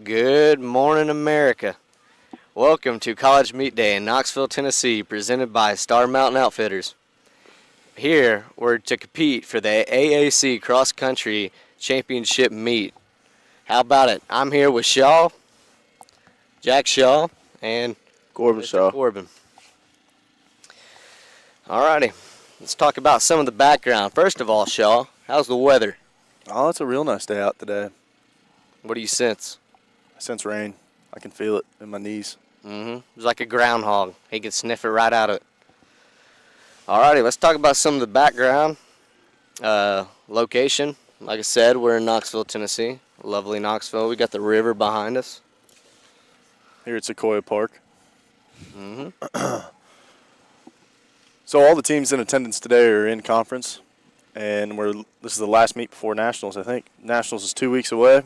Good morning, America. Welcome to College Meet Day in Knoxville, Tennessee, presented by Star Mountain Outfitters. Here, we're to compete for the AAC Cross Country Championship meet. How about it? I'm here with Shaw, Jack Shaw, and Corbin Mr. Shaw. Corbin. Alrighty, let's talk about some of the background. First of all, Shaw, how's the weather? Oh, it's a real nice day out today. What do you sense? I sense rain. I can feel it in my knees. It's like a groundhog. He can sniff it right out of it. Alrighty, let's talk about some of the background. Location, like I said, we're in Knoxville, Tennessee. Lovely Knoxville. We got the river behind us. Here at Sequoyah Park. So all the teams in attendance today are in conference, and this is the last meet before Nationals, I think. Nationals is 2 weeks away.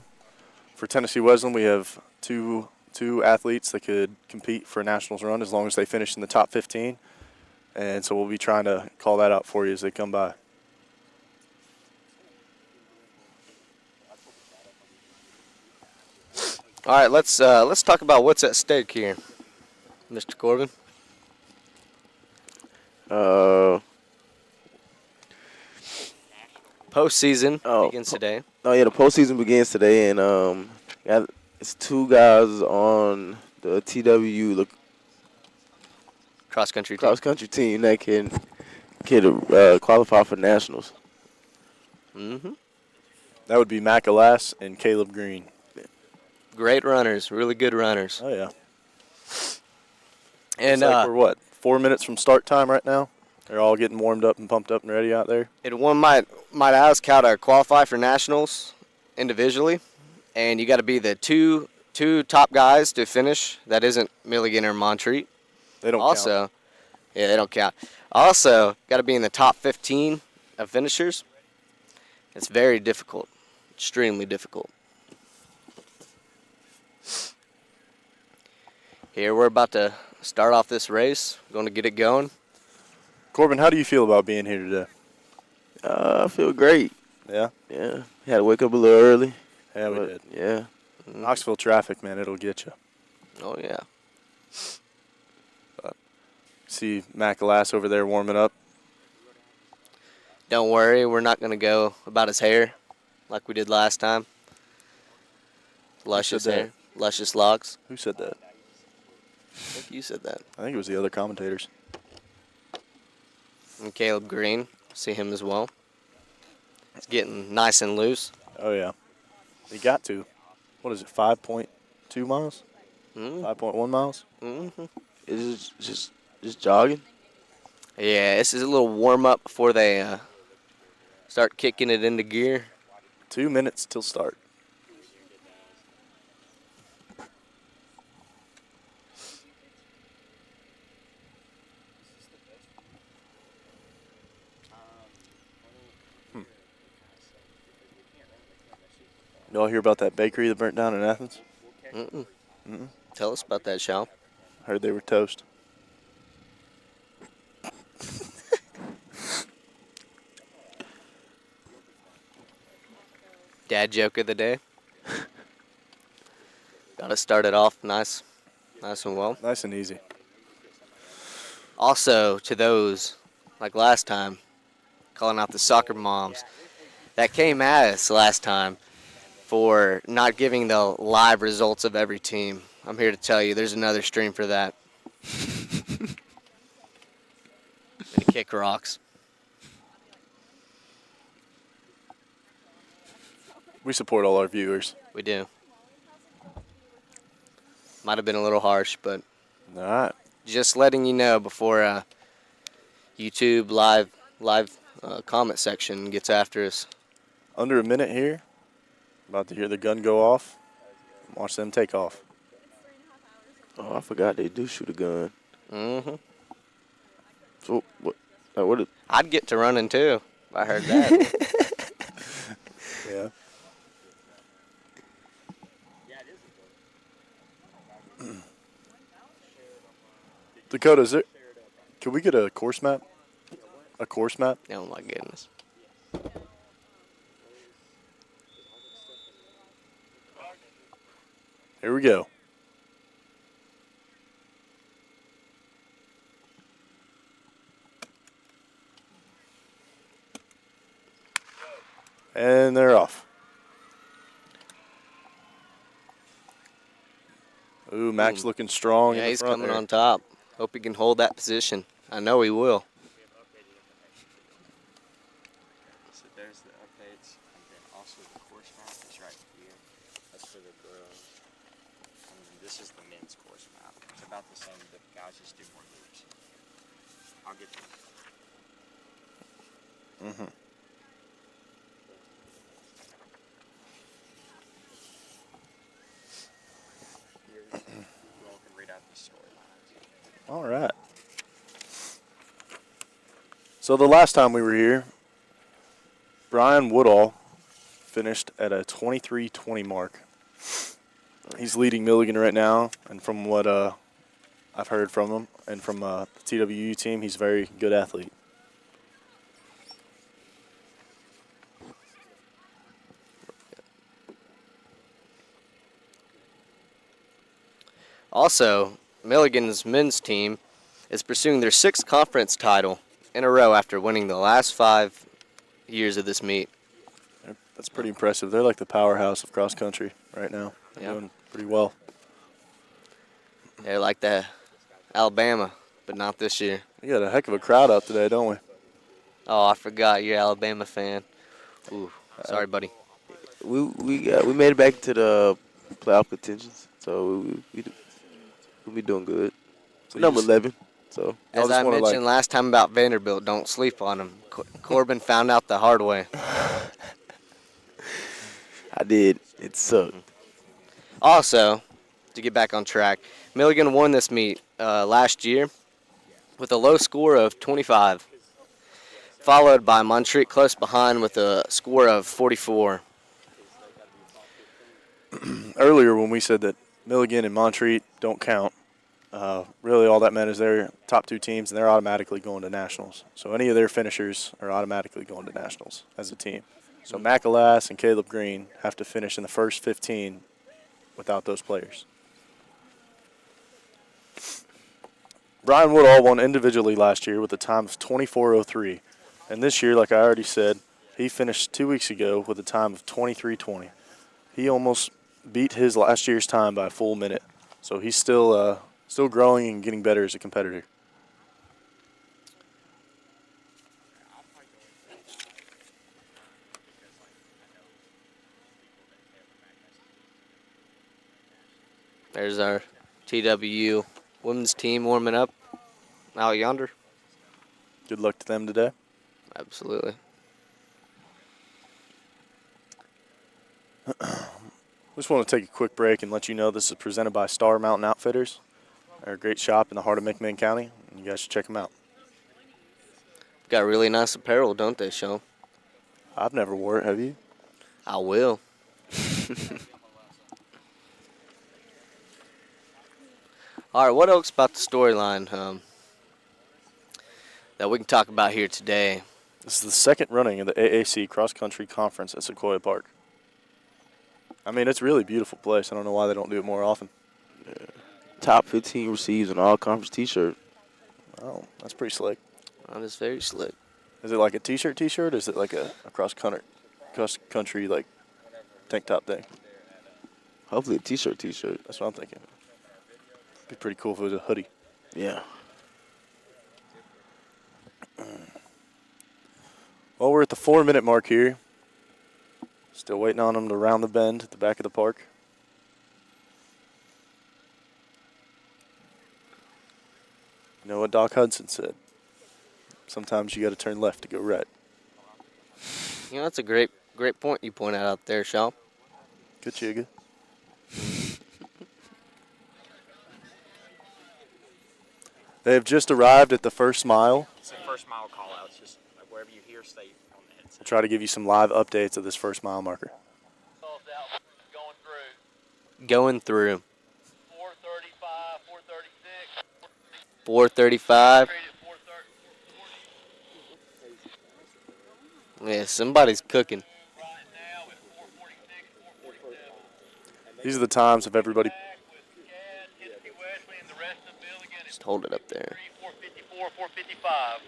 For Tennessee Wesleyan, we have two athletes that could compete for a Nationals run as long as they finish in the top 15. And so we'll be trying to call that out for you as they come by. All right, let's talk about what's at stake here, Mr. Corbin. Postseason begins today. Oh yeah, the postseason begins today, and it's two guys on the TWU Cross country team that can qualify for nationals. That would be Mac Alas and Caleb Green. Great runners, really good runners. Oh, yeah. And we're what, 4 minutes from start time right now? They're all getting warmed up and pumped up and ready out there. And one might ask how to qualify for nationals individually, and you got to be the two top guys to finish. That isn't Milligan or Montreat. They don't count. Yeah, they don't count. Got to be in the top 15 of finishers. It's very difficult, extremely difficult. Here we're about to start off this race. We're going to get it going. Corbin, how do you feel about being here today? I feel great. Yeah? Yeah. Had to wake up a little early. Yeah, we did. Yeah. Knoxville traffic, man, it'll get you. Oh, yeah. See Mac Alas over there warming up. Don't worry, we're not going to go about his hair like we did last time. Luscious hair, luscious locks. Who said that? I think you said that. I think it was the other commentators. And Caleb Green, see him as well. It's getting nice and loose. Oh, yeah. He got to. What is it, 5.2 miles? 5.1 miles? Is it just jogging? Yeah, this is a little warm-up before they start kicking it into gear. 2 minutes till start. Y'all hear about that bakery that burnt down in Athens? Tell us about that, Shal. Heard they were toast. Dad joke of the day. Got to start it off nice and well. Nice and easy. Also, to those, like last time, calling out the soccer moms that came at us last time for not giving the live results of every team. I'm here to tell you there's another stream for that. And kick rocks. We support all our viewers. We do. Might have been a little harsh, but All right. just letting you know before YouTube live comment section gets after us. Under a minute here. About to hear the gun go off. Watch them take off. Oh, I forgot they do shoot a gun. So what? I'd get to running too if I heard that. Yeah. Dakota, is there? Can we get a course map? A course map? Oh my goodness. Here we go. And they're off. Ooh, Mac's looking strong in Yeah, the he's front coming there. on top. Hope he can hold that position. I know he will. So there's the updates, and then also the course map is right here. That's for the girls. And then this is the men's course map. It's about the same, but guys just do more loops. I'll get this. Mm-hmm. You all can read out the storylines. All right. So the last time we were here, Brian Woodall finished at a 23:20 mark. He's leading Milligan right now, and from what I've heard from him and from the TWU team, he's a very good athlete. Also, Milligan's men's team is pursuing their 6th conference title in a row after winning the last 5 years of this meet. That's pretty impressive. They're like the powerhouse of cross country right now. They're doing pretty well. They're like the Alabama, but not this year. We got a heck of a crowd out today, don't we? Oh, I forgot you're an Alabama fan. Ooh, sorry, buddy. We made it back to the playoff contentions, so we'll be doing good. So Number you 11. So As I mentioned last time about Vanderbilt, don't sleep on him. Corbin found out the hard way. I did. It sucked. Also, to get back on track, Milligan won this meet last year with a low score of 25, followed by Montreat close behind with a score of 44. Earlier when we said that Milligan and Montreat don't count, really all that meant is they're top 2 teams and they're automatically going to nationals. So any of their finishers are automatically going to nationals as a team. So McAlass and Caleb Green have to finish in the first 15 without those players. Brian Woodall won individually last year with a time of 24:03. And this year, like I already said, he finished 2 weeks ago with a time of 23:20. He almost beat his last year's time by a full minute. So he's still growing and getting better as a competitor. There's our TWU women's team warming up out yonder. Good luck to them today. Absolutely. Just want to take a quick break and let you know this is presented by Star Mountain Outfitters. They're a great shop in the heart of McMinn County, and you guys should check them out. Got really nice apparel, don't they, Sean? I've never wore it, have you? I will. All right, what else about the storyline that we can talk about here today? This is the second running of the AAC Cross Country Conference at Sequoyah Park. I mean, it's a really beautiful place. I don't know why they don't do it more often. Top 15 receives an all-conference T-shirt. Oh, that's pretty slick. That is very slick. Is it like a T-shirt or is it like a cross country like tank top thing? Hopefully a T-shirt. That's what I'm thinking. Be pretty cool if it was a hoodie. Yeah. Well, we're at the 4-minute mark here. Still waiting on them to round the bend at the back of the park. You know what Doc Hudson said? Sometimes you got to turn left to go right. You know, that's a great point you point out there, Sean. Good chigga. They have just arrived at the first mile. It's the first mile call out. It's just like wherever you hear, stay on the headset. We'll try to give you some live updates of this first mile marker. Going through. 435, 436. 435. Yeah, somebody's cooking. These are the times of everybody. Just hold it up there. 454, 455.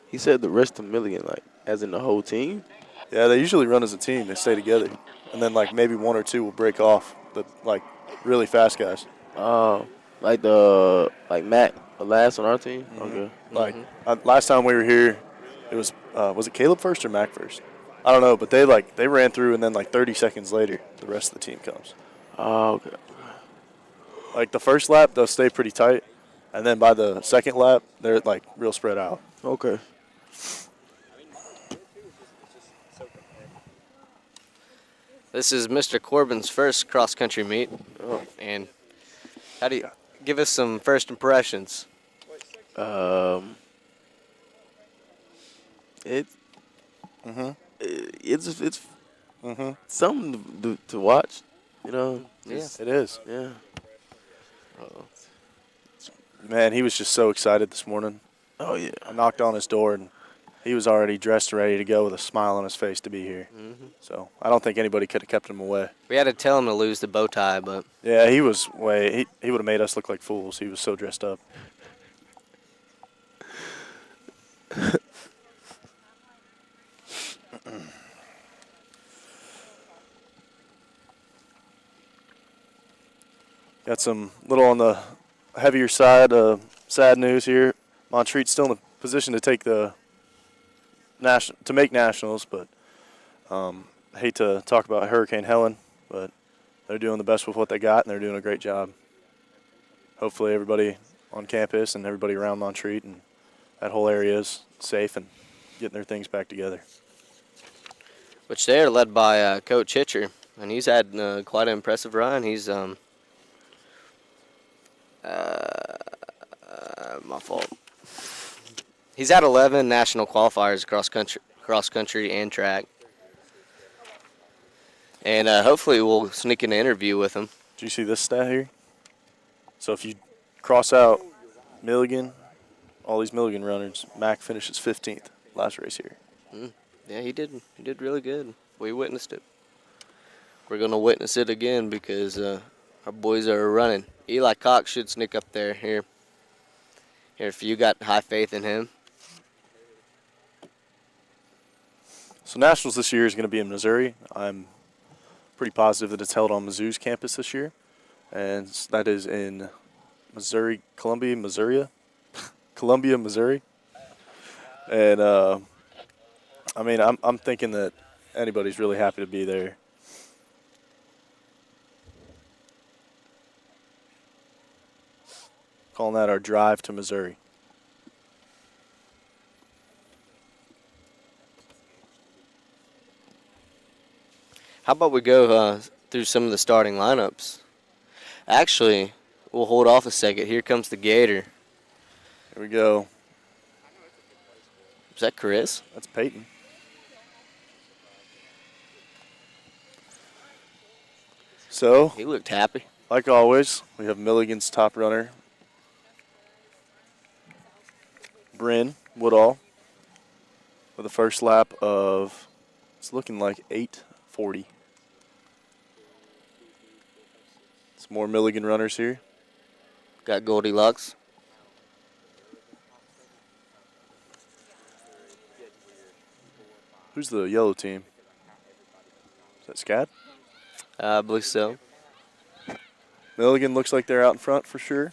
He said the rest of Milligan, like, as in the whole team? Yeah, they usually run as a team. They stay together. And then, like, maybe one or two will break off, the, like, really fast guys. Oh, like Matt, the last on our team? Okay. Like, last time we were here, it was it Caleb first or Mac first? I don't know, but they ran through, and then, like, 30 seconds later, the rest of the team comes. Oh, okay. Like, the first lap, they'll stay pretty tight. And then by the second lap, they're, like, real spread out. Okay. This is Mr. Corbin's first cross-country meet. And how do you give us some first impressions? It's something to watch, you know. Yeah. It is. Yeah. Man, he was just so excited this morning. Oh yeah. I knocked on his door, and he was already dressed and ready to go with a smile on his face to be here. So I don't think anybody could have kept him away. We had to tell him to lose the bow tie, but Yeah, he was he would have made us look like fools. He was so dressed up. Got some little on the heavier side, sad news here. Montreat's still in a position to take the make nationals, but I hate to talk about Hurricane Helen, but they're doing the best with what they got, and they're doing a great job. Hopefully everybody on campus and everybody around Montreat and that whole area is safe and getting their things back together. which they are led by Coach Hitcher, and he's had quite an impressive run. He's my fault. He's had 11 national qualifiers cross country and track, and hopefully we'll sneak in an interview with him. Do you see this stat here? So if you cross out Milligan, all these Milligan runners, Mac finishes 15th last race here. Yeah, he did really good. We witnessed it. We're gonna witness it again because our boys are running. Eli Cox should sneak up there here. If you got high faith in him. So Nationals this year is going to be in Missouri. I'm pretty positive that it's held on Mizzou's campus this year, and that is in Columbia, Missouri. And I mean, I'm thinking that anybody's really happy to be there. Calling that our drive to Missouri. How about we go through some of the starting lineups? Actually, we'll hold off a second. Here comes the Gator. Here we go. Is that Chris? That's Peyton. So, He looked happy. like always, we have Milligan's top runner, Bryn Woodall, with a first lap of, it's looking like 8:40. Some more Milligan runners here. Got Goldilocks. Who's the yellow team? Is that SCAD? I believe so. Milligan looks like they're out in front for sure.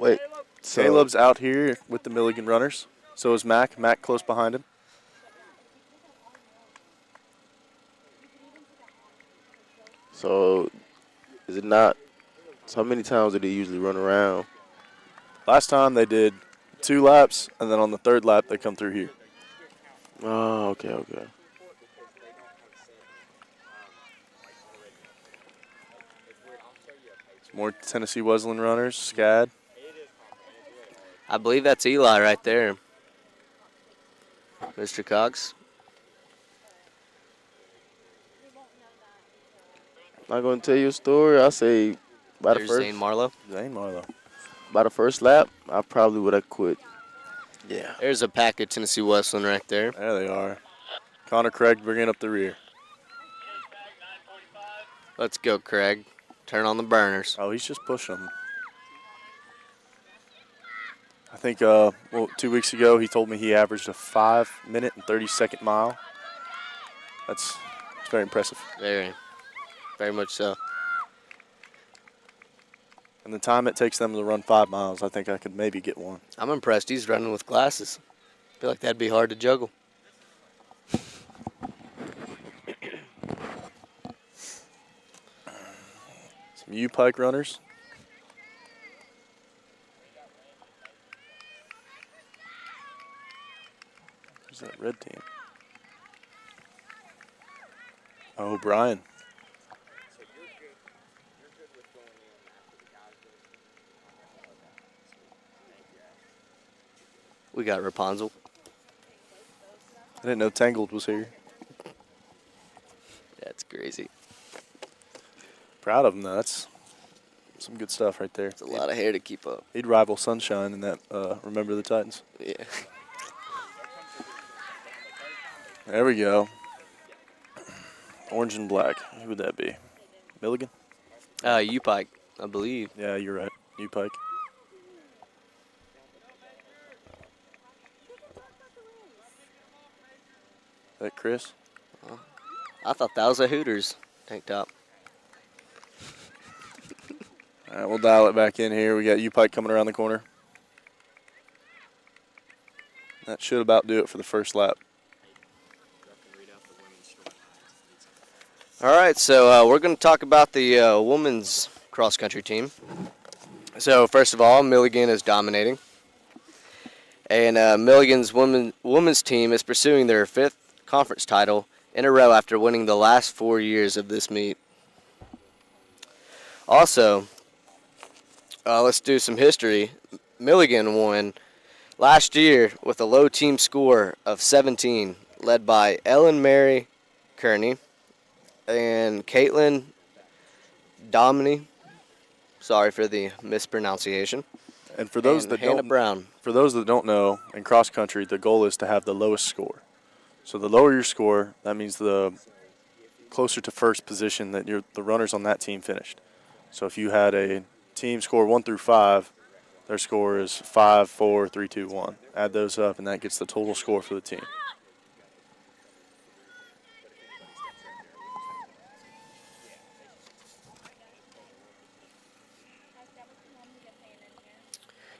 Wait. So, Caleb's out here with the Milligan runners. So is Mac. Mac close behind him. So, is it not? So, how many times do they usually run around? Last time they did 2 laps, and then on the 3rd lap they come through here. Oh, okay, okay. Some more Tennessee Wesleyan runners, SCAD. I believe that's Eli right there. Mr. Cox. I'm not going to tell you a story. I say by the There's first Zane Marlowe. Zane Marlowe. by the first lap, I probably would have quit. Yeah. There's a pack of Tennessee Wesleyan right there. There they are. Connor Craig bringing up the rear. Let's go, Craig. Turn on the burners. Oh, he's just pushing them. I think 2 weeks ago he told me he averaged a 5-minute and 30-second mile. That's very impressive. Very, very much so. And the time it takes them to run 5 miles, I think I could maybe get one. I'm impressed he's running with glasses. I feel like that'd be hard to juggle. Some U-Pike runners. Who's that red team? Oh, Brian. We got Rapunzel. I didn't know Tangled was here. That's crazy. Proud of him, though. That's some good stuff right there. It's a lot of hair to keep up. He'd rival Sunshine in that Remember the Titans. Yeah. There we go. Orange and black. Who would that be? Milligan? U-Pike, I believe. Yeah, you're right. U-Pike. Is that Chris? I thought that was a Hooters tank top. All right, we'll dial it back in here. We got U-Pike coming around the corner. That should about do it for the first lap. All right, so we're going to talk about the women's cross-country team. So first of all, Milligan is dominating. And Milligan's women's team is pursuing their 5th conference title in a row after winning the last 4 years of this meet. Also, let's do some history. Milligan won last year with a low team score of 17, led by Ellen Mary Kearney and Caitlin Dominy. Sorry for the mispronunciation. And for those that Hannah Brown. For those that don't know, in cross country, the goal is to have the lowest score. So the lower your score, that means the closer to first position that the runners on that team finished. So if you had a team score 1 through 5, their score is 5, 4, 3, 2, 1. Add those up, and that gets the total score for the team.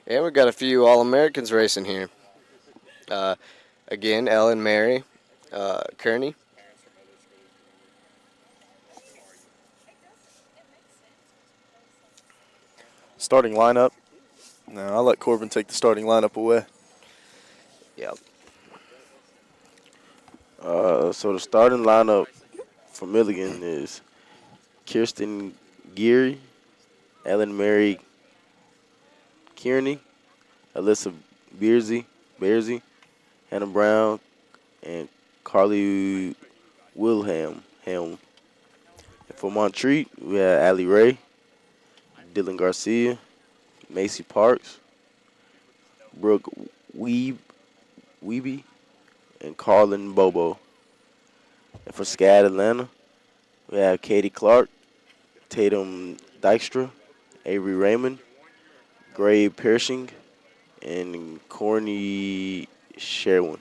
And we've got a few All-Americans racing here. Again, Ellen Mary Kearney. Starting lineup. Now, I'll let Corbin take the starting lineup away. Yep. So the starting lineup for Milligan is Kirsten Geary, Ellen Mary Kearney, Alyssa Bearsy, Hannah Brown, and Carly Wilhelm. And for Montreat, we have Allie Ray, Dylan Garcia, Macy Parks, Brooke Weeby, and Carlin Bobo. And for SCAD Atlanta, we have Katie Clark, Tatum Dykstra, Avery Raymond, Gray Pershing, and Corny Sherwin.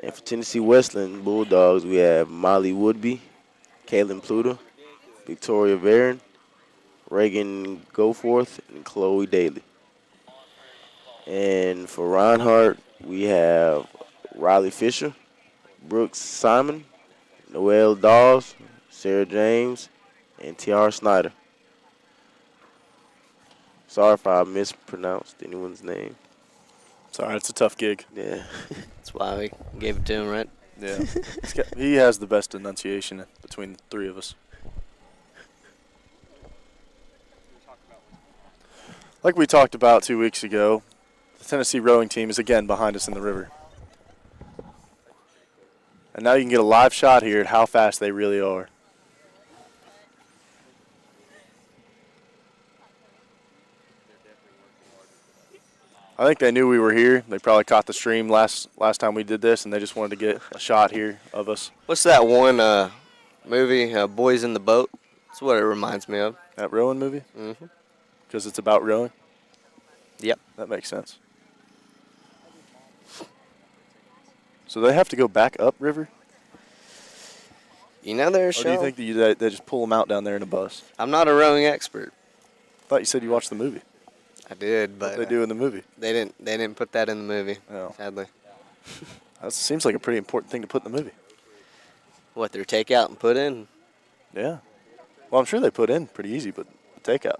And for Tennessee Westland Bulldogs, we have Molly Woodby, Kaylin Pluto, Victoria Varon, Reagan Goforth, and Chloe Daly. And for Reinhardt, we have Riley Fisher, Brooks Simon, Noelle Dawes, Sarah James, and Tiara Snyder. Sorry if I mispronounced anyone's name. Sorry, it's a tough gig. Yeah. That's why we gave it to him, right? Yeah. He has the best enunciation between the three of us. Like we talked about 2 weeks ago, the Tennessee rowing team is again behind us in the river. And now you can get a live shot here at how fast they really are. I think they knew we were here. They probably caught the stream last time we did this, and they just wanted to get a shot here of us. What's that one movie, Boys in the Boat. That's what it reminds me of. That rowing movie? Mm-hmm. Because it's about rowing? Yep. That makes sense. So they have to go back up river? You know there's Or do you think that they just pull them out down there in a bus? I'm not a rowing expert. I thought you said you watched the movie. I did, but What they do in the movie? they didn't put that in the movie. Oh. Sadly. That seems like a pretty important thing to put in the movie. What, their take out and put in? Yeah. Well, I'm sure they put in pretty easy, but takeout.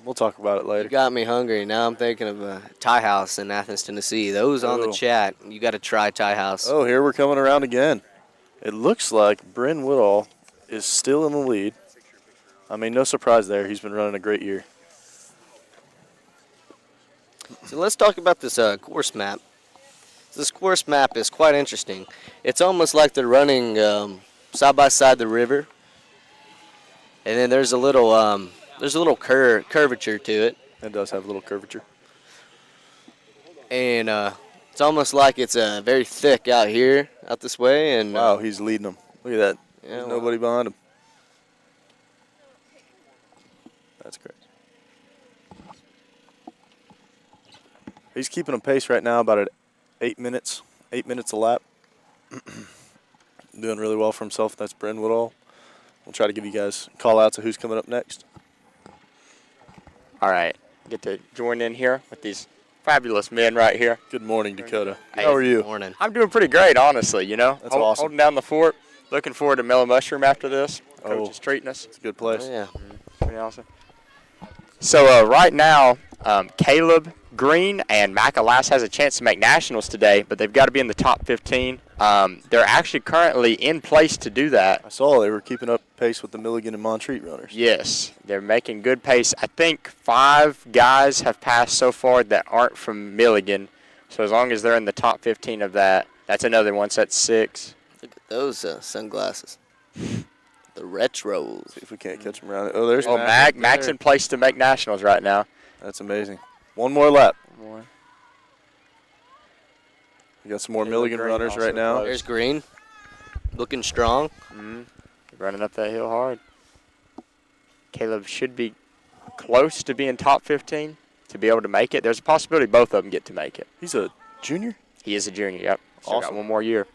We'll talk about it You later. got me hungry. Now I'm thinking of a Thai House in Athens, Tennessee. Those on the Oh. chat, you got to try Thai House. Oh, here we're coming around again. It looks like Bryn Woodall is still in the lead. I mean, no surprise there. He's been running a great year. So let's talk about this course map. This course map is quite interesting. It's almost like they're running side by side the river, and then there's a little curvature to it, It does have a little curvature. and it's almost like it's very thick out here, out this way. And Wow, he's leading them. Look at that. Yeah, There's well. nobody behind him. That's great. He's keeping a pace right now about at 8 minutes. 8 minutes a lap. Doing really well for himself. That's Bryn Woodall. We'll try to give you guys call outs of who's coming up next. All right, get to join in here with these fabulous men right here. Good morning, Dakota. Hey. How are you? morning. I'm doing pretty great, honestly, you know. That's awesome. Holding down the fort. Looking forward to Mellow Mushroom after this. Coach is treating us. It's a good place. Oh, yeah. Pretty awesome. So right now, Caleb Green and Macalass has a chance to make nationals today, but they've got to be in the top 15. They're actually currently in place to do that. I saw they were keeping up pace with the Milligan and Montreat runners. Yes, they're making good pace. I think 5 guys have passed so far that aren't from Milligan. So as long as they're in the top 15 of that, that's another one. So that's 6. Look at those sunglasses. The retros. See if we can't catch them around. Oh, there's Oh, Mac. Mac's in place to make nationals right now. That's amazing. One more lap. More. We got some more Caleb Milligan Green runners also right now. close. There's Green, looking strong. Running up that hill hard. Caleb should be close to being top 15 to be able to make it. There's a possibility both of them get to make it. He's a junior? He is a junior, yep. Still got Awesome. one more year.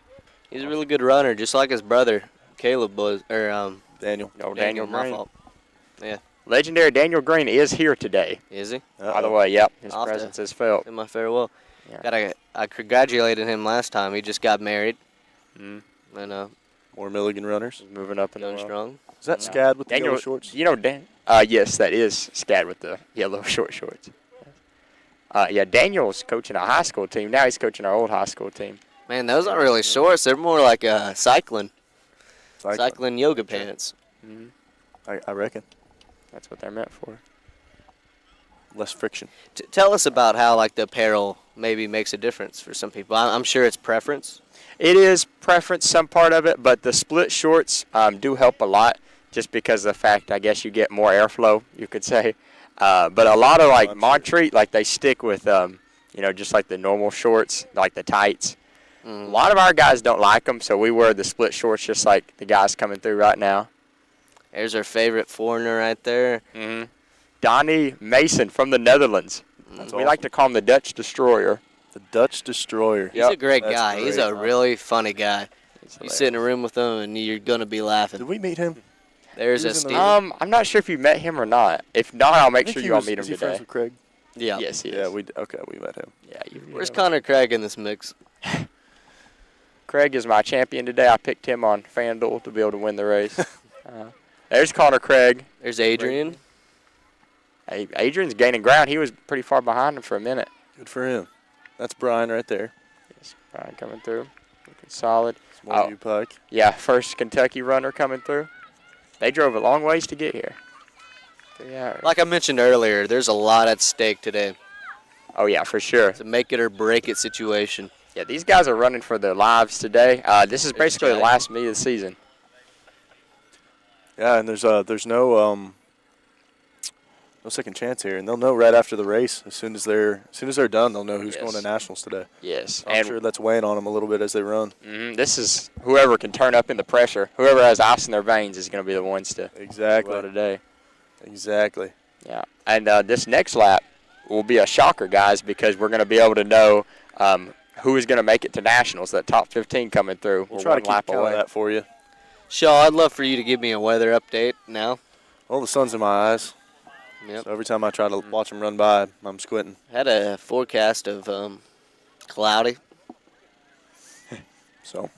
He's a really good runner, just like his brother, Caleb was, or Daniel. Oh, Daniel, my Green. fault. Yeah, Legendary Daniel Green is here today. is he? By the way, yep, his I'll have to presence is felt. In my farewell. Yeah. I congratulated him last time. He just got married. Mm. And More Milligan runners. He's moving up in the going world. strong. Is that Yeah. Scad with the Daniel, yellow shorts? you know, yes, that is Scad with the yellow short shorts. Yeah, Daniel's coaching a high school team. Now he's coaching our old high school team. Man, those aren't really shorts. They're more like cycling Cycling. yoga pants. Mm. I reckon. That's what they're meant for. Less friction. Tell us about how like the apparel maybe makes a difference for some people. I'm sure it's preference. It is preference, some part of it, but the split shorts do help a lot just because of the fact, I guess, you get more airflow, you could say. But a lot of, like, Montreat, like, they stick with, just like the normal shorts, like the tights. A lot of our guys don't like them, so we wear the split shorts just like the guys coming through right now. There's our favorite foreigner right there. Mm-hmm. Donnie Mason from the Netherlands. That's We awesome. like to call him the Dutch Destroyer. The Dutch Destroyer. He's a great That's guy. He's great. a really funny guy. You sit in a room with him and you're gonna be Did laughing. we meet him? There's He a was in the- Steve. I'm not sure if you met him or not. If not, I'll make I think sure he you all was- meet him is he friends today. with Craig? Yeah. Yes, he is. Yeah, we met him. Yeah, Where's Connor Craig in this mix? Craig is my champion today. I picked him on FanDuel to be able to win the race. There's Connor Craig. There's Adrian. Hey, Adrian's gaining ground. He was pretty far behind him for a minute. Good for him. That's Brian right there. Yes, Brian coming through. Looking solid. Small Oh. U Pike. Yeah, first Kentucky runner coming through. They drove a long ways to get here. 3 hours. Like I mentioned earlier, there's a lot at stake today. Oh, yeah, for sure. It's a make it or break it situation. Yeah, these guys are running for their lives today. This is basically the guy. last meet of the season. Yeah, and there's no no second chance here, and they'll know right after the race. As soon as they're done, they'll know who's Yes. going to nationals today. Yes. I'm sure that's weighing on them a little bit as they run. This is whoever can turn up in the pressure. Whoever has ice in their veins is going to be the ones to do well today. Exactly. Yeah. And this next lap will be a shocker, guys, because we're going to be able to know who is going to make it to nationals. That top 15 coming through. We'll We're try to one keep lap count of away. that for you. Shaw, I'd love for you to give me a weather update now. Well, the sun's in my eyes. Yep. So every time I try to watch them run by, I'm squinting. Had a forecast of cloudy. So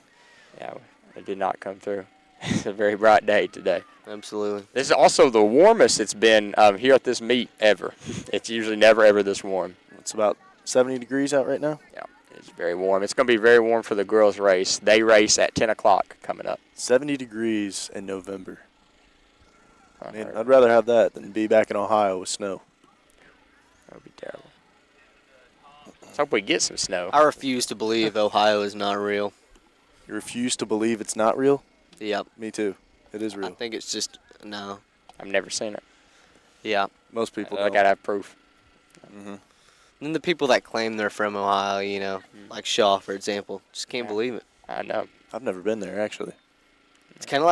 Yeah, it did not come through. It's a very bright day today. Absolutely. This is also the warmest it's been here at this meet ever. It's usually never, ever this warm. it's about 70 degrees out right now. Yeah, it's very warm. It's going to be very warm for the girls' race. They race at 10 o'clock coming up. 70 degrees in November. Man, That I'd rather have that than be back in Ohio with snow. would be terrible. Let's hope we get some snow. I refuse to believe Ohio is not real. You refuse to believe it's not real? Yep. Me too. It is I real. think it's just, no. I've never seen it. Yeah. Most people I don't. got to have proof. And the people that claim they're from Ohio, you know, like Shaw, for example, just can't Yeah. believe it. I know. I've never been there, actually. It's kind of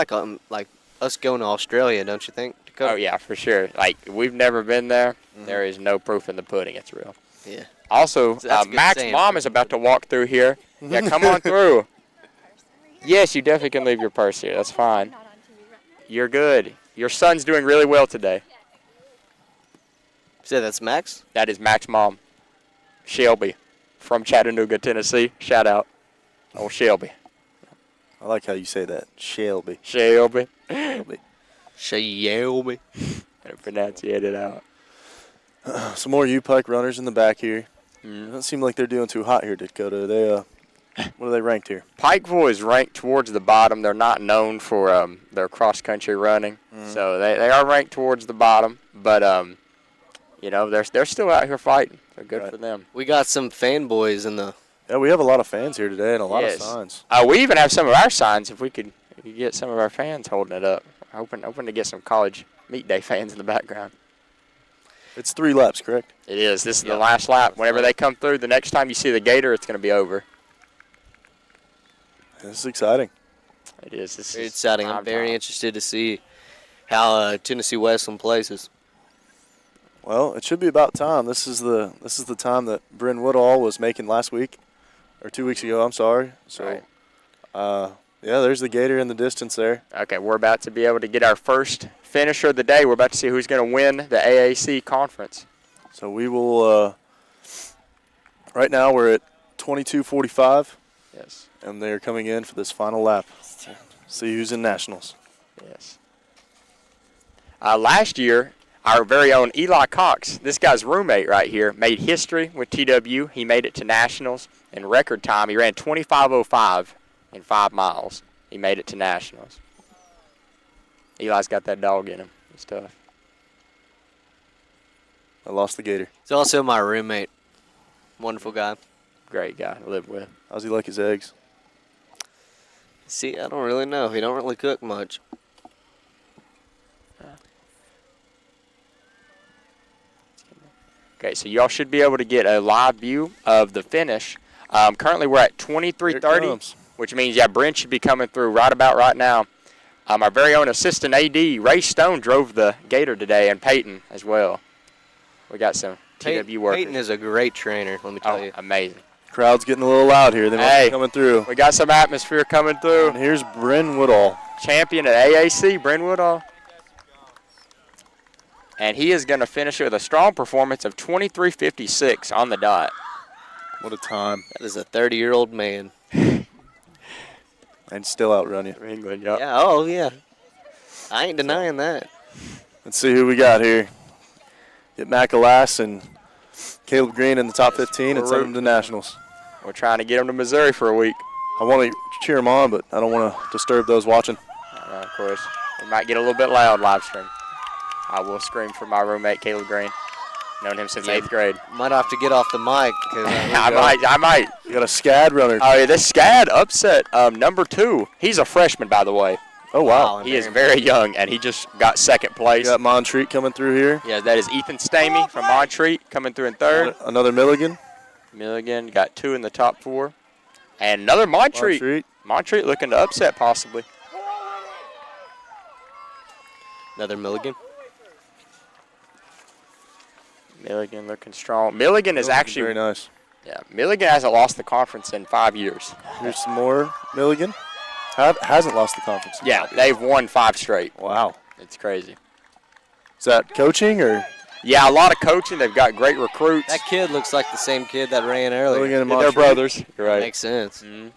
like us going to Australia, don't you think, Dakota? Oh, yeah, for sure. Like, we've never been there. There is no proof in the pudding it's real. Yeah. Also, That's a good Mac's saying. mom is about to walk through here. Yeah, come on through. Yes, you definitely can leave your purse here. That's fine. You're good. Your son's doing really well today. So that's Max? That is Mac's mom, Shelby, from Chattanooga, Tennessee. Shout out. Oh, Shelby. I like how you say that. Shelby. Shelby. Shelby. Shelby. Gotta pronunciate it out. Some more U-Pike runners in the back here. It doesn't seem like they're doing too hot here, Dakota. They what are they ranked here? Pikeville is ranked towards the bottom. They're not known for their cross-country running. So they are ranked towards the bottom. But, you know, they're still out here fighting. So good Right. for them. We got some fanboys in the. Yeah, we have a lot of fans here today and a lot Yes. of signs. We even have some of our signs if we could get some of our fans holding it up. Hoping to get some college meet day fans in the background. It's 3 laps, correct? It is. This is the Yep. last lap. Whenever they come through, the next time you see the Gator, it's going to be over. This is exciting. It is. This Very is exciting. I'm prime very time. interested to see how Tennessee Wesleyan places. Well, it should be about time. This is the time that Bryn Woodall was making last week, or 2 weeks ago. I'm sorry. So, Right. yeah, there's the Gator in the distance there. Okay, we're about to be able to get our first finisher of the day. We're about to see who's going to win the AAC conference. So we will. Right now we're at 22:45, Yes. and they're coming in for this final lap. See who's in nationals. Yes. Last year, our very own Eli Cox, this guy's roommate right here, made history with TW. He made it to nationals in record time. He ran 25:05 in 5 miles. He made it to nationals. Eli's got that dog in him. It's tough. I lost the Gator. He's also my roommate. Wonderful guy. Great guy to live with. How's he like his eggs? See, I don't really know. He don't really cook much. Okay, so y'all should be able to get a live view of the finish. Currently, we're at Here it 23:30, comes. which means, yeah, Brent should be coming through right about right now. Our very own assistant AD, Ray Stone, drove the Gator today, and Peyton as well. We got some TW workers. Peyton is a great trainer, let me tell you. Amazing. Crowd's getting a little loud here. They might Hey. be coming through. We got some atmosphere coming through. And here's Bryn Woodall. Champion at AAC, Brent Woodall. And he is going to finish it with a strong performance of 23:56 on the dot. What a time. That is a 30-year-old man. And still outrun you. England, yep. Yeah, oh, yeah. I ain't denying that. Let's see who we got here. Get McAlass and Caleb Green in the top 15 and send them to nationals. We're trying to get him to Missouri for a week. I want to cheer them on, but I don't want to disturb those watching. Of course, we might get a little bit loud live stream. I will scream for my roommate, Caleb Green. Known him since 8th grade. Might have to get off the mic. 'Cause I might. You got a SCAD runner. Oh, yeah, this SCAD upset number 2. He's a freshman, by the way. Oh, wow. He is very young, and he just got second We place. got Montreat coming through here. Yeah, that is Ethan Stamey from Montreat coming through in third. Another Milligan. Milligan got 2 in the top 4. And another Montreat. Montreat looking to upset possibly. Another Milligan. Milligan looking strong. Milligan is actually very nice. Yeah, Milligan hasn't lost the conference in 5 years. Here's some more Milligan. Hasn't lost the conference. Yeah, they've won 5 straight. Wow. It's crazy. Is that coaching or? Yeah, a lot of coaching. They've got great recruits. That kid looks like the same kid that ran earlier. Milligan and They're Montreat. brothers. You're right. Makes sense. Mhm.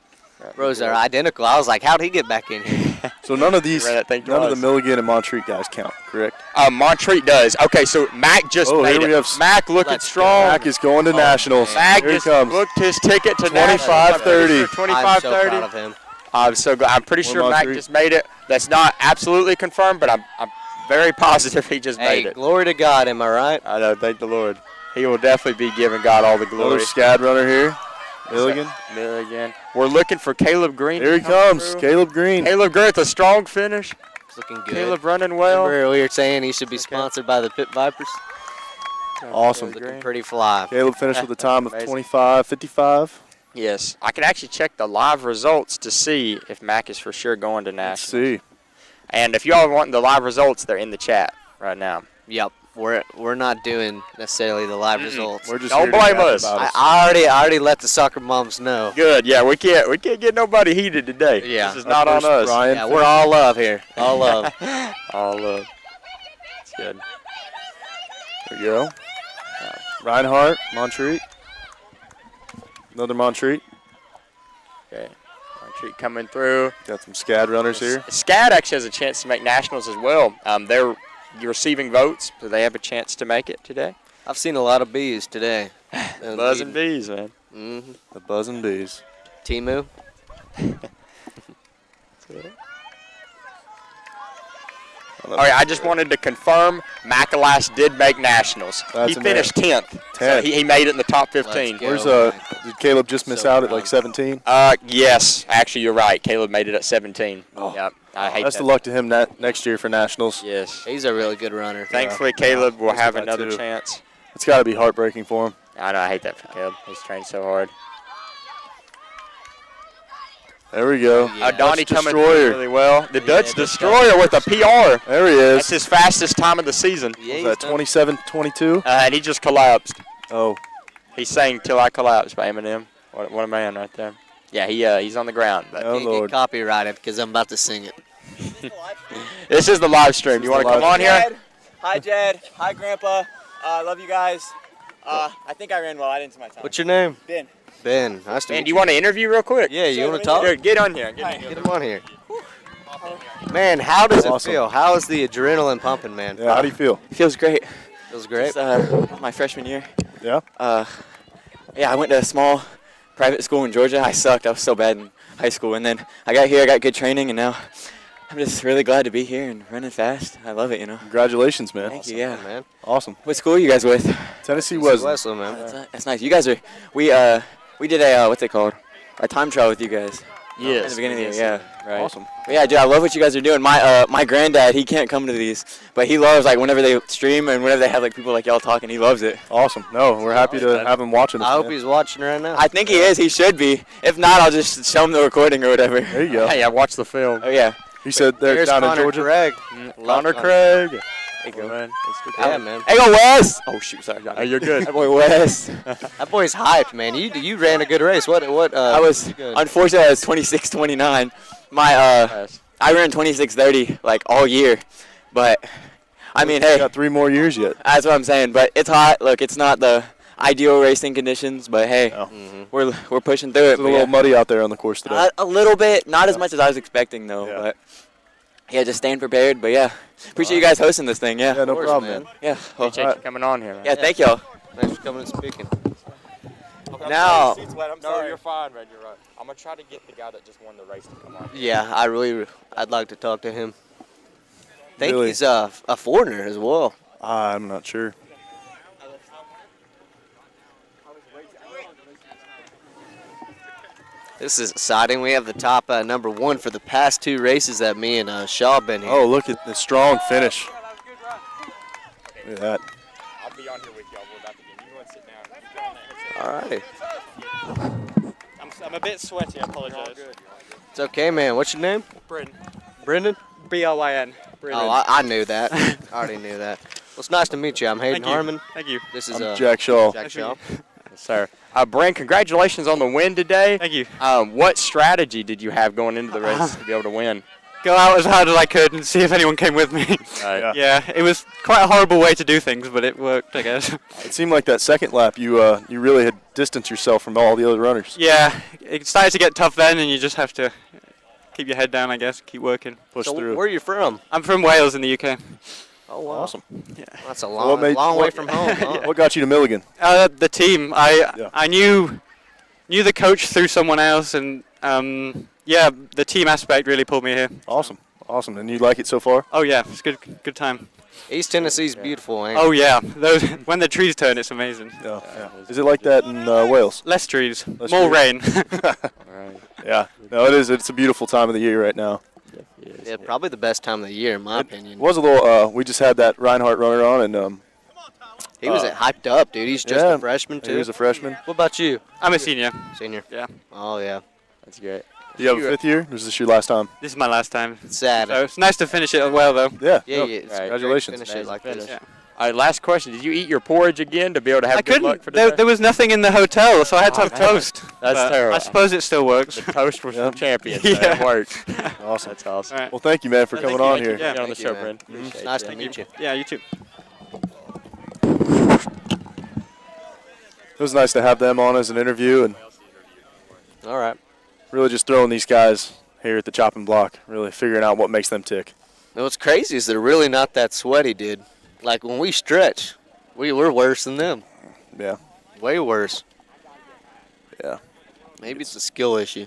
Bros are identical. I was like, how'd he get back in here? So none of these, Ran that thing none of the twice. Milligan and Montreat guys count, correct? Montreat does. Okay, so Mac just Oh, made here we it. have Mac looking Let's go. strong. Mac is going to nationals. Mac Here he just comes. booked his ticket to 25-30. 25-30. I'm so proud of him. I'm so glad. I'm pretty More sure Mac Montreat. just made it. That's not absolutely confirmed, but I'm very positive he just Hey, made it. glory to God, am I right? I know. Thank the Lord. He will definitely be giving God all the Another glory. SCAD runner here. Milligan. Milligan. We're looking for Caleb Green. Here he to come comes. through. Caleb Green. Caleb Green with a strong finish. He's looking good. Caleb running well. Remember we were saying he should be sponsored by the Pit Vipers? Awesome. Looking pretty fly. Caleb finished with a time of Amazing. 25:55. Yes, I can actually check the live results to see if Mac is for sure going to Let's nationals. see. And if y'all want the live results, they're in the chat right now. Yep. We're not doing necessarily the live results. We're just Don't here to blame chat us. about us. I already let the soccer moms know. Good. Yeah, we can't get nobody heated today. Yeah. This is not on First, us. Ryan Yeah, we're all love here. All love. All love. It's good. There you go. Reinhardt, Montreat. Another Montreat. Okay. Montreat coming through. Got some SCAD runners here. SCAD actually has a chance to make nationals as well. They're receiving votes, so they have a chance to make it today. I've seen a lot of bees today. Buzzing bees, man. Mm-hmm. The buzzing bees. Timu. All right, I just wanted to confirm Macalas did make nationals. That's He finished 10th. So 10th. he made it in the top 15. Let's go. Where's Did Caleb just miss So out at proud. like 17? Yes, actually you're right. Caleb made it at 17. Oh. Yep, I hate Best that. of luck to him next year for nationals. Yes. He's a really good runner. Thankfully, Caleb will Best of have luck, another too. chance. It's got to be heartbreaking for him. I know, I hate that for Caleb. He's trained so hard. There we go. Yeah. Donnie Dutch coming Destroyer. through really well. The Dutch Dutch Destroyer with a PR. There he That's is. his fastest time of the season. Yeah, Was that 27-22? And he just collapsed. Oh, He's saying "Till I Collapse" by Eminem. What a man right there. Yeah, he's on the ground. But Oh, Can't Lord. get copyrighted because I'm about to sing it. this is the live stream. This You is want the to come live on here? Jed. Hi, Jed. Hi, Grandpa. Love you guys. I think I ran well. I didn't see my time. What's your name? Ben. Ben. Nice to Man, meet do you want to interview real quick? Yeah, you Sure, want to let talk? me Here, get on here. Get on Hi. here. Get him on here. Man, how does Awesome. it feel? How is the adrenaline pumping, man? yeah. How do you feel? Feels great. Feels great. It's, my freshman year. Yeah. Yeah, I went to a small private school in Georgia. I sucked. I was so bad in high school. And then I got here. I got good training. And now I'm just really glad to be here and running fast. I love it, Congratulations, man. Thank you, yeah. man. Awesome. What school are you guys with? Tennessee was. Wesleyan, man. That's nice. You guys are, we did a, what's it called? A time trial with you guys. Yes. At the beginning of the year, yeah. Right. Awesome. But yeah, dude, I love what you guys are doing. My granddad, he can't come to these, but he loves, like, whenever they stream and whenever they have, like, people like y'all talking, he loves it. Awesome. No, we're happy to have him watching us. I hope man. he's watching right now. I think he is. He should be. If not, I'll just show him the recording or whatever. There you go. Hey, I watched the film. Oh, yeah. He said they're There's down in Connor Georgia. Craig. Connor Craig. There you go. Man, Yeah, man. Hey, go Wes! Oh, shoot, sorry. Hey, you're good. That boy Wes. That boy's hyped, man. You ran a good race. What? I was, you good? unfortunately, I was 26:29. I ran 26:30, like, all year. But, I mean, We hey. got 3 more years yet. That's what I'm saying, but it's hot. Look, it's not the ideal racing conditions, but hey, No. we're pushing through it. It's a but little yeah. muddy out there on the course today. A little bit, not as much as I was expecting though, Yeah. but yeah, just staying prepared. But yeah, appreciate you guys hosting this thing. Yeah, Yeah, no course, problem, man. man. yeah, well, Appreciate you coming on here, man. yeah. Thank y'all. Thanks for coming and speaking. Now, No, you're fine, man. You're right. I'm gonna try to get the guy that just won the race to come on. yeah, I'd like to talk to him. I think Really? he's a foreigner as well. I'm not sure. This is exciting. We have the top number 1 for the past 2 races that me and Shaw been here. Oh, look at the strong finish. Look at that. I'll be on here with y'all. We're about to get. You want to sit down? All right. I'm a bit sweaty, I apologize. It's okay, man. What's your name? Bryn. Brendan? B-R-Y-N. Oh, I knew that. I already knew that. Well, it's nice to meet you. I'm Hayden Thank you. Harmon. Thank you. This is I'm Jack Shaw. Jack Shaw. Sir. Brent, congratulations on the win today. Thank you. What strategy did you have going into the race to be able to win? Go out as hard as I could and see if anyone came with me. Right. Yeah, it was quite a horrible way to do things, but it worked, I guess. It seemed like that second lap you really had distanced yourself from all the other runners. Yeah, it started to get tough then, and you just have to keep your head down, I guess, keep working. Push So through. where are you from? I'm from Wales in the UK. Oh, wow. Awesome. Yeah. That's a what long way from home. Huh? What got you to Milligan? The team. I knew the coach through someone else, and the team aspect really pulled me here. Awesome. Awesome. And you like it so far? Oh yeah, it's good time. East Tennessee's beautiful, ain't it? Oh yeah, those when the trees turn, it's amazing. Yeah. Is it like that in Wales? Less trees, Less more trees. rain. Right. Yeah. No, it is. It's a beautiful time of the year right now. Yeah, probably the best time of the year, in my opinion. It was a little. We just had that Reinhardt runner on, and He was hyped up, dude. He's just yeah, a freshman, too. he was a freshman. What about you? I'm a senior. Senior? Yeah. Oh, yeah. That's great. Do you have a 5th year? Or is this your last time? This is my last time. It's sad. So it's nice to finish it well, though. Yeah. Yeah, no, yeah. It's great to Congratulations. finish it like this. Yeah. All right, last question. Did you eat your porridge again to be able to have I good luck couldn't. for today? There was nothing in the hotel, so I had to have toast. That's But terrible. I suppose it still works. The toast was Yep. from champions. Yeah. It worked. Awesome. That's awesome. All right. Well, thank you, man, for Well, coming thank on you. here. Yeah. Get on the Thank you, show, man. Brent. It's Appreciate nice you. to meet you. Yeah, you too. It was nice to have them on as an interview, and All right. really just throwing these guys here at the chopping block, really figuring out what makes them tick. And what's crazy is they're really not that sweaty, dude. Like, when we stretch, we're worse than them. Yeah. Way worse. Yeah. Maybe it's a skill issue.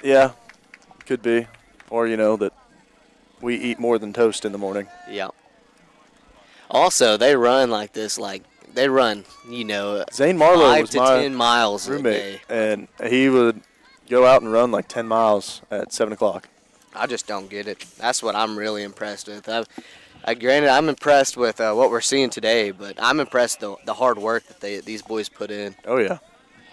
Yeah, could be. Or, that we eat more than toast in the morning. Yeah. Also, they run like this, they run, Zane Marlowe 5 was to my 10 miles a roommate, day. and he would go out and run like 10 miles at 7 o'clock. I just don't get it. That's what I'm really impressed with. Granted, I'm impressed with what we're seeing today, but I'm impressed the hard work that these boys put in. Oh, yeah.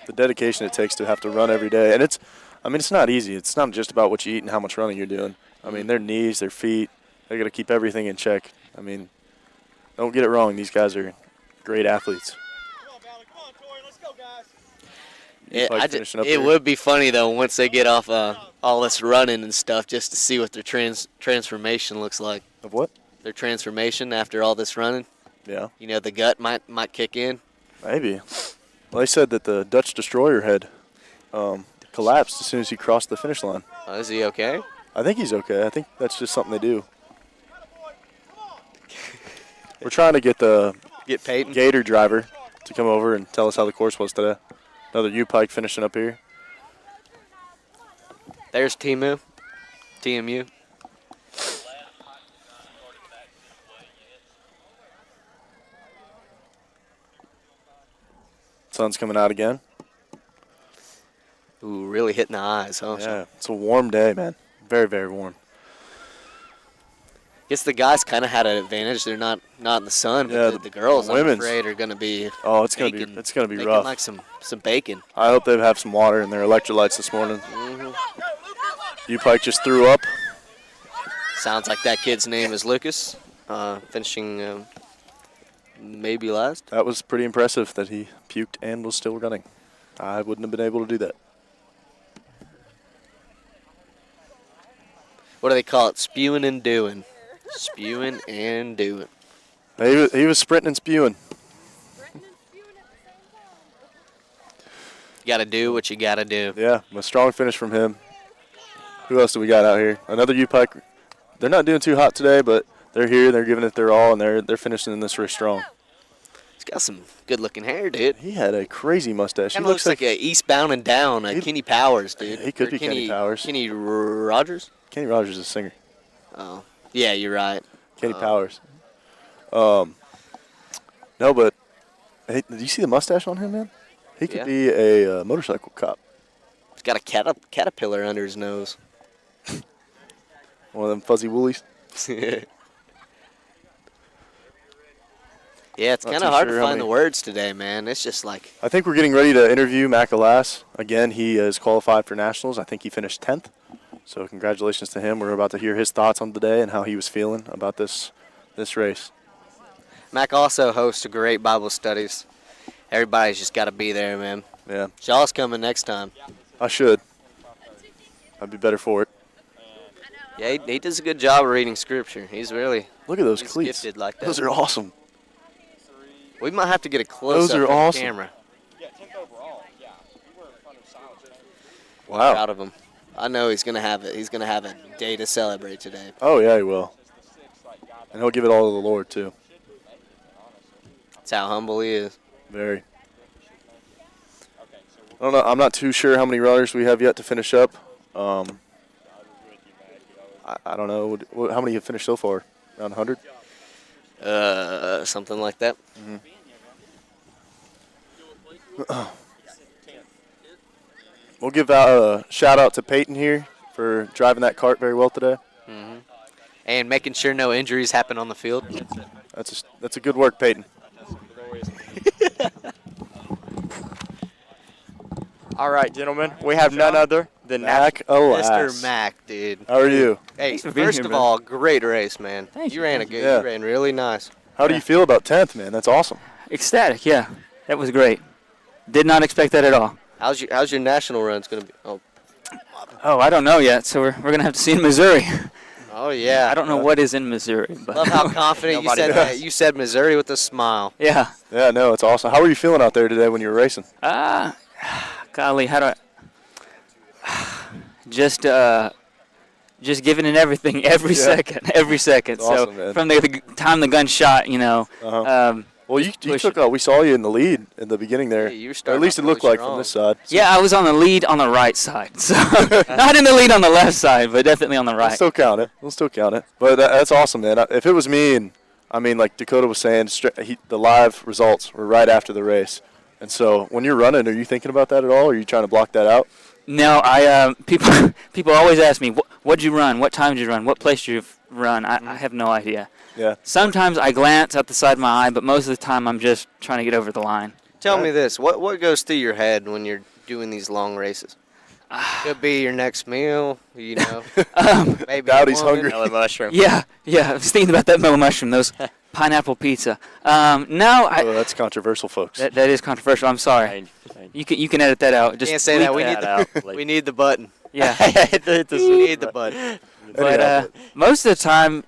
The dedication it takes to have to run every day. And it's not easy. It's not just about what you eat and how much running you're doing. Their knees, their feet, they got to keep everything in check. Don't get it wrong. These guys are great athletes. It would be funny, though, once they get off all this running and stuff, just to see what their transformation looks like. Of what? Their transformation after all this running. Yeah. The gut might kick in. Maybe. Well, they said that the Dutch Destroyer had collapsed as soon as he crossed the finish line. Is he okay? I think he's okay. I think that's just something they do. We're trying to get the Peyton. Gator driver to come over and tell us how the course was today. Another U-Pike finishing up here. There's TMU. Sun's coming out again. Ooh, really hitting the eyes, huh? Yeah, it's a warm day, man. Very, very warm. Guess the guys kind of had an advantage. They're not in the sun, but Yeah, the girls, I'm women's. afraid, are going to be Oh, it's gonna baking- be baking rough. like some bacon. I hope they have some water in their electrolytes this morning. U-Pike just threw up. Sounds like that kid's name is Lucas, finishing maybe last. That was pretty impressive that he puked and was still running. I wouldn't have been able to do that. What do they call it? Spewing and doing. Spewing and doing. He was sprinting and spewing. You got to do what you got to do. Yeah, a strong finish from him. Who else do we got out here? Another U-Pike. They're not doing too hot today, but they're here. They're giving it their all, and they're finishing in this race strong. He's got some good-looking hair, dude. He had a crazy mustache. Kind of looks like a Eastbound and Down, Kenny Powers, dude. He could Or be Kenny Powers. Kenny Rogers? Kenny Rogers is a singer. Oh, yeah, you're right. Kenny Powers. No, but hey, did you see the mustache on him, man? He could Yeah. be a motorcycle cop. got a caterpillar under his nose. One of them fuzzy woolies. Yeah, it's Not kind too of hard sure to how find many- the words today, man. It's just like, I think we're getting ready to interview Mac Alas. Again, he is qualified for nationals. I think he finished 10th. So congratulations to him. We're about to hear his thoughts on today and how he was feeling about this race. Mac also hosts a great Bible studies. Everybody's just got to be there, man. Yeah, Shaw's coming next time. I should. I'd be better for it. Yeah, he does a good job of reading scripture. He's really Look at those he's cleats. gifted like that. Those are awesome. We might have to get a close Those are up of awesome. the camera. Yeah, 10th overall. Yeah, we were in front of Silence. Wow. Proud of him. I know he's gonna have it. He's gonna have a day to celebrate today. Oh, yeah, he will. And he'll give it all to the Lord, too. That's how humble he is. Very. I don't know. I'm not too sure how many runners we have yet to finish up. I don't know. How many have finished so far? Around 100? Something like that. We'll give out a shout out to Peyton here for driving that cart very well today. And making sure no injuries happen on the field. That's a good work, Peyton. All right, gentlemen, we have none other than Mac Alas. Mr. Mac, dude. How are you? Hey, Thanks for being first here, of man. all, great race, man. Thank You you, ran a thank good. Yeah. You ran really nice. How do you feel about 10th, man? That's awesome. Ecstatic, yeah. That was great. Did not expect that at all. How's your national run's gonna be? Oh, I don't know yet, so we're going to have to see in Missouri. Oh yeah. I don't know what is in Missouri, but Love how confident you Nobody said does. that. You said Missouri with a smile. yeah. Yeah, no, it's awesome. How were you feeling out there today when you were racing? Golly, how do I just giving it everything every second. That's So awesome, man. from the time the gun shot, Uh-huh. Well, you push took we saw you in the lead in the beginning there. Yeah, you were Or at starting least it off looked really like from strong. this side. yeah, I was on the lead on the right side. So not in the lead on the left side, but definitely on the We'll right. still count it. We'll still count it. But that's awesome, man. If it was me, and I mean, like Dakota was saying, the live results were right after the race. And so when you're running, are you thinking about that at all? Or are you trying to block that out? No, I people always ask me, what'd you run? What time did you run? What place did you run? I have no idea. Yeah. Sometimes I glance out the side of my eye, but most of the time I'm just trying to get over the line. Tell me this: what goes through your head when you're doing these long races? Could be your next meal, you know. Maybe Dowdy's a woman. hungry. Mellow mushroom. Yeah, I was thinking about that mellow mushroom, those pineapple pizza. No, Oh, that's controversial, folks. that is controversial. I'm sorry. You can edit that out. Just Can't say that. bleep We need that the out. we need the button. Yeah, We need the button. but most of the time,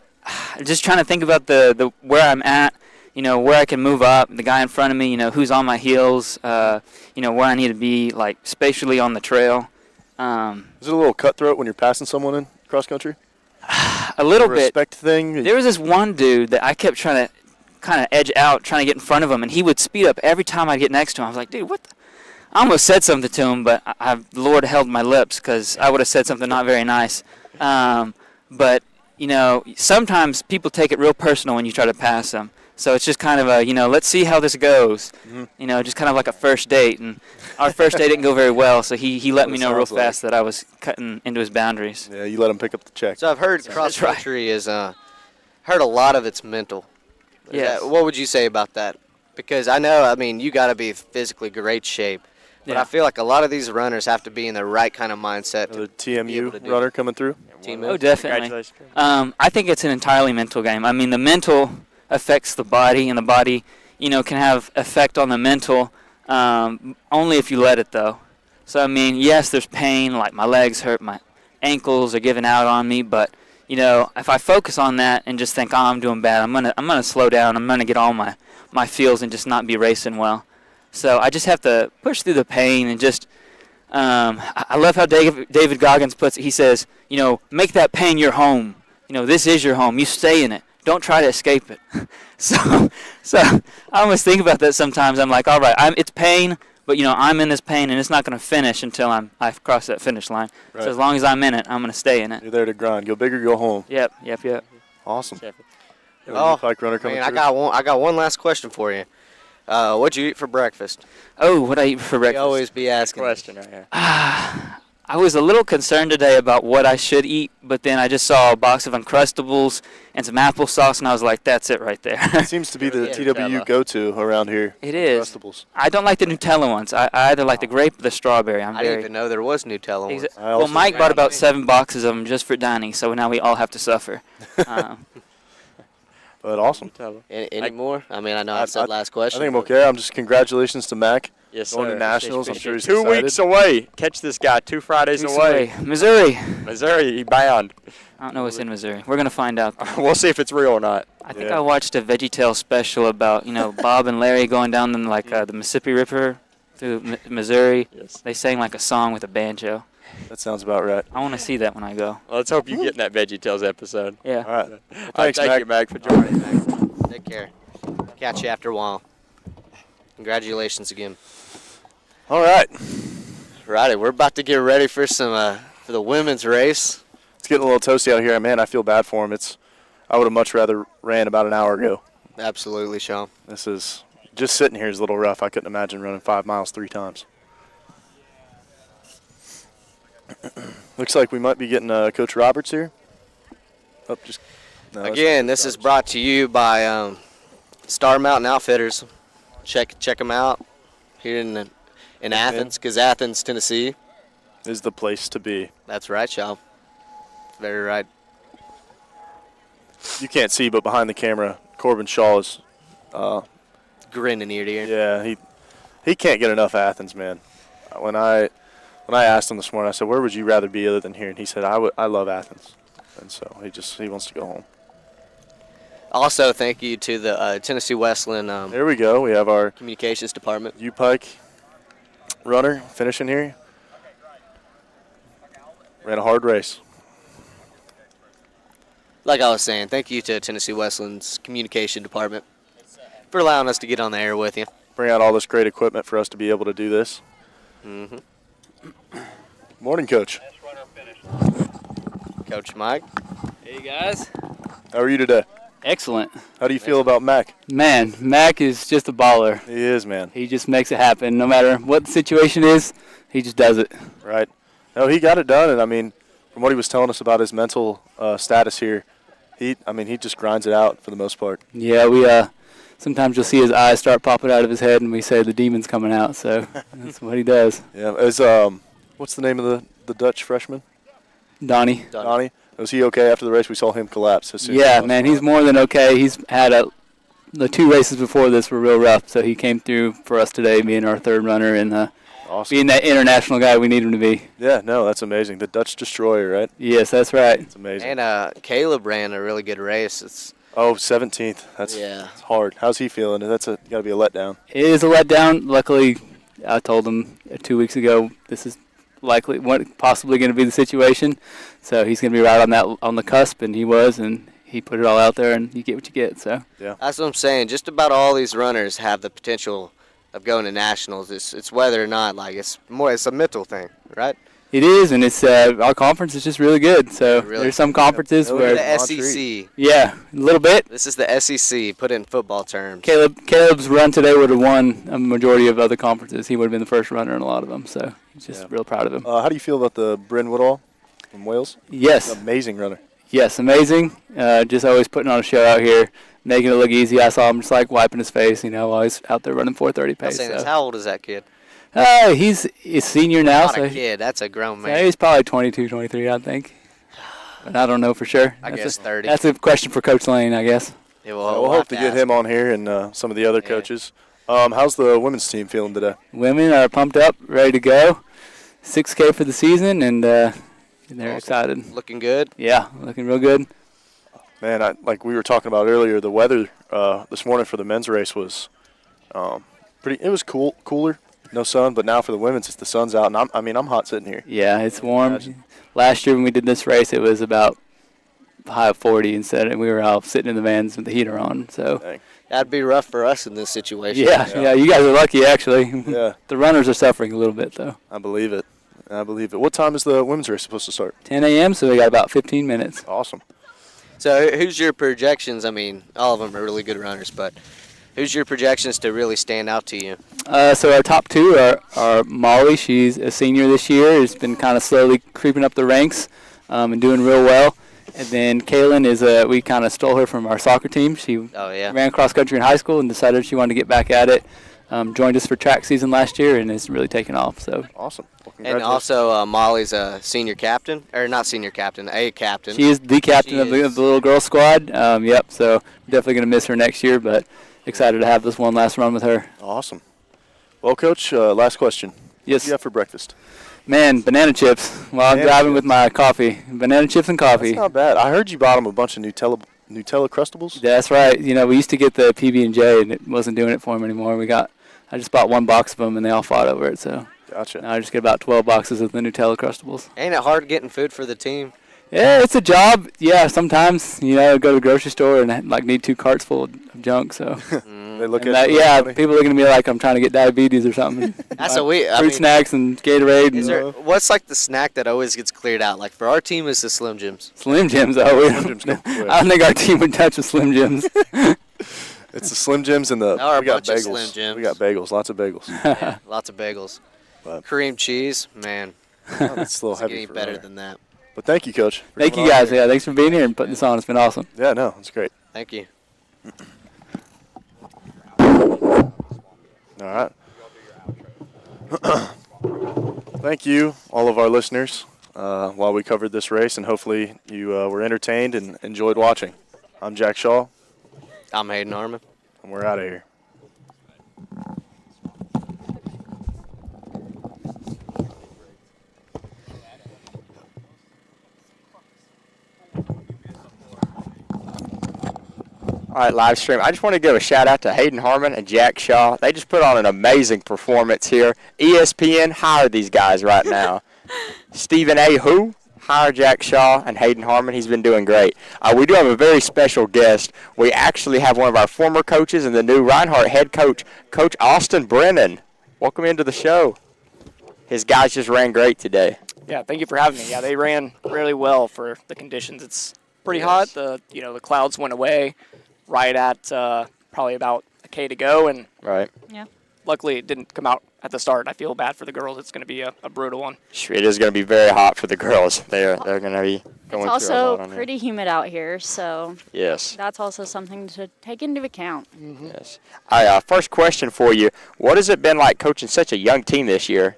just trying to think about the where I'm at. Where I can move up, the guy in front of me. Who's on my heels. Where I need to be, like spatially on the trail. Is it a little cutthroat when you're passing someone in cross country? A little bit. Respect thing? There was this one dude that I kept trying to kind of edge out, trying to get in front of him, and he would speed up every time I'd get next to him. I was like, dude, what the? I almost said something to him, but the Lord held my lips because I would have said something not very nice. But, sometimes people take it real personal when you try to pass them. So it's just kind of a, let's see how this goes. Just kind of like a first date. And our first date didn't go very well, so he let me know real sounds like. fast that I was cutting into his boundaries. Yeah, you let him pick up the check. So I've heard cross That's right. country is heard a lot of it's mental. Is Yes. that- what would you say about that? Because I know, you got to be physically great shape, but Yeah. I feel like a lot of these runners have to be in the right kind of mindset. Another be able TMU to do runner coming through. Team Oh, definitely. Congratulations. I think it's an entirely mental game. The mental affects the body, and the body, can have effect on the mental only if you let it, though. So, yes, there's pain, like my legs hurt, my ankles are giving out on me, but, if I focus on that and just think, oh, I'm doing bad, I'm gonna slow down, I'm gonna get all my feels and just not be racing well. So I just have to push through the pain and just I love how David Goggins puts it. He says, make that pain your home. This is your home. You stay in it. Don't try to escape it. so I always think about that sometimes. I'm like, all right, it's pain, but I'm in this pain, and it's not going to finish until I've crossed that finish line. Right. So as long as I'm in it, I'm going to stay in it. You're there to grind. Go big or go home. Yep. Awesome. Oh, Pike runner coming Man, through. I got one last question for you. What'd you eat for breakfast? Oh, what I eat for You breakfast? always be asking. Question right here. I was a little concerned today about what I should eat, but then I just saw a box of Uncrustables and some applesauce, and I was like, that's it right there. It seems to be the TWU go-to around here. It is. Uncrustables. I don't like the Nutella ones. I either like the grape or the strawberry. I didn't even know there was Nutella ones. Well, Mike bought about 7 boxes of them just for dining, so now we all have to suffer. But awesome. Any more? I mean, I know I said last question. I think I'm okay. I'm just congratulations to Mac. Yes, Going sir. to nationals. I'm sure he's 2 excited. weeks away. Catch this guy 2 Fridays away. Missouri. Missouri, he bound. I don't know what's in Missouri. We're going to find out. We'll see if it's real or not. I think I watched a VeggieTales special about, Bob and Larry going down in the Mississippi River through Missouri. Yes. They sang like a song with a banjo. That sounds about right. I want to see that when I go. Well, let's hope you get in that VeggieTales episode. Yeah. All right. All right, Thanks, thank Mac. you, Mac, for joining. Take care. Catch you after a while. Congratulations again. All right. Righty, we're about to get ready for some for the women's race. It's getting a little toasty out here. Man, I feel bad for him. I would have much rather ran about an hour ago. Absolutely, Sean. This is just sitting here is a little rough. I couldn't imagine running 5 miles 3 times. Looks like we might be getting Coach Roberts here. Oh, Again, this is brought to you by Star Mountain Outfitters. Check them out here in Athens, because Athens, Tennessee is the place to be. That's right, Sean. Very right. You can't see, but behind the camera, Corbin Shaw is grinning ear to ear. Yeah, he can't get enough Athens, man. When I asked him this morning, I said, "Where would you rather be other than here?" And he said, "I love Athens," and so he wants to go home. Also, thank you to the Tennessee Wesleyan. There we go. We have our communications department. U-Pike runner finishing here. Ran a hard race. Like I was saying, thank you to Tennessee Wesleyan's communication department for allowing us to get on the air with you. Bring out all this great equipment for us to be able to do this. Mm-hmm. Morning, Coach. Coach Mike. Hey, guys. How are you today? Excellent. How do you feel about Mac? Man, Mac is just a baller. He is, man. He just makes it happen. No matter what the situation is, he just does it. Right. No, he got it done, and I mean, from what he was telling us about his mental status here, he just grinds it out for the most part. Yeah, we sometimes you'll see his eyes start popping out of his head, and we say the demon's coming out. So that's what he does. Yeah. What's the name of the Dutch freshman? Donnie. Donnie. Was he okay after the race? We saw him collapse. Yeah, man, he's more than okay. He's had the 2 races before this were real rough, so he came through for us today, being our third runner and awesome. Being that international guy we need him to be. Yeah, no, that's amazing. The Dutch Destroyer, right? Yes, that's right. It's amazing. And Caleb ran a really good race. 17th. That's hard. How's he feeling? That's got to be a letdown. It is a letdown. Luckily, I told him 2 weeks ago this is possibly going to be the situation. So he's going to be right on the cusp, and he was, and he put it all out there, and you get what you get. So yeah, that's what I'm saying. Just about all these runners have the potential of going to nationals. It's whether or not it's a mental thing, right? It is, and it's our conference is just really good. So there's some conferences where the SEC. Yeah, a little bit. This is the SEC. Put it in football terms. Caleb's run today would have won a majority of other conferences. He would have been the first runner in a lot of them. So he's just real proud of him. How do you feel about the Bryn Woodall from Wales? Yes, amazing runner. Yes, amazing. Just always putting on a show out here, making it look easy. I saw him just wiping his face, while he's out there running 4:30 pace. So. How old is that kid? He's a senior now. Not a kid. That's a grown man. So he's probably 22, 23, I think. But I don't know for sure. I guess 30. That's a question for Coach Lane, I guess. Yeah, we'll hope to get him on here and some of the other coaches. How's the women's team feeling today? Women are pumped up, ready to go. 6K for the season, and they're excited. Looking good? Yeah, looking real good. Man, like we were talking about earlier, the weather this morning for the men's race was pretty. It was cooler. No sun, but now for the women's, the sun's out, and I'm hot sitting here. Yeah, it's warm. Last year when we did this race, it was about high of 40 and we were out sitting in the vans with the heater on. So that'd be rough for us in this situation. Yeah, you guys are lucky actually. Yeah, the runners are suffering a little bit though. I believe it. What time is the women's race supposed to start? 10 a.m. So we got about 15 minutes. Awesome. So who's your projections? I mean, all of them are really good runners, but Who's your projections to really stand out to you? So our top two are Molly. She's a senior this year. Has been kind of slowly creeping up the ranks and doing real well. And then Kaylin we kind of stole her from our soccer team. She ran cross country in high school and decided she wanted to get back at it. Joined us for track season last year and has really taken off. So awesome. Well, and also Molly's a senior captain, or not senior captain, a captain. She is the captain of the little girl squad. Yep. So definitely going to miss her next year, but excited to have this one last run with her. Awesome. Well, Coach, last question. Yes. What do you have for breakfast? Man, banana chips while I'm driving with my coffee. Banana chips and coffee. That's not bad. I heard you bought him a bunch of Nutella Crustables. That's right. You know, we used to get the PB&J, and it wasn't doing it for him anymore. I just bought one box of them, and they all fought over it. So gotcha. Now I just get about 12 boxes of the Nutella Crustables. Ain't it hard getting food for the team? Yeah, it's a job. Yeah, sometimes, go to the grocery store and need 2 carts full of junk. So they look at you. Yeah, people looking at me like I'm trying to get diabetes or something. That's what we. Fruit snacks and Gatorade. What's the snack that always gets cleared out? Like for our team, is the Slim Jims. Slim Jims. I don't think our team would touch the Slim Jims. It's the Slim Jims and we got bagels. Slim Jims. We got bagels. Lots of bagels. Yeah, lots of bagels. But cream cheese, man. It's a little heavy. Getting better than that. But thank you, Coach. Thank you, guys. Yeah, thanks for being here and putting this on. It's been awesome. Yeah, no, it's great. Thank you. All right. Thank you, all of our listeners, while we covered this race, and hopefully you were entertained and enjoyed watching. I'm Jack Shaw. I'm Hayden Harmon. And we're out of here. All right, live stream. I just want to give a shout out to Hayden Harmon and Jack Shaw. They just put on an amazing performance here. ESPN, hire these guys right now. Stephen A. Who? Hire Jack Shaw and Hayden Harmon. He's been doing great. We do have a very special guest. We actually have one of our former coaches and the new Reinhardt head coach, Coach Austin Brennan. Welcome into the show. His guys just ran great today. Yeah, thank you for having me. Yeah, they ran really well for the conditions. It's pretty hot. The clouds went away right at probably about a K to go, and luckily it didn't come out at the start. I feel bad for the girls. It's going to be a brutal one. It is going to be very hot for the girls. They're going to be going It's through a lot also on pretty humid out here, so yes, that's also something to take into account. Mm-hmm. Yes. All right, first question for you. What has it been like coaching such a young team this year?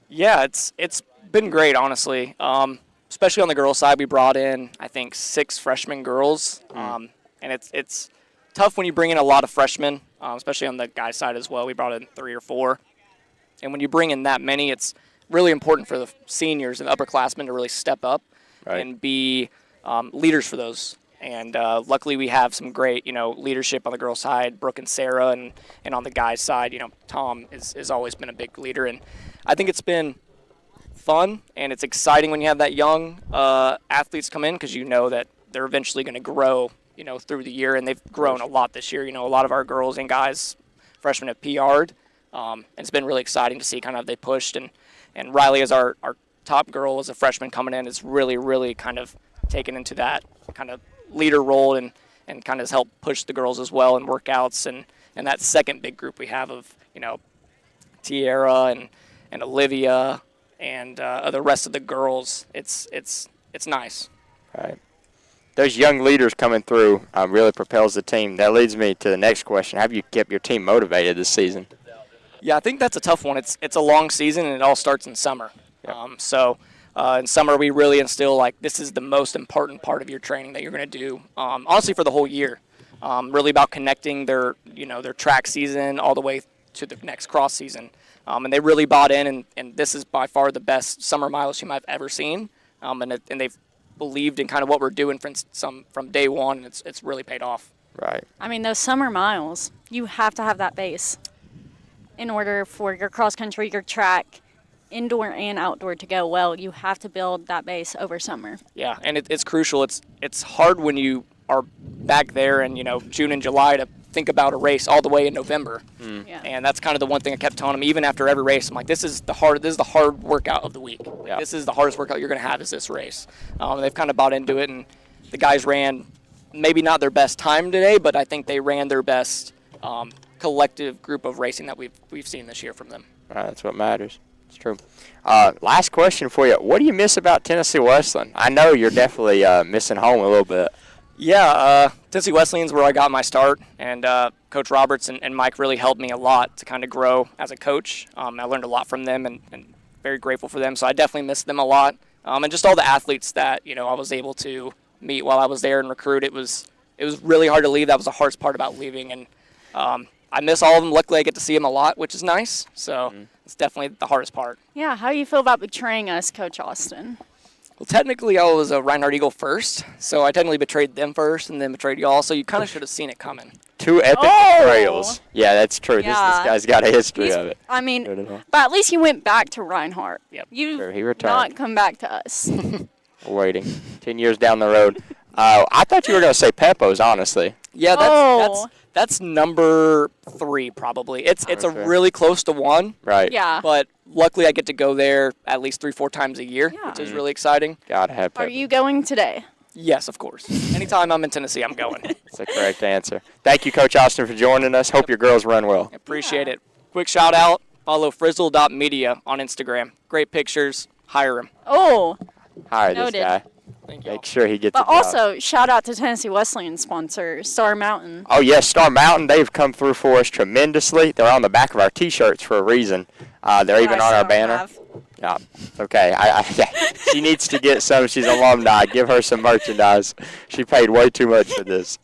Yeah, it's been great, honestly. Especially on the girls' side, we brought in, I think, 6 freshman girls. And it's tough when you bring in a lot of freshmen, especially on the guys' side as well. We brought in 3 or 4. And when you bring in that many, it's really important for the seniors and the upperclassmen to really step up and be leaders for those. And luckily we have some great, leadership on the girls' side, Brooke and Sarah, and on the guys' side, Tom has always been a big leader. And I think it's been fun, and it's exciting when you have that young athletes come in because you know that they're eventually going to grow through the year, and they've grown a lot this year. A lot of our girls and guys, freshmen, have PR'd, and it's been really exciting to see kind of they pushed. And Riley, as our top girl, as a freshman coming in, is really, really kind of taken into that kind of leader role and kind of has helped push the girls as well in workouts. And that second big group we have of, Tiara and Olivia and the rest of the girls, it's nice. Right. Those young leaders coming through really propels the team. That leads me to the next question. Have you kept your team motivated this season? Yeah, I think that's a tough one. It's a long season, and it all starts in summer. Yep. So in summer, we really instill, this is the most important part of your training that you're going to do, honestly, for the whole year. Really about connecting their track season all the way to the next cross season. And they really bought in, and this is by far the best summer miles team I've ever seen. And they've believed in kind of what we're doing from day one, and it's really paid off. Right. I mean, those summer miles, you have to have that base in order for your cross country, your track, indoor and outdoor to go well. You have to build that base over summer. Yeah, and it's crucial. It's hard when you are back there in June and July to think about a race all the way in November. Yeah. And that's kind of the one thing I kept telling them, even after every race. I'm like, this is the hard workout of the week. Yeah. This is the hardest workout you're going to have is this race. And they've kind of bought into it, and the guys ran maybe not their best time today, but I think they ran their best collective group of racing that we've seen this year from them. That's what matters. It's true. Last question for you. What do you miss about Tennessee Wesleyan? I know you're definitely missing home a little bit. Yeah, Tennessee Wesleyan's where I got my start, and Coach Roberts and Mike really helped me a lot to kind of grow as a coach. I learned a lot from them and very grateful for them, so I definitely miss them a lot. And just all the athletes that, I was able to meet while I was there and recruit. It was really hard to leave. That was the hardest part about leaving, and I miss all of them. Luckily, I get to see them a lot, which is nice, so it's definitely the hardest part. Yeah, how do you feel about betraying us, Coach Austin? Well, technically, I was a Reinhardt Eagle first, so I technically betrayed them first and then betrayed y'all, so you kind of should have seen it coming. 2 epic betrayals. Yeah, that's true. Yeah. This guy's got a history of it. I mean, but at least you went back to Reinhardt. Yep. You Sure, he returned. not come back to us. We're waiting. 10 years down the road. I thought you were going to say Peppo's, honestly. Yeah, that's number 3 probably. It's a really close to 1. Right. Yeah. But luckily I get to go there at least 3-4 times a year, which is really exciting. Gotta have Peppo. Are you going today? Yes, of course. Anytime I'm in Tennessee, I'm going. That's the correct answer. Thank you, Coach Austin, for joining us. Hope your girls run well. Appreciate it. Quick shout out, follow frizzle.media on Instagram. Great pictures. Hire him. Oh. Hire this Noted. guy. Make sure he gets But a job. also, shout out to Tennessee Wesleyan sponsor, Star Mountain. Oh, yes, Star Mountain. They've come through for us tremendously. They're on the back of our T-shirts for a reason. They're even on our banner. Yeah. Okay. She needs to get some. She's an alumni. Give her some merchandise. She paid way too much for this.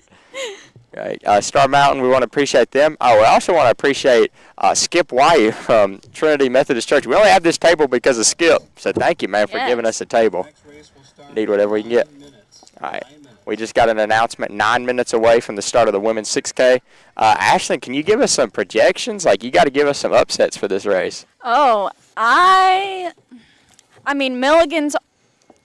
Right. Star Mountain, we want to appreciate them. We also want to appreciate Skip White from Trinity Methodist Church. We only have this table because of Skip. So thank you, man, for giving us a table. Need whatever we can get. All right. We just got an announcement 9 minutes away from the start of the women's 6K. Ashlyn, can you give us some projections? You got to give us some upsets for this race. Oh, I mean, Milligan's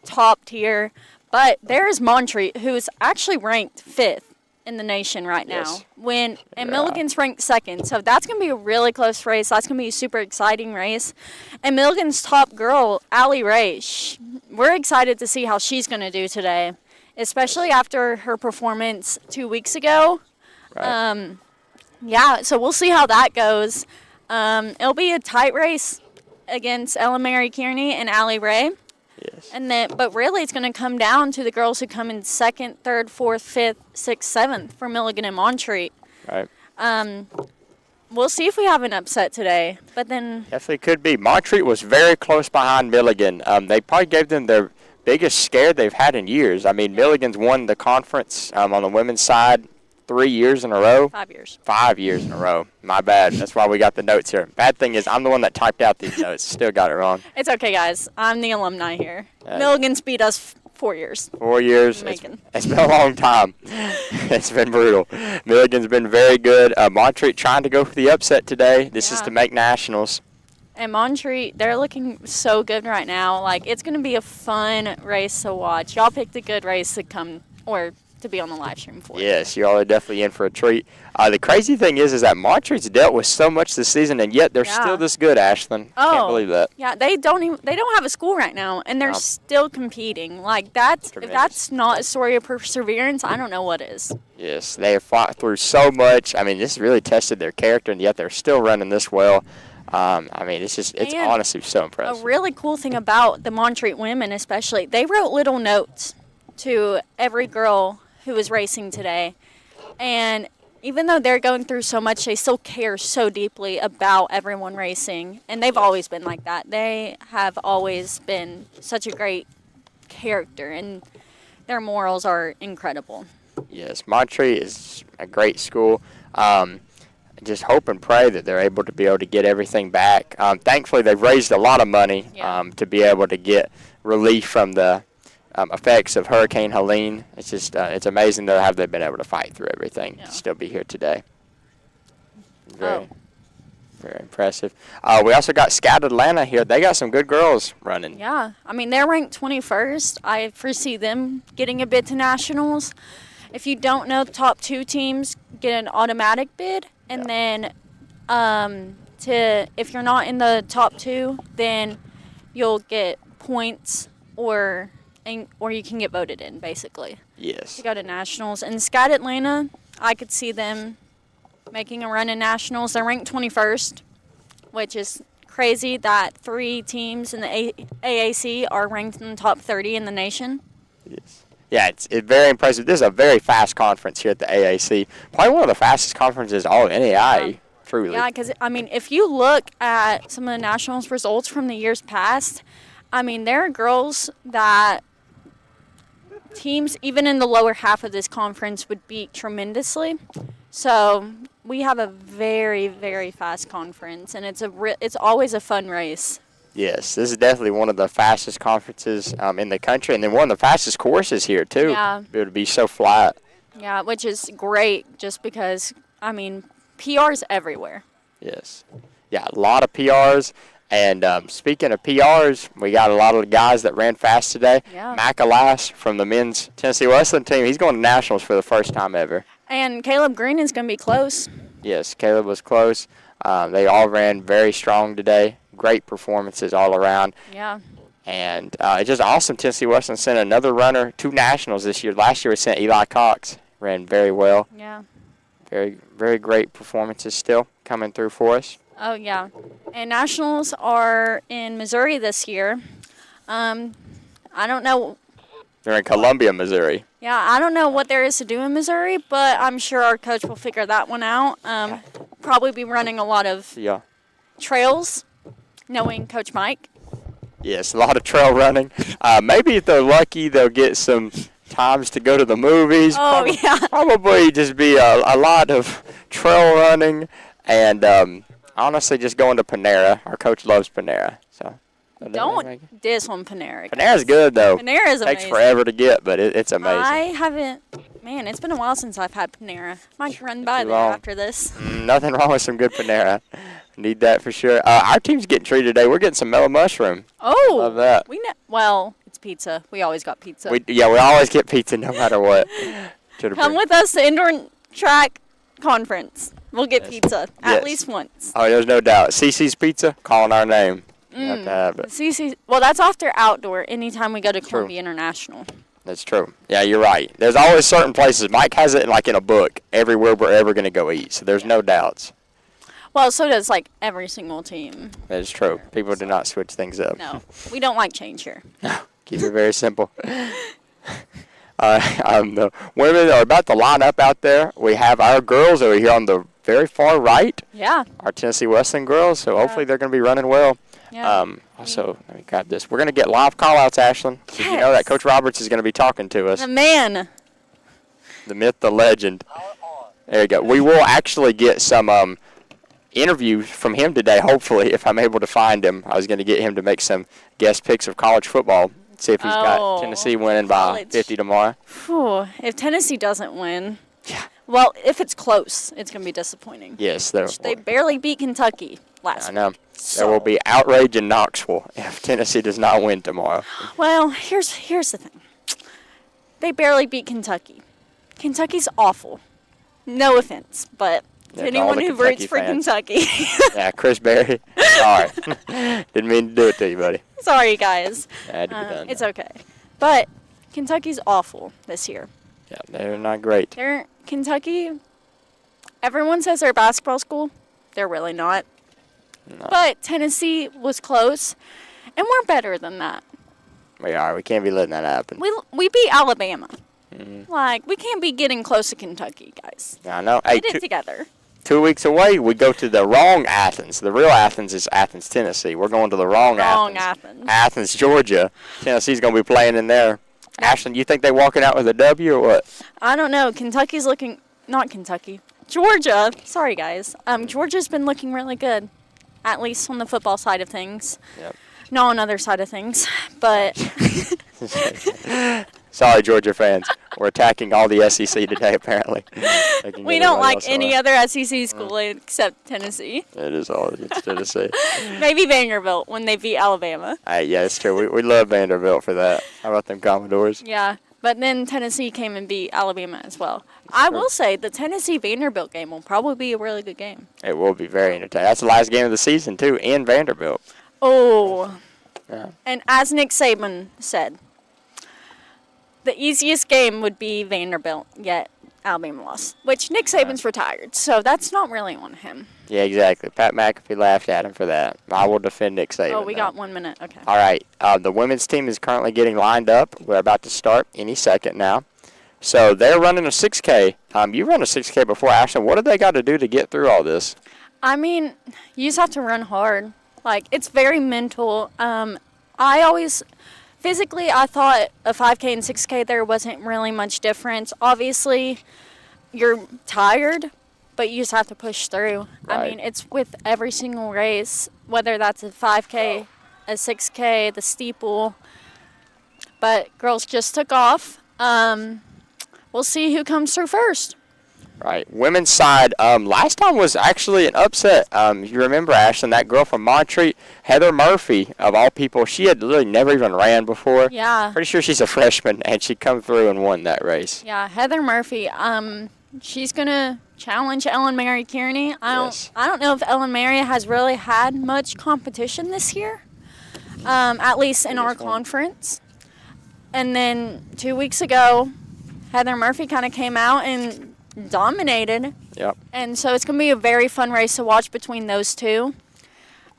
top tier, but there's Montreat, who's actually ranked 5th in the nation right now. Yes. And Milligan's ranked 2nd, so that's going to be a really close race. That's going to be a super exciting race. And Milligan's top girl, Allie Ray, we're excited to see how she's going to do today, especially after her performance 2 weeks ago. Right. Yeah, so we'll see how that goes. It'll be a tight race against Ella Mary Kearney and Allie Ray. Yes. But really, it's going to come down to the girls who come in 2nd, 3rd, 4th, 5th, 6th, 7th for Milligan and Montreat. Right. We'll see if we have an upset today. But then Definitely could be. Montreat was very close behind Milligan. They probably gave them their biggest scare they've had in years. I mean, Milligan's won the conference on the women's side 3 years in a row. 5 years. 5 years in a row. My bad. That's why we got the notes here. Bad thing is I'm the one that typed out these notes. Still got it wrong. It's okay, guys. I'm the alumni here. Milligan's beat us 4 years. 4 years. It's been a long time. It's been brutal. Milligan's been very good. Montreat trying to go for the upset today. This is to make nationals. And Montreat, they're looking so good right now. It's going to be a fun race to watch. Y'all picked a good race to come or to be on the live stream for. Yes, you all are definitely in for a treat. The crazy thing is that Montreat's dealt with so much this season, and yet they're still this good, Ashlyn. Can't believe that. Yeah, they don't have a school right now, and they're still competing. If that's not a story of perseverance, I don't know what is. Yes, they have fought through so much. I mean, this has really tested their character, and yet they're still running this well. I mean, it's honestly so impressive. A really cool thing about the Montreat women, especially, they wrote little notes to every girl who was racing today, and even though they're going through so much, they still care so deeply about everyone racing, and they've always been like that. They have always been such a great character, and their morals are incredible. Yes, Montreat is a great school. Just hope and pray that they're able to get everything back. Thankfully, they've raised a lot of money to be able to get relief from the effects of Hurricane Helene. It's just it's amazing though how they've been able to fight through everything to still be here today. Very impressive. We also got Scout Atlanta here. They got some good girls running. Yeah, I mean they're ranked 21st. I foresee them getting a bid to nationals. If you don't know, the top 2 teams get an automatic bid, and then if you're not in the top 2, then you'll get points or you can get voted in, basically. Yes. To go to nationals. And Scout Atlanta, I could see them making a run in nationals. They're ranked 21st, which is crazy that 3 teams in the AAC are ranked in the top 30 in the nation. Yes. Yeah, it's very impressive. This is a very fast conference here at the AAC. Probably one of the fastest conferences all NAI, truly. Yeah, because, I mean, if you look at some of the nationals results from the years past, I mean, there are girls that teams, even in the lower half of this conference, would beat tremendously. So we have a very, very fast conference, and it's always a fun race. Yes, this is definitely one of the fastest conferences in the country, and then one of the fastest courses here, too. Yeah. It would be so flat. Yeah, which is great just because, I mean, PRs everywhere. Yes. Yeah, a lot of PRs. And speaking of PRs, we got a lot of guys that ran fast today. Yeah. Mac Alas from the men's Tennessee Wesleyan team, he's going to nationals for the first time ever. And Caleb Green is going to be close. Yes, Caleb was close. They all ran very strong today. Great performances all around. Yeah. And it's just awesome. Tennessee Wesleyan sent another runner to nationals this year. Last year we sent Eli Cox. Ran very well. Yeah. Very, very great performances still coming through for us. Oh, yeah. And nationals are in Missouri this year. I don't know. They're in Columbia, Missouri. Yeah, I don't know what there is to do in Missouri, but I'm sure our coach will figure that one out. Probably be running a lot of trails, knowing Coach Mike. Yes, a lot of trail running. Maybe if they're lucky, they'll get some times to go to the movies. Oh, yeah. Probably just be a lot of trail running and honestly just going to Panera. Our coach loves Panera. So Don't diss on Panera. Panera's good, though. Panera's amazing. Takes forever to get, but it's amazing. I haven't, man, it's been a while since I've had Panera. Might run by Too there long. after this. Nothing wrong with some good Panera. Need that for sure. Our team's getting treated today. We're getting some mellow mushroom. Oh. Love that. Well, it's pizza. We always got pizza. We always get pizza no matter what. Come with us to indoor track conference. We'll get pizza at least once. Oh, there's no doubt. CC's Pizza, calling our name. You have to have it. CC, well, that's after outdoor. Anytime we go to Columbia International. That's true. Yeah, you're right. There's always certain places. Mike has it in a book everywhere we're ever going to go eat. So there's no doubts. Well, so does every single team. That is true. People do not switch things up. No, we don't like change here. Keep it very simple. The women are about to line up out there. We have our girls over here on the very far right. Yeah. Our Tennessee Wesleyan girls. So hopefully they're going to be running well. Yeah. Also, let me grab this. We're going to get live call-outs, Ashlyn. Did you know that Coach Roberts is going to be talking to us? The man. The myth, the legend. There you go. We will actually get some interview from him today, hopefully, if I'm able to find him. I was going to get him to make some guest picks of college football. See if he's got Tennessee winning by 50 tomorrow. Whew. If Tennessee doesn't win, well, if it's close, it's going to be disappointing. Yes. They barely beat Kentucky last week. I know. There will be outrage in Knoxville if Tennessee does not win tomorrow. Well, here's the thing. They barely beat Kentucky. Kentucky's awful. No offense, but to anyone who roots for Kentucky. Yeah, Chris Berry. Sorry. Didn't mean to do it to you, buddy. Sorry, guys. Had to be done. It's okay. But Kentucky's awful this year. Yeah, they're not great. Kentucky, everyone says they're a basketball school. They're really not. No. But Tennessee was close, and we're better than that. We are. We can't be letting that happen. We beat Alabama. Mm-hmm. We can't be getting close to Kentucky, guys. I know. Get it together. 2 weeks away, we go to the wrong Athens. The real Athens is Athens, Tennessee. We're going to the wrong Athens. Athens, Georgia. Tennessee's going to be playing in there. Ashlyn, you think they're walking out with a W or what? I don't know. Kentucky's looking... Not Kentucky. Georgia. Sorry, guys. Georgia's been looking really good, at least on the football side of things. Yep. Not on other side of things, but... Sorry, Georgia fans. We're attacking all the SEC today, apparently. We don't like any other SEC school except Tennessee. It is all it's Tennessee. Maybe Vanderbilt when they beat Alabama. Yeah, it's true. We love Vanderbilt for that. How about them Commodores? Yeah, but then Tennessee came and beat Alabama as well. I will say the Tennessee-Vanderbilt game will probably be a really good game. It will be very entertaining. That's the last game of the season, too, in Vanderbilt. Oh. Yeah. And as Nick Saban said, the easiest game would be Vanderbilt, yet Alabama lost, which Nick Saban's retired, so that's not really on him. Yeah, exactly. Pat McAfee laughed at him for that. I will defend Nick Saban. Oh, we got 1 minute. Okay. All right. The women's team is currently getting lined up. We're about to start any second now. So they're running a 6K. You run a 6K before, Ashton. What do they got to do to get through all this? I mean, you just have to run hard. Like, it's very mental. Physically, I thought a 5K and 6K, there wasn't really much difference. Obviously, you're tired, but you just have to push through. Right. I mean, it's with every single race, whether that's a 5K, a 6K, the steeple. But girls just took off. We'll see who comes through first. Right. Women's side, last time was actually an upset. If you remember, Ashlyn, that girl from Montreat, Heather Murphy, of all people, she had really never even ran before. Yeah. Pretty sure she's a freshman, and she come through and won that race. Yeah, Heather Murphy. She's gonna challenge Ellen Mary Kearney. I don't know if Ellen Mary has really had much competition this year, at least in our conference. And then 2 weeks ago, Heather Murphy kind of came out and dominated. Yep. And so it's going to be a very fun race to watch between those two.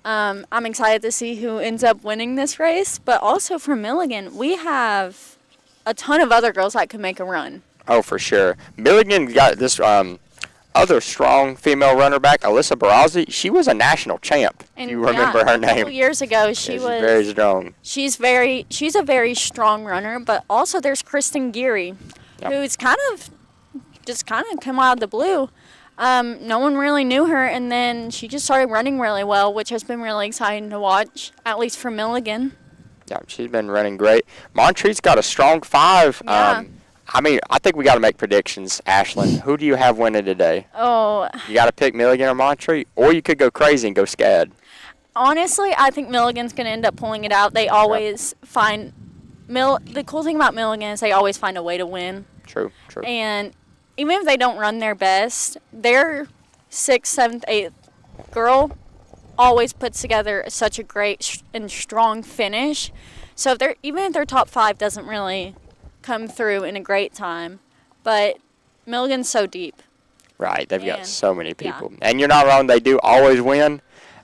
I'm excited to see who ends up winning this race. But also for Milligan, we have a ton of other girls that could make a run. Oh, for sure. Milligan got this other strong female runner back, Alyssa Barazzi. She was a national champ. And you remember her A name. couple years ago, she she's was very strong. She's a very strong runner. But also there's Kristen Geary, who's kind of come out of the blue. No one really knew her, and then she just started running really well, which has been really exciting to watch, at least for Milligan. Yeah, she's been running great. Montreat's got a strong 5. Yeah. I think we got to make predictions, Ashlyn. Who do you have winning today? Oh. You got to pick Milligan or Montreat, or you could go crazy and go SCAD. Honestly, I think Milligan's going to end up pulling it out. They always find the cool thing about Milligan is they always find a way to win. True. And even if they don't run their best, their 6th, 7th, 8th girl always puts together such a great and strong finish. So even if their top 5 doesn't really come through in a great time, but Milligan's so deep. Right, they've got so many people. Yeah. And you're not wrong, they do always win.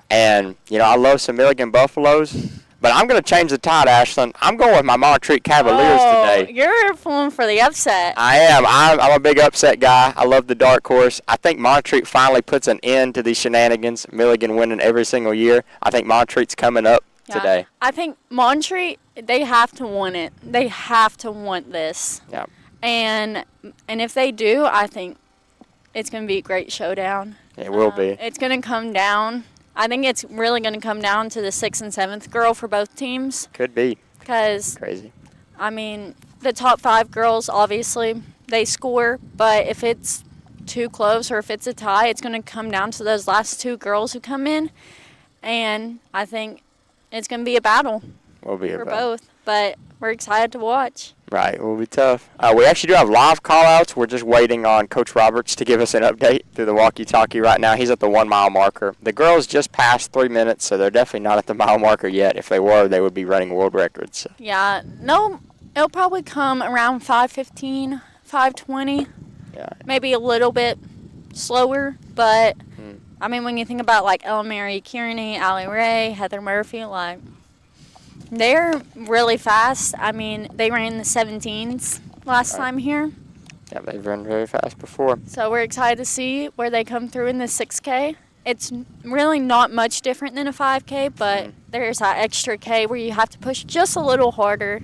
And, I love some Milligan Buffaloes. But I'm going to change the tide, Ashlyn. I'm going with my Montreat Cavaliers today. You're pulling for the upset. I am. I'm a big upset guy. I love the dark horse. I think Montreat finally puts an end to these shenanigans. Milligan winning every single year. I think Montreat's coming up today. I think Montreat, they have to want it. They have to want this. Yeah. And if they do, I think it's going to be a great showdown. It will be. It's going to come down. I think it's really going to come down to the 6th and 7th girl for both teams. Could be. Because, crazy. I mean, the top 5 girls, obviously, they score. But if it's too close or if it's a tie, it's going to come down to those last 2 girls who come in. And I think it's going to be a battle for both. But we're excited to watch. Right, it will be tough. We actually do have live call-outs. We're just waiting on Coach Roberts to give us an update through the walkie-talkie right now. He's at the 1-mile marker. The girls just passed 3 minutes, so they're definitely not at the mile marker yet. If they were, they would be running world records. So. Yeah, no, it'll probably come around 5:15, 5:20. Yeah. Maybe a little bit slower, but, I mean, when you think about, like, Ellen Mary Kearney, Allie Ray, Heather Murphy, like, they're really fast. I mean, they ran the 17s last time here. Yeah, they've run very fast before. So we're excited to see where they come through in the 6K. It's really not much different than a 5K, but there's that extra K where you have to push just a little harder.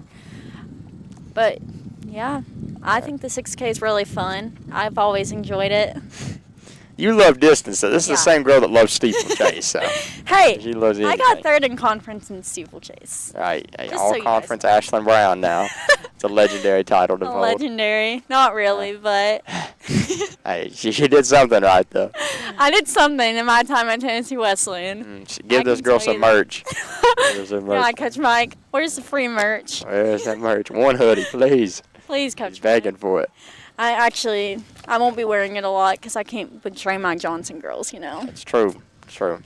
But, yeah, I think the 6K is really fun. I've always enjoyed it. You love distance, so this is the same girl that loves steeplechase. So. Hey, she loves I got 3rd in conference in steeplechase. Right, all-conference Ashlyn Brown now. It's a legendary title to hold. Legendary. Not really, but... Hey, she did something right, though. I did something in my time at Tennessee Wesleyan. Give this girl some merch. Yeah, Coach Mike, where's the free merch? Where's that merch? One hoodie, please. Please, Coach Mike. Begging for it. I won't be wearing it a lot because I can't betray my Johnson girls, It's true.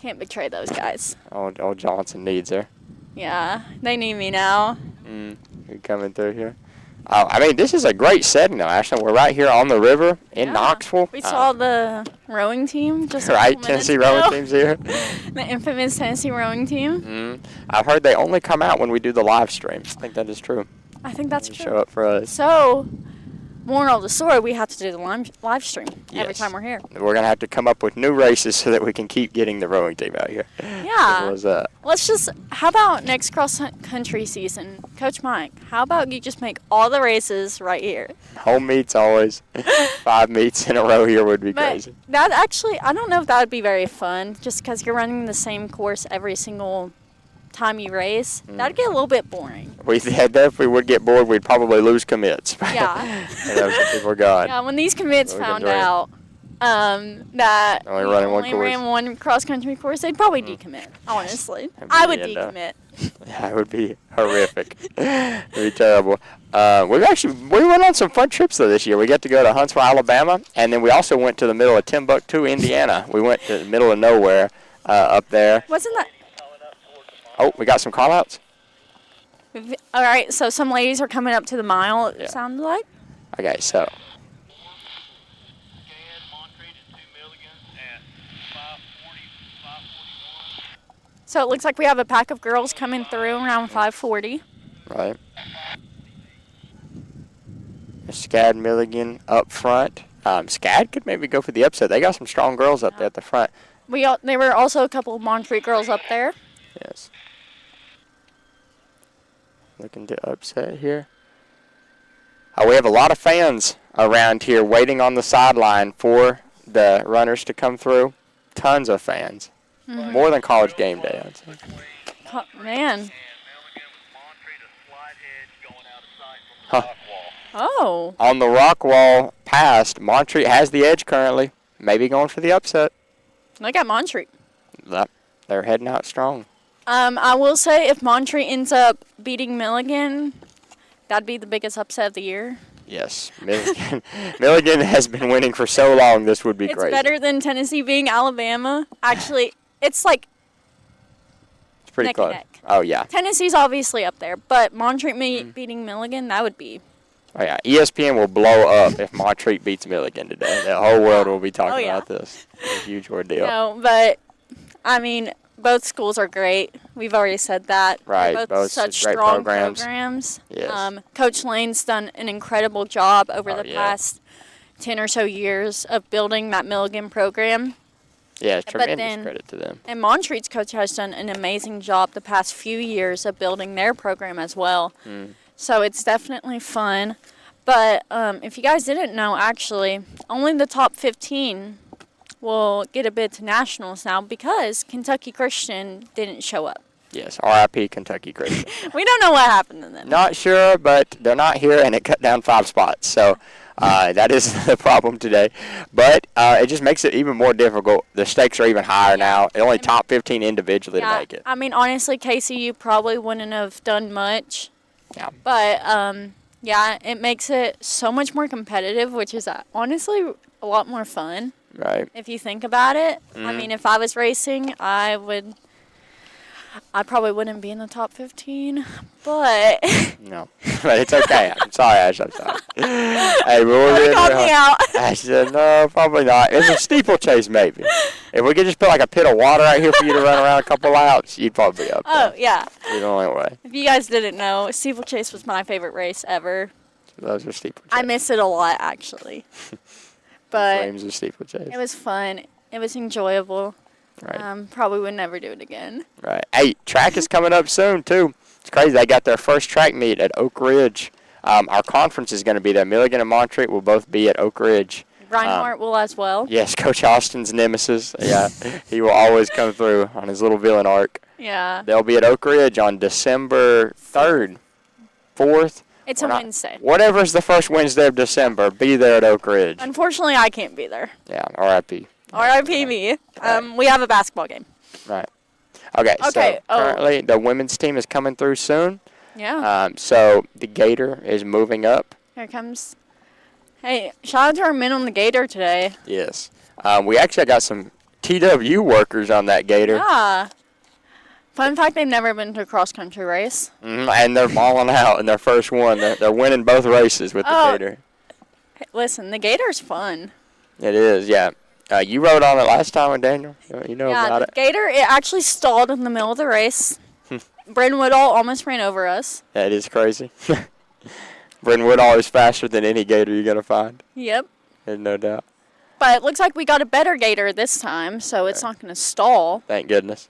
Can't betray those guys. Old Johnson needs her. Yeah, they need me now. You coming through here? I mean, this is a great setting, though, Ashley. We're right here on the river in Knoxville. We saw the rowing team just right, Tennessee rowing team's here. The infamous Tennessee rowing team. I've heard they only come out when we do the live stream. I think that is true. I think that's true. Show up for us. So, moral of the story, we have to do the live stream every Yes. time we're here. We're going to have to come up with new races so that we can keep getting the rowing team out here. Yeah. How about next cross country season? Coach Mike, how about you just make all the races right here? Home meets always. 5 meets in a row here would be crazy. That actually, I don't know if that would be very fun, just because you're running the same course every single time you race. That'd get a little bit boring. We definitely would get bored. We'd probably lose commits. Yeah. People are gone. Yeah, when these commits So we can found drink. out that Only we running one only course. ran one cross country course, they'd probably decommit. Honestly, I would the end, decommit. Yeah, it would be horrific. It would be terrible. We went on some fun trips though this year. We got to go to Huntsville, Alabama, and then we also went to the middle of Timbuktu, Indiana. We went to the middle of nowhere up there. Wasn't that? Oh, we got some call-outs? All right, so some ladies are coming up to the mile, it sounded like. Okay, so. So it looks like we have a pack of girls coming through around 5:40. Right. Scad Milligan up front. Scad could maybe go for the upset. They got some strong girls up there at the front. There were also a couple of Montreat girls up there. Yes. Looking to upset here. We have a lot of fans around here waiting on the sideline for the runners to come through. Tons of fans. More than college game day, I'd say. Man. Huh. Oh. On the rock wall past, Montreat has the edge currently. Maybe going for the upset. Look at Montreat. They're heading out strong. I will say if Montreat ends up beating Milligan, that'd be the biggest upset of the year. Yes. Milligan has been winning for so long, this would be It's crazy. better than Tennessee being Alabama. Actually, it's like It's pretty neck and close. neck. Oh, yeah. Tennessee's obviously up there, but Montreat beating Milligan, that would be. Oh, yeah. ESPN will blow up if Montreat beats Milligan today. The whole world will be talking about this. It's a huge ordeal. No, but, I mean, both schools are great. We've already said that. Right, They're both such great strong programs. Yes. Coach Lane's done an incredible job over the past 10 or so years of building that Milligan program. Yeah, But tremendous then- credit to them. And Montreat's coach has done an amazing job the past few years of building their program as well. So it's definitely fun. But if you guys didn't know, actually, only the top 15 will get a bid to nationals now because Kentucky Christian didn't show up. Yes, RIP Kentucky Christian. We don't know what happened to them. Not sure, but they're not here, and it cut down 5 spots. So that is the problem today. But it just makes it even more difficult. The stakes are even higher now. Only top 15 individually to make it. I mean, honestly, KCU probably wouldn't have done much. Yeah. But, it makes it so much more competitive, which is honestly a lot more fun. Right. If you think about it. I mean, if I was racing, I probably wouldn't be in the top 15, but. No, but it's okay. I'm sorry, Ash. I'm sorry. Hey, Don't call me out. Ash said, no, probably not. It's a steeplechase, maybe. If we could just put like a pit of water out here for you to run around a couple laps, you'd probably be up there. Oh, yeah. You're the only way. If you guys didn't know, steeplechase was my favorite race ever. Those are steeplechase. I miss it a lot, actually. But Flames of steeplechase. it was fun. It was enjoyable. Right. Probably would never do it again. Right. Hey, track is coming up soon, too. It's crazy. They got their first track meet at Oak Ridge. Our conference is going to be there. Milligan and Montreat will both be at Oak Ridge. Reinhardt will as well. Yes, Coach Austin's nemesis. Yeah, he will always come through on his little villain arc. Yeah. They'll be at Oak Ridge on December 3rd, 4th. It's a Wednesday. Whatever's the first Wednesday of December, be there at Oak Ridge. Unfortunately, I can't be there. Yeah, RIP. RIP me. We have a basketball game. Right. Okay, so currently the women's team is coming through soon. Yeah. So the Gator is moving up. Here comes. Hey, shout out to our men on the Gator today. Yes. We actually got some TWU workers on that Gator. Yeah. Fun fact, they've never been to a cross-country race. And they're balling out in their first one. They're winning both races with the Gator. Hey, listen, the Gator's fun. It is, yeah. You rode on it last time with Daniel. You know about it. Yeah, the Gator, it actually stalled in the middle of the race. Brendan Woodall almost ran over us. That is crazy. Brendan Woodall is faster than any Gator you're going to find. Yep. There's no doubt. But it looks like we got a better Gator this time, so it's not going to stall. Thank goodness.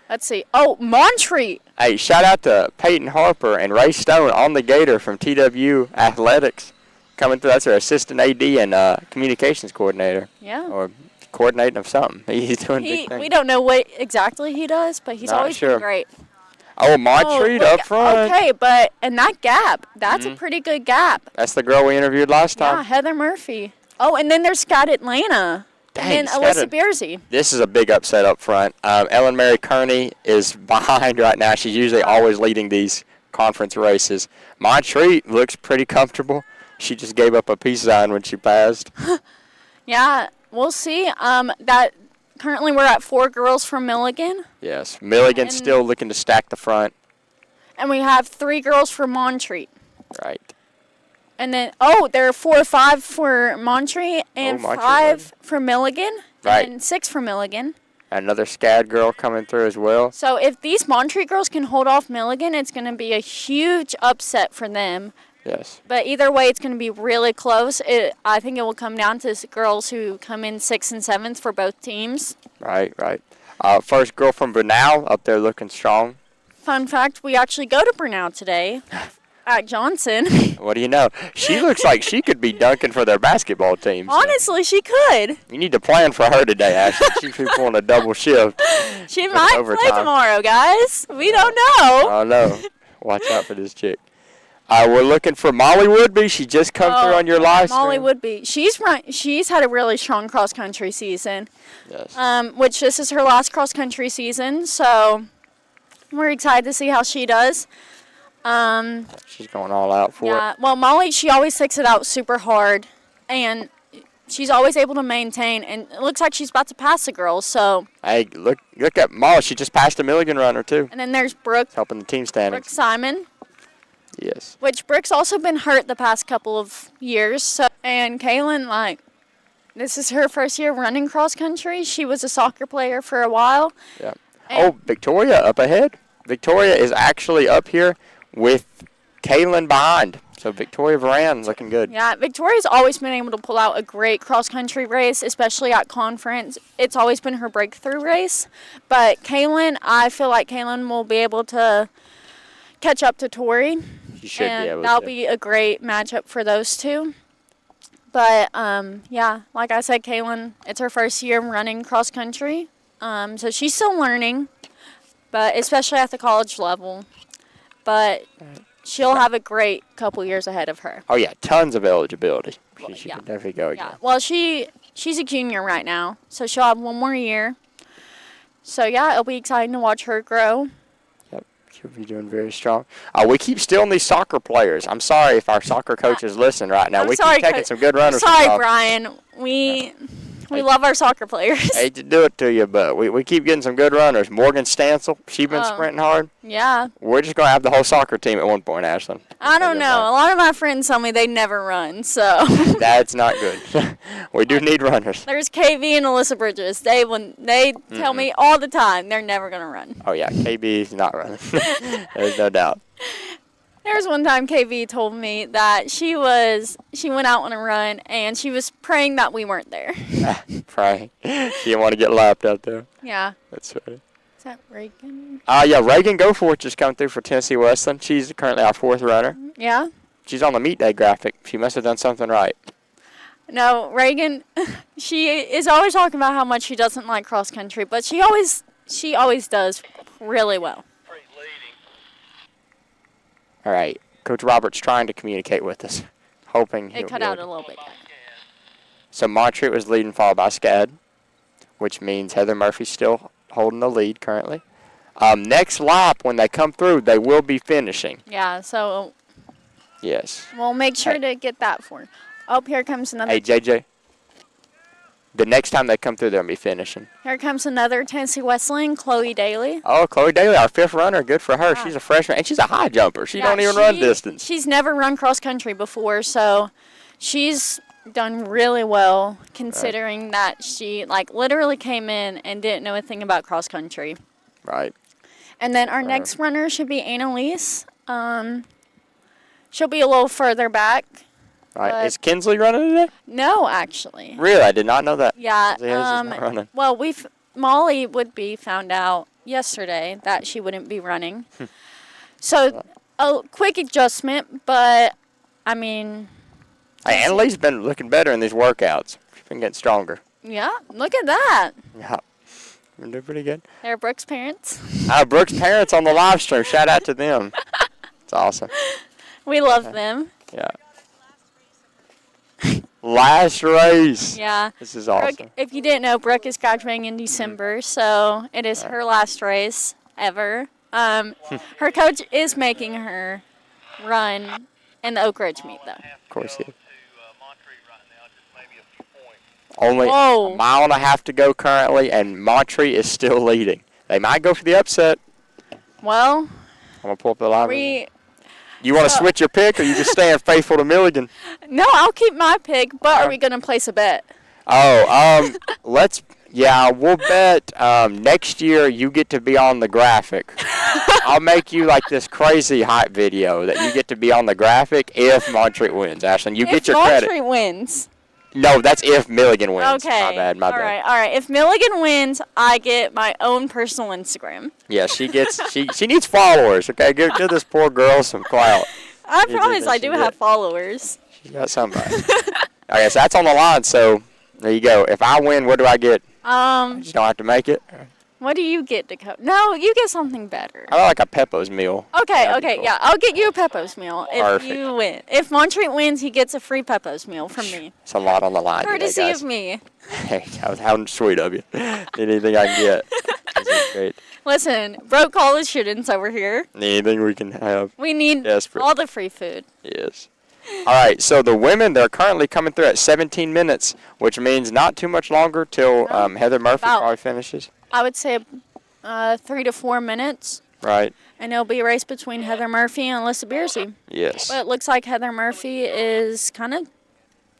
Let's see. Oh, Montreat. Hey, shout out to Peyton Harper and Ray Stone on the Gator from TWU Athletics. Coming through. That's our assistant AD and communications coordinator. Yeah. Or coordinating of something. He's doing big things. We don't know what exactly he does, but he's always been great. Oh, Montreat up front. Okay, and that gap, that's a pretty good gap. That's the girl we interviewed last time. Yeah, Heather Murphy. Oh, and then there's Scott Atlanta. Dang, and then Alyssa Beersey. This is a big upset up front. Ellen Mary Kearney is behind right now. She's usually always leading these conference races. Montreat looks pretty comfortable. She just gave up a peace sign when she passed. Yeah, we'll see. That currently we're at 4 girls from Milligan. Yes, Milligan's still looking to stack the front. And we have 3 girls from Montreat. Right. And then, there are 4 or 5 for Montreat and 5 for Milligan. Right. And 6 for Milligan. Another SCAD girl coming through as well. So if these Montreat girls can hold off Milligan, it's going to be a huge upset for them. Yes. But either way, it's going to be really close. I think it will come down to girls who come in 6th and 7th for both teams. Right. First girl from Brunel up there looking strong. Fun fact, we actually go to Brunel today at Johnson. What do you know? She looks like she could be dunking for their basketball team. Honestly, she could. You need to plan for her today, Ashley. She's pulling a double shift. She might play tomorrow, guys. We don't know. Oh, no. Watch out for this chick. We're looking for Molly Woodby. She just come through on your live stream. Molly Woodby. She's had a really strong cross-country season. Yes. Which this is her last cross-country season, so we're excited to see how she does. She's going all out for it. Yeah, well, Molly, she always takes it out super hard, and she's always able to maintain, and it looks like she's about to pass the girls, so. Hey, look at Molly. She just passed a Milligan runner, too. And then there's Brooke. Helping the team standings. Brooke Simon. Yes. Which Brooke's also been hurt the past couple of years, so. And Kaylin, this is her first year running cross-country. She was a soccer player for a while. Yeah. Victoria up ahead. Victoria is actually up here with Kaylin behind. So Victoria Varan looking good. Yeah, Victoria's always been able to pull out a great cross-country race, especially at conference. It's always been her breakthrough race. But Kaylin, I feel like Kaylin will be able to catch up to Tori. She should be able to. That'll be a great matchup for those two. But, like I said, Kaylin, it's her first year running cross-country. So she's still learning, but especially at the college level. But she'll have a great couple years ahead of her. Oh, yeah, tons of eligibility. She can definitely go again. Yeah. Well, she's a junior right now, so she'll have 1 more year. So, yeah, it'll be exciting to watch her grow. Yep, she'll be doing very strong. We keep stealing these soccer players. I'm sorry if our soccer coaches listen right now. We keep taking some good runners. Sorry, Brian. We love our soccer players. Hate to do it to you, but we keep getting some good runners. Morgan Stansel, she's been sprinting hard. Yeah. We're just going to have the whole soccer team at one point, Ashlyn. I don't know. A lot of my friends tell me they never run, so. That's not good. We do need runners. There's KV and Alyssa Bridges. They tell me all the time they're never going to run. Oh, yeah. KB is not running. There's no doubt. There was one time KV told me that she went out on a run and she was praying that we weren't there. Praying. She didn't want to get lapped out there. Yeah. That's funny. Is that Reagan? Yeah, Reagan Goforth just come through for Tennessee Wesleyan. She's currently our 4th runner. Yeah. She's on the meet day graphic. She must have done something right. No, Reagan, she is always talking about how much she doesn't like cross country, but she always does really well. All right. Coach Roberts trying to communicate with us, hoping it cut out a little bit. So Montreat was leading, followed by SCAD, which means Heather Murphy's still holding the lead currently. Next lap, when they come through, they will be finishing. Yeah, so yes. We'll make sure to get that for her. Oh, here comes another. Hey, JJ. the next time they come through, they'll be finishing. Here comes another Tennessee Wesleyan, Chloe Daly. Oh, Chloe Daly, our 5th runner. Good for her. Yeah. She's a freshman, and she's a high jumper. She Yeah, don't even run distance. She's never run cross country before, so she's done really well considering that she literally came in and didn't know a thing about cross country. Right. And then our next runner should be Annalise. She'll be a little further back. Right. Is Kinsley running today? No, actually. Really? I did not know that. Yeah. Kinsley Hayes is not running. Well, Molly would be found out yesterday that she wouldn't be running. So a quick adjustment, but I mean. Hey, Annalise has been looking better in these workouts. She's been getting stronger. Yeah, look at that. Yeah. Been doing pretty good. They're Brooke's parents. Brooke's parents on the live stream. Shout out to them. It's awesome. We love them. Yeah. Last race. Yeah. This is awesome. Brooke, if you didn't know, Brooke is graduating in December, so it is her last race ever. Her coach is making her run in the Oak Ridge meet, though. Of course, yeah. Only Whoa. a mile and a half to go currently, and Montree is still leading. They might go for the upset. Well, I'm going to pull up the line. You want to switch your pick, or you just staying faithful to Milligan? No, I'll keep my pick, but are we going to place a bet? Oh, we'll bet next year you get to be on the graphic. I'll make you like this crazy hype video that you get to be on the graphic if Montree wins, Ashlyn. You get your credit. If Montree wins. No, that's if Milligan wins. Okay. My bad. All right. If Milligan wins, I get my own personal Instagram. Yeah, she needs followers, okay? Give this poor girl some clout. I promise I do have followers. She got somebody. Okay, so that's on the line, so there you go. If I win, what do I get? You just don't have to make it. What do you get, Dakota? No, you get something better. I like a Peppo's meal. Okay, cool. Yeah, I'll get you a Peppo's meal if Perfect. you win. If Montree wins, he gets a free Peppo's meal from me. It's a lot on the line Courtesy today, guys. of me. Hey, how sweet of you. Anything I can get. This is great. Listen, broke college students over here. Anything we can have. We need Desperate. all the free food. Yes. All right, so the women, they're currently coming through at 17 minutes, which means not too much longer till Heather Murphy probably finishes. I would say 3 to 4 minutes. Right. And it'll be a race between Heather Murphy and Alyssa Beersey. Yes. But it looks like Heather Murphy is kind of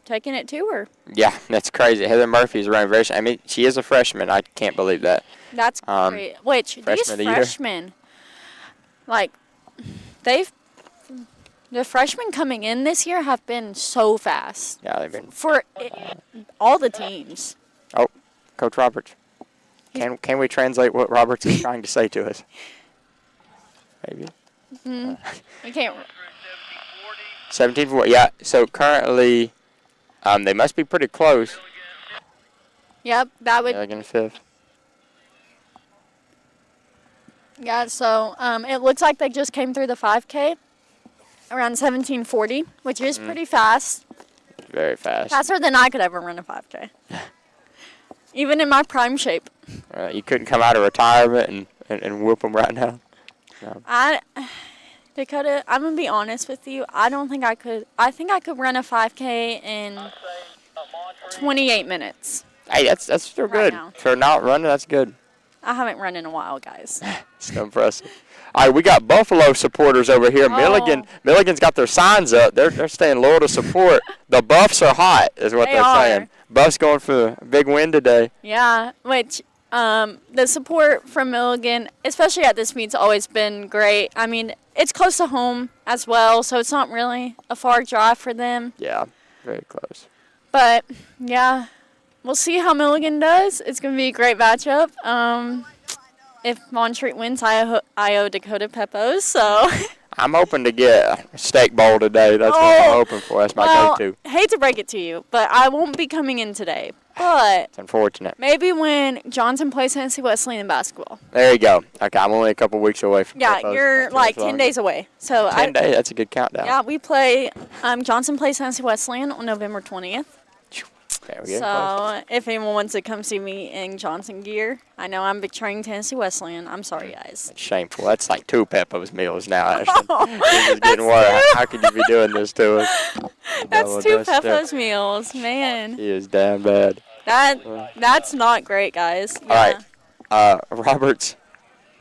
taking it to her. Yeah, that's crazy. Heather Murphy's running very. I mean, she is a freshman. I can't believe that. That's great. Which these of the year. freshmen, the freshmen coming in this year have been so fast. Yeah, they've been. For all the teams. Oh, Coach Roberts. Can we translate what Roberts is trying to say to us? Maybe. We can't. 17-4. Yeah. So currently, they must be pretty close. Yep, that would. Yeah, like in 5th. Yeah, so it looks like they just came through the 5K around 17:40, which is pretty fast. Very fast. Faster than I could ever run a 5K. Even in my prime shape. You couldn't come out of retirement and whoop them right now. No. Dakota, I'm going to be honest with you. I don't think I could. I think I could run a 5K in 28 minutes. Hey, that's still good. now. For not running, that's good. I haven't run in a while, guys. It's impressive. All right, we got Buffalo supporters over here. Milligan's got their signs up. They're staying loyal to support. The Buffs are hot, is what they're saying. Buffs going for a big win today. Yeah, which the support from Milligan, especially at this meet's always been great. I mean, it's close to home as well, so it's not really a far drive for them. Yeah, very close. But, yeah, we'll see how Milligan does. It's going to be a great matchup. If Montree wins, I owe Dakota Peppo's, so. I'm hoping to get a steak bowl today. That's what I'm hoping for. That's my go-to. Hate to break it to you, but I won't be coming in today. But it's unfortunate. Maybe when Johnson plays Tennessee Wesleyan in basketball. There you go. Okay, I'm only a couple weeks away from Yeah, you're like 10 days away. So 10 days, that's a good countdown. Yeah, we play, Johnson plays Tennessee Wesleyan on November 20th. Okay, so if anyone wants to come see me in Johnson gear, I know I'm betraying Tennessee Wesleyan. I'm sorry, guys. That's shameful. That's like 2 Peppo's meals now, Ashlyn. This is getting worse. How could you be doing this to us? That's 2 Peppo's meals, man. He is damn bad. That's not great, guys. All right. Roberts.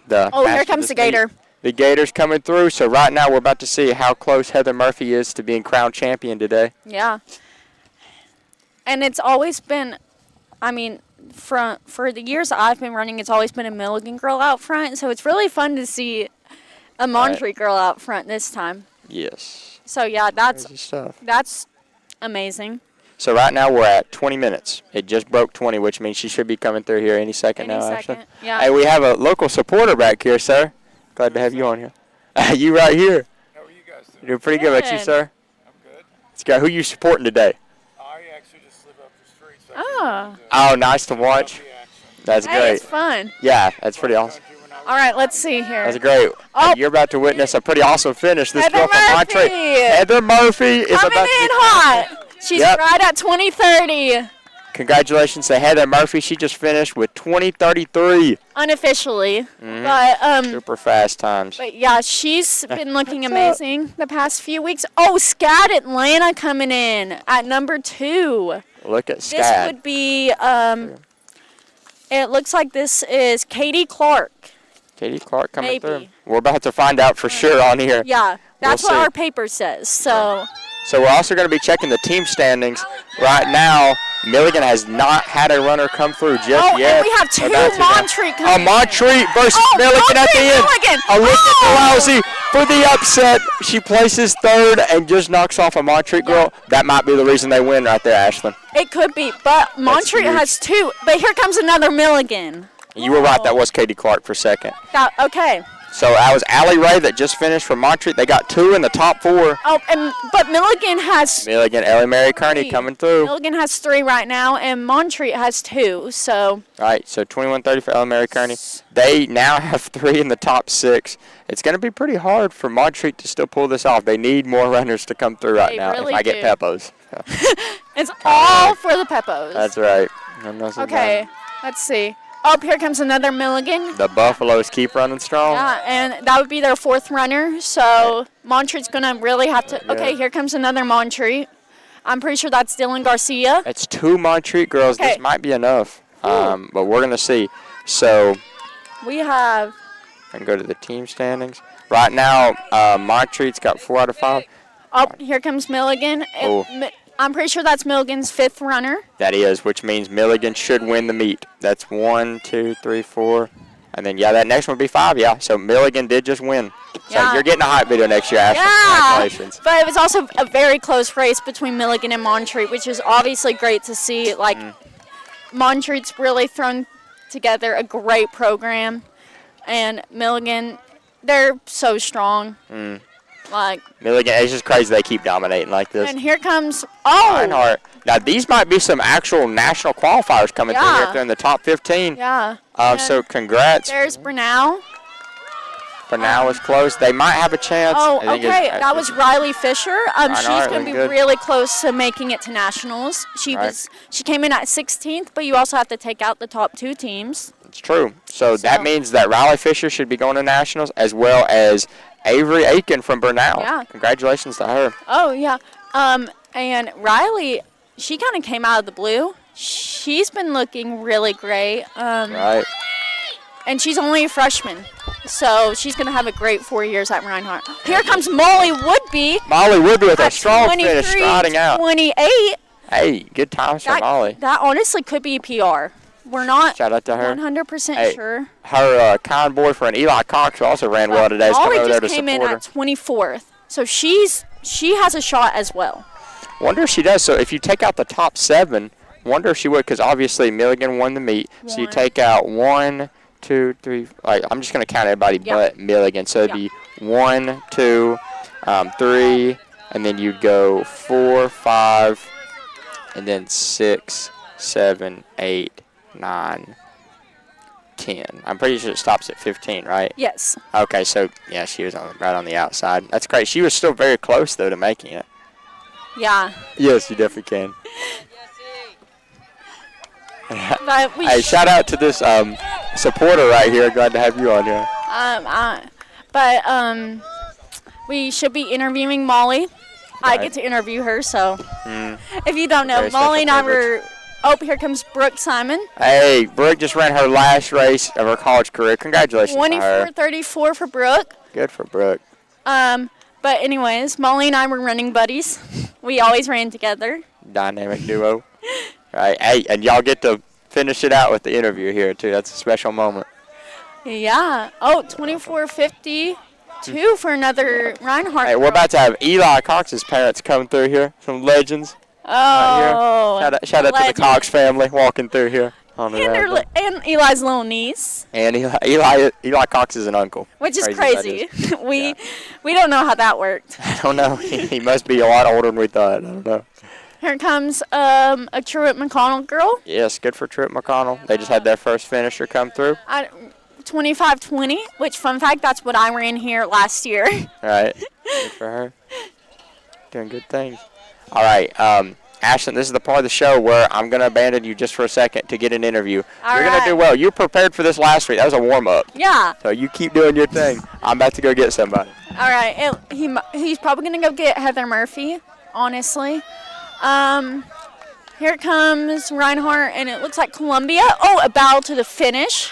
Here comes the Gator. The Gator's coming through. So right now we're about to see how close Heather Murphy is to being crowned champion today. Yeah. And it's always been, I mean, for the years I've been running, it's always been a Milligan girl out front. So it's really fun to see a Montreat girl out front this time. Yes. So yeah, that's amazing. So right now we're at 20 minutes. It just broke 20, which means she should be coming through here any second now. Actually. Yeah. Hey, we have a local supporter back here, sir. Glad to have you on here. You right here. How are you guys doing? You're doing pretty good. About you, sir? I'm good. Let's go. Who you supporting today? I actually just live up the street. So Oh, nice to watch. That's hey, great. it's fun. Yeah, that's pretty awesome. All right, let's see here. That's great. You're about to witness a pretty awesome finish. This Heather girl from Montreat, Heather Murphy, is coming about in to hot. She's right at 20:30. Congratulations to Heather Murphy. She just finished with 20:33. Unofficially, but super fast times. But yeah, she's been looking amazing the past few weeks. Oh, Scat Atlanta coming in at number 2. Look at This Scat. would be it looks like this is Katie Clark. Katie Clark coming Maybe. through. We're about to find out for sure on here. Yeah, that's We'll what see. our paper says. So. So we're also going to be checking the team standings. Right now, Milligan has not had a runner come through just Oh, yet. and we have 2 About to now. Montreat coming Montreat versus Milligan at the end. Milligan. Olivia Rousey for the upset. She places 3rd and just knocks off a Montreat girl. That might be the reason they win right there, Ashlyn. It could be, but Montreat huge. has 2. But here comes another Milligan. You were right. That was Katie Clark for second. Okay. So that was Allie Ray that just finished from Montreat. They got 2 in the top 4. Oh, but Milligan has Milligan, Ellie Mary Kearney coming through. Milligan has 3 right now, and Montreat has 2. So. All right, so 21:30 for Ellie Mary Kearney. They now have 3 in the top 6. It's going to be pretty hard for Montreat to still pull this off. They need more runners to come through right now. really if I get do. Peppos. It's all for the Peppos. That's right. Okay, let's see. Oh, here comes another Milligan. The Buffaloes keep running strong. Yeah, and that would be their 4th runner. So Montreat's going to really have to. Okay, here comes another Montreat. I'm pretty sure that's Dylan Garcia. It's 2 Montreat girls. Okay. This might be enough, but we're going to see. So We have. I can go to the team standings. Right now, Montreat's got 4 out of 5. Oh, here comes Milligan. I'm pretty sure that's Milligan's 5th runner. That is, which means Milligan should win the meet. That's 1, 2, 3, 4. And then, that next one would be 5, So Milligan did just win. So you're getting a hype video next year, Ashley. Congratulations. But it was also a very close race between Milligan and Montreat, which is obviously great to see. Like, Montreat's really thrown together a great program. And Milligan, they're so strong. Like Milligan, it's just crazy they keep dominating like this. And here comes Reinhardt. Now these might be some actual national qualifiers coming through here if they're in the top 15. Yeah. So congrats. There's Brunel. Brunel is close. They might have a chance. Oh, I think okay. That was Riley Fisher. She's Reinhardt, going to be good. really close to making it to nationals. She came in at 16th, but you also have to take out the top 2 teams. It's true. So that means that Riley Fisher should be going to nationals as well as Avery Aiken from Brunel. Yeah. Congratulations to her. Oh, yeah. And Riley, she kind of came out of the blue. She's been looking really great. Right. And she's only a freshman. So she's going to have a great 4 years at Reinhardt. Here comes Molly Woodby. Molly Woodby with a strong finish striding out. 28. Hey, good times for Molly. That honestly could be a PR. We're not Shout out to her. 100% sure. Her kind boyfriend Eli Cox also ran well today. Molly Coming over there to just came in support her. at 24th. So she has a shot as well. Wonder if she does. So if you take out the top 7, wonder if she would, because obviously Milligan won the meet. So you take out 1, 2, 3. I'm just going to count everybody but Milligan. So it'd be 1, 2, 3, and then you'd go 4, 5, and then 6, 7, 8, 9, 10. I'm pretty sure it stops at 15, right? Yes. Okay, so she was right on the outside. That's great. She was still very close though to making it. Yeah. Yes, you definitely can. But hey, shout out to this supporter right here. Glad to have you on here. We should be interviewing Molly. I get to interview her, so if you don't know, Very Molly and I special were Oh, here comes Brooke Simon. Hey, Brooke just ran her last race of her college career. Congratulations to her. 24:34 for Brooke. Good for Brooke. But anyways, Molly and I were running buddies. We always ran together. Dynamic duo. Right. Hey, and y'all get to finish it out with the interview here, too. That's a special moment. Yeah. Oh, 24:52 for another Reinhardt. Hey, we're about to have Eli Cox's parents come through here, some legends. Oh, right here. Shout out to the Cox family walking through here. And Eli's little niece. And Eli Cox is an uncle. Which is crazy. We don't know how that worked. I don't know. He must be a lot older than we thought. I don't know. Here comes a Truett McConnell girl. Yes, good for Truett McConnell. They just had their first finisher come through. 25:20, which, fun fact, that's what I ran here last year. Right. Good for her. Doing good things. All right. Ashton, this is the part of the show where I'm going to abandon you just for a second to get an interview. You're going to do well. You prepared for this last week. That was a warm-up. Yeah. So you keep doing your thing. I'm about to go get somebody. All right. He's probably going to go get Heather Murphy, honestly. Here comes Reinhardt, and it looks like Columbia. Oh, a battle to the finish.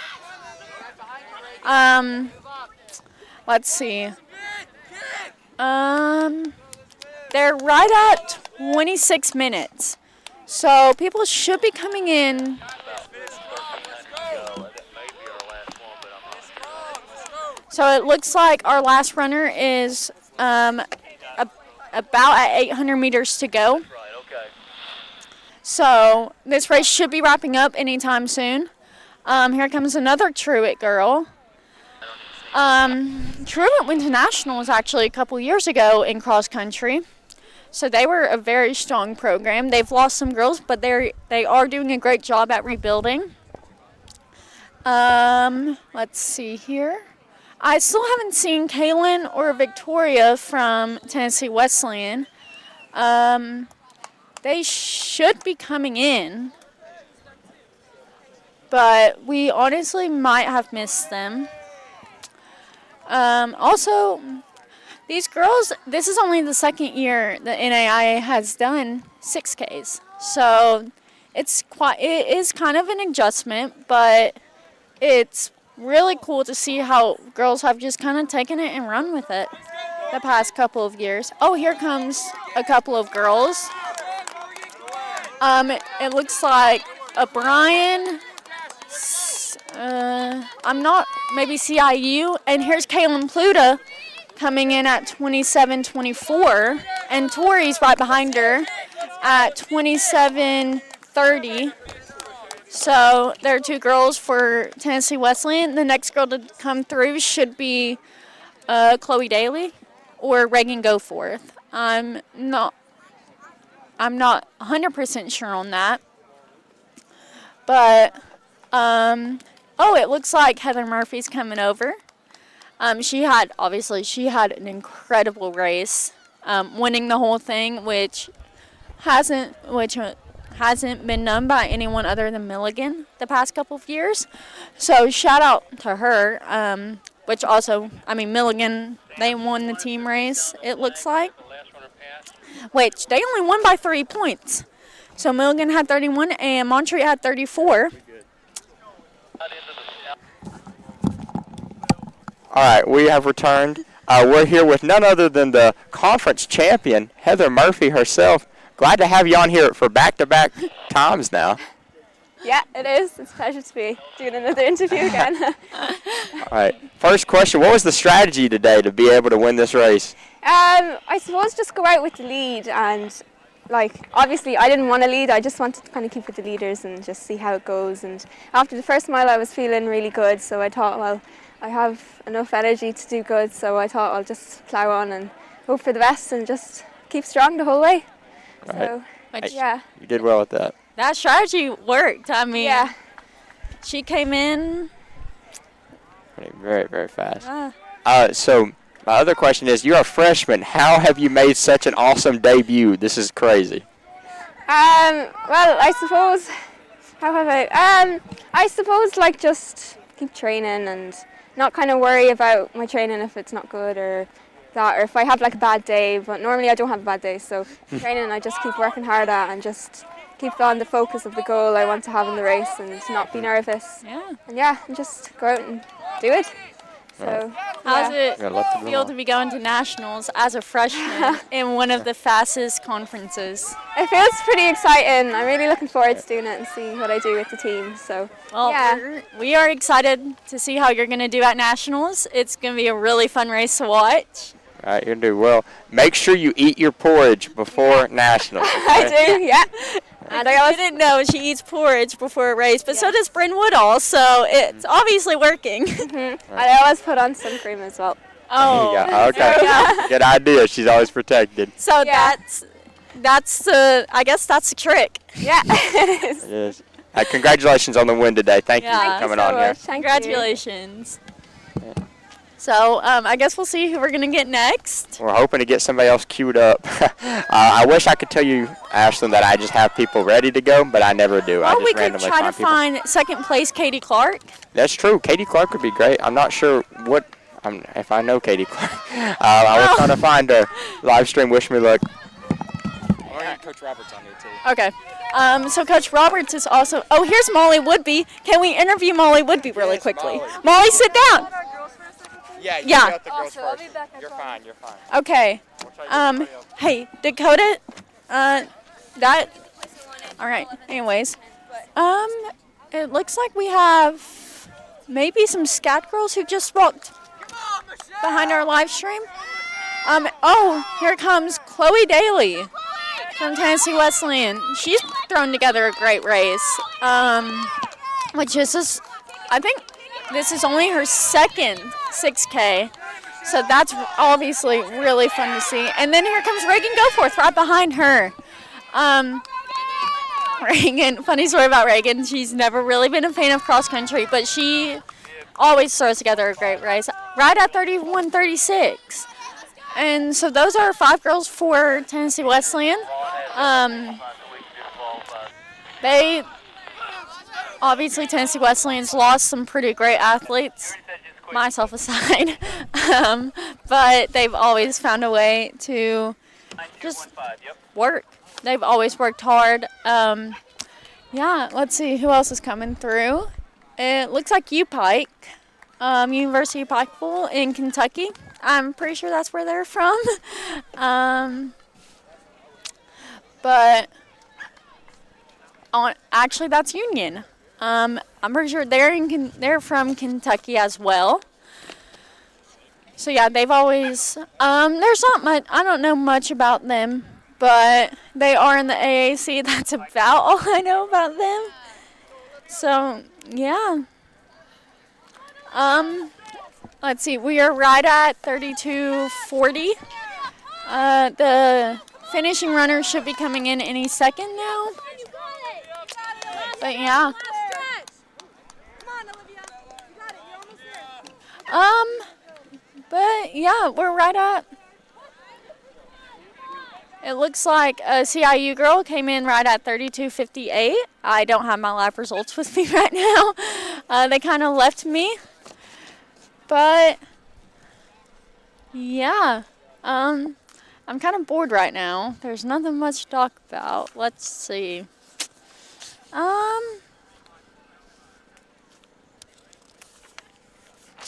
Let's see. They're right at 26 minutes. So people should be coming in. So it looks like our last runner is about at 800 meters to go. So this race should be wrapping up anytime soon. Here comes another Truett girl. Truett went to nationals actually a couple years ago in cross country. So they were a very strong program. They've lost some girls, but they are doing a great job at rebuilding. Let's see here. I still haven't seen Kaylin or Victoria from Tennessee Wesleyan. They should be coming in, but we honestly might have missed them. Also, these girls, this is only the second year the NAIA has done 6Ks. So it is kind of an adjustment, but it's really cool to see how girls have just kind of taken it and run with it the past couple of years. Oh, here comes a couple of girls. It looks like a Brian, maybe CIU, and here's Kaylin Pluta coming in at 27:24, and Tori's right behind her at 27:30. So there are two girls for Tennessee Wesleyan. The next girl to come through should be Chloe Daly or Reagan Goforth. I'm not 100% sure on that. But, it looks like Heather Murphy's coming over. She had an incredible race, winning the whole thing, which hasn't been done by anyone other than Milligan the past couple of years. So shout out to her, which also, Milligan, they won the team race, it looks like, which they only won by 3 points. So Milligan had 31 and Montreat had 34. All right, we have returned. We're here with none other than the conference champion, Heather Murphy herself. Glad to have you on here for back-to-back times now. Yeah, it is. It's a pleasure to be doing another interview again. All right, first question, what was the strategy today to be able to win this race? I suppose just go out with the lead, and obviously I didn't want to lead. I just wanted to kind of keep with the leaders and just see how it goes. And after the first mile I was feeling really good, so I thought, well, I have enough energy to do good, so I thought I'll just plow on and hope for the best and just keep strong the whole way. Right. So, yeah. You did well with that. That strategy worked. Yeah. She came in very, very fast. So my other question is, you're a freshman. How have you made such an awesome debut? This is crazy. Well, I suppose, how have I suppose just keep training and not kind of worry about my training if it's not good or that, or if I have a bad day. But normally I don't have a bad day, so training I just keep working hard at and just keep on the focus of the goal I want to have in the race and not be nervous. Yeah. And yeah, and just go out and do it. So, how's yeah. it feel to be going to nationals as a freshman in one of the fastest conferences? It feels pretty exciting. I'm really looking forward to doing it and see what I do with the team. So, well, yeah. we are excited to see how you're going to do at nationals. It's going to be a really fun race to watch. All right, you're going to do well. Make sure you eat your porridge before nationals. Okay? I do, yeah. And I didn't know she eats porridge before a race, but so does Bryn Woodall, so it's obviously working. And I always put on sun cream as well. Oh, Yeah, okay. Yeah. Good idea. She's always protected. So that's the, I guess that's the trick. Yeah, it is. It is. Congratulations on the win today. Thank you Yeah. for coming on here. Congratulations. So I guess we'll see who we're going to get next. We're hoping to get somebody else queued up. I wish I could tell you, Ashlyn, that I just have people ready to go, but I never do. I Or just we could randomly try to find people. find second place Katie Clark. That's true. Katie Clark would be great. I'm not sure if I know Katie Clark. I was trying to find a live stream. Wish me luck. Coach Roberts on there too. Okay. So Coach Roberts is also. Oh, here's Molly Woodby. Can we interview Molly Woodby really quickly? Molly, sit down. Yeah. You Yeah. got the girls first. You're fine. You're fine. Okay. Hey, Dakota. That. All right. Anyways, it looks like we have maybe some scat girls who just walked behind our live stream. Oh, here comes Chloe Daly from Tennessee Wesleyan. She's thrown together a great race, which is, I think this is only her second 6K, so that's obviously really fun to see. And then here comes Reagan Goforth right behind her. Reagan, funny story about Reagan, she's never really been a fan of cross country, but she always throws together a great race, right at 31:36. And so those are 5 girls for Tennessee Wesleyan. They obviously Tennessee Wesleyan's lost some pretty great athletes, myself aside, but they've always found a way to just work. They've always worked hard. Yeah, let's see who else is coming through. It looks like UPike, University of Pikeville in Kentucky. I'm pretty sure that's where they're from. But actually, that's Union. I'm pretty sure they're from Kentucky as well. So yeah, they've always there's not much. I don't know much about them, but they are in the AAC. That's about all I know about them. So yeah. Let's see, we are right at 32:40. The finishing runner should be coming in any second now. But yeah. But yeah, we're right at. It looks like a CIU girl came in right at 32:58. I don't have my lap results with me right now. They kind of left me. But yeah, I'm kind of bored right now. There's nothing much to talk about. Let's see.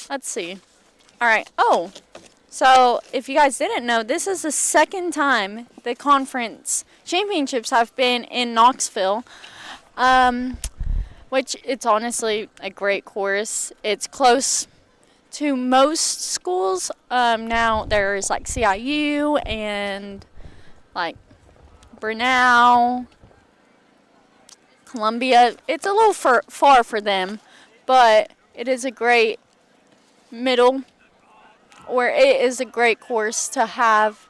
Let's see. All right. Oh, so if you guys didn't know, this is the second time the conference championships have been in Knoxville, which it's honestly a great course. It's close to most schools. Now there's like CIU and like Brenau, Columbia. It's a little far for them, but it is a great middle, or it is a great course to have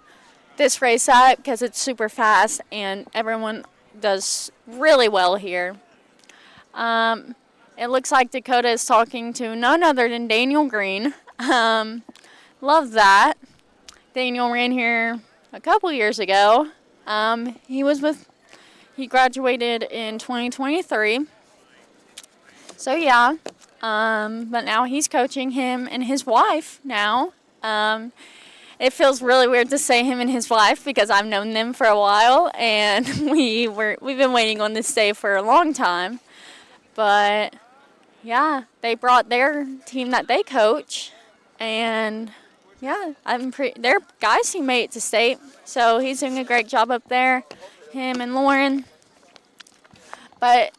this race at because it's super fast and everyone does really well here. It looks like Dakota is talking to none other than Daniel Green. Love that. Daniel ran here a couple years ago. He graduated in 2023. So yeah, but now he's coaching him and his wife now. it feels really weird to say him and his wife because I've known them for a while, and we've been waiting on this day for a long time. But yeah, they brought their team that they coach, and yeah, they're guys who made it to state, so he's doing a great job up there, him and Lauren. But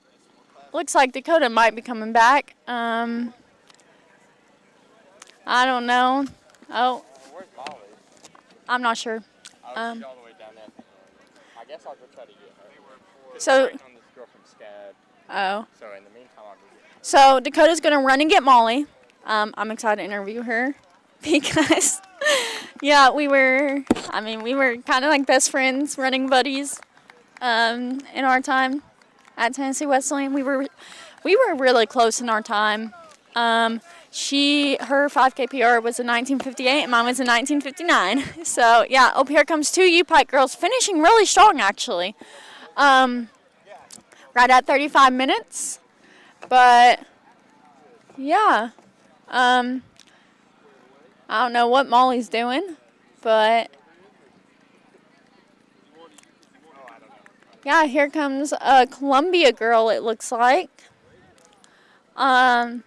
looks like Dakota might be coming back. I don't know. Oh, Where's Molly? I'm not sure. She's all the way down there. I guess I'll go try to get her. So. On this girl from SCAD. Oh. So in the meantime, I'll go get her. So Dakota's gonna run and get Molly. I'm excited to interview her because, yeah, we were kind of like best friends, running buddies, in our time at Tennessee Wesleyan. We were really close in our time. Her 5K PR was in 1958 and mine was in 1959. So yeah, oh, here comes two U-Pike girls finishing really strong actually. Right at 35 minutes. But yeah, I don't know what Molly's doing, but yeah, here comes a Columbia girl, it looks like. I